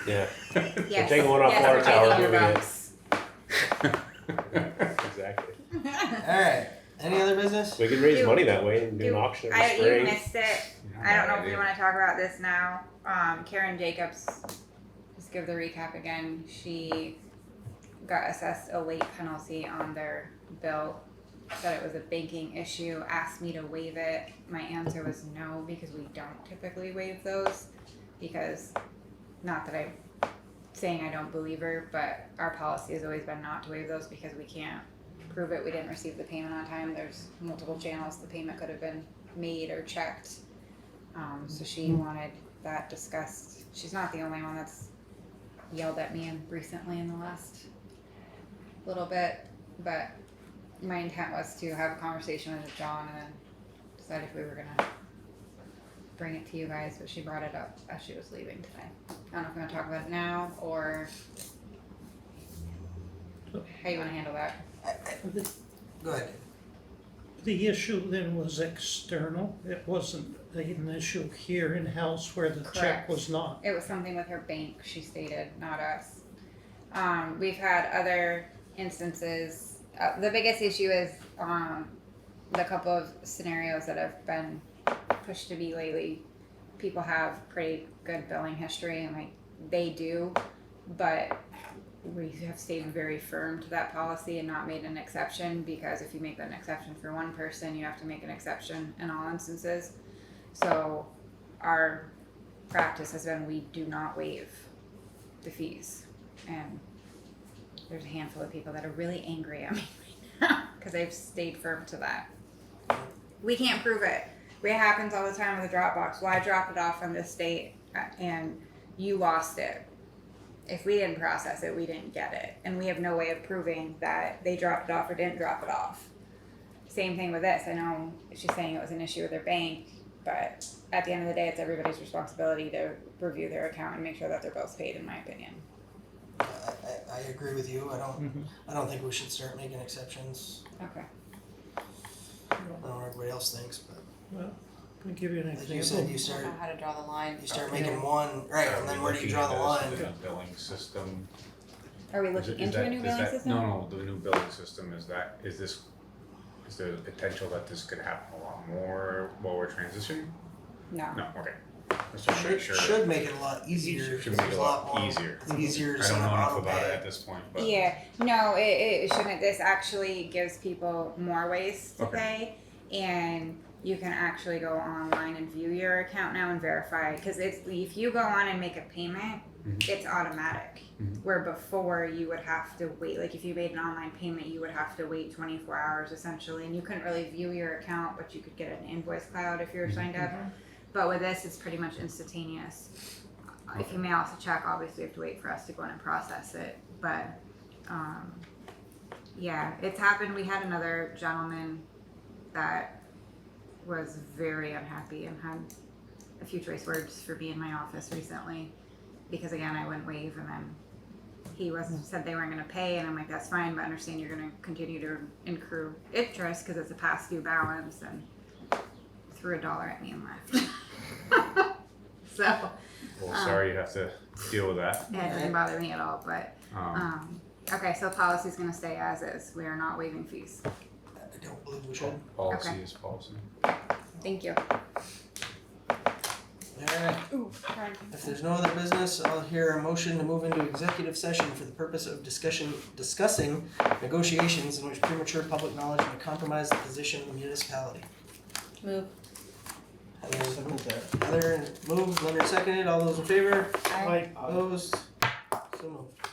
yeah. We're Yes. taking one off Yes, Water we're Tower, taking your moving it. bumps. Exactly. Alright, any other business? We could raise Do- money that way and do an auction every You spring. missed it. I don't know if you wanna talk about this now. Karen Jacobs, just give the recap again. She got assessed a late penalty on their bill. Said it was a banking issue, asked me to waive it. My answer was no, because we don't typically waive those. Because, not that I'm saying I don't believe her, but our policy has always been not to waive those because we can't prove it. We didn't receive the payment on time. There's multiple channels the payment could have been made or checked. So she wanted that discussed. She's not the only one that's yelled at me recently in the last little bit, but my intent was to have a conversation with John and then decide if we were gonna bring it to you guys, but she brought it up as she was leaving today. I don't know if you wanna talk about it now or how you wanna handle that. Go ahead. the issue then was external, it wasn't an issue here in-house where the check Correct. was not. It was something with her bank, she stated, not us. We've had other instances. The biggest issue is the couple of scenarios that have been pushed to me lately. People have pretty good billing history, and like they do, but we have stayed very firm to that policy and not made an exception, because if you make an exception for one person, you have to make an exception in all instances. So our practice has been we do not waive the fees, and there's a handful of people that are really angry at me right now because they've stayed firm to that. We can't prove it. It happens all the time with the Dropbox. Well, I dropped it off on this date and you lost it. If we didn't process it, we didn't get it. And we have no way of proving that they dropped it off or didn't drop it off. Same thing with this. I know she's saying it was an issue with their bank, but at the end of the day, it's everybody's responsibility to review their account and make sure that their bill's paid, in my opinion. I agree with you. I don't think we should start making exceptions. Okay. I don't know what everybody else thinks, but Well, I'll give you an like example. you said, you I start don't know how to draw the line. making one right, and then where do you draw the line? The billing system. Are we looking into a new billing system? No, the new billing system, is there a potential that this could happen a lot more while we're transitioning? No. No, okay. Let's just make sure. Should make it a lot easier. Should make it a lot more- easier. It's easier to I don't set know up enough auto about it pay. at this point, but. Yeah, no, it shouldn't. This actually gives people more ways to pay, and you can actually go online and view your account now and verify. Because if you go on and make a payment, it's automatic. Where before you would have to wait. Like if you made an online payment, you would have to wait 24 hours essentially, and you couldn't really view your account, but you could get an invoice cloud if you were signed up. But with this, it's pretty much instantaneous. If you may also check, obviously you have to wait for us to go in and process it. But yeah, it's happened. We had another gentleman that was very unhappy and had a few choice words for me in my office recently because again I wouldn't waive, and then he said they weren't going to pay, and I'm like, that's fine, but understand you're going to continue to accrue interest because it's a past due balance, and threw $1 at me and left. So Well, sorry you have to deal with that. yeah, it doesn't bother me at all, but okay, so policy's going to stay as is. We are not waiving fees. I don't believe we should. Policy Okay. is policy. Thank you. Alright. If there's no other business, I'll hear a motion to move into executive session for the purpose of discussing negotiations in which premature public knowledge may compromise the position of the municipality. Move. Heather moved, Leonard seconded, all those in favor? Aye. Opposed? So moved.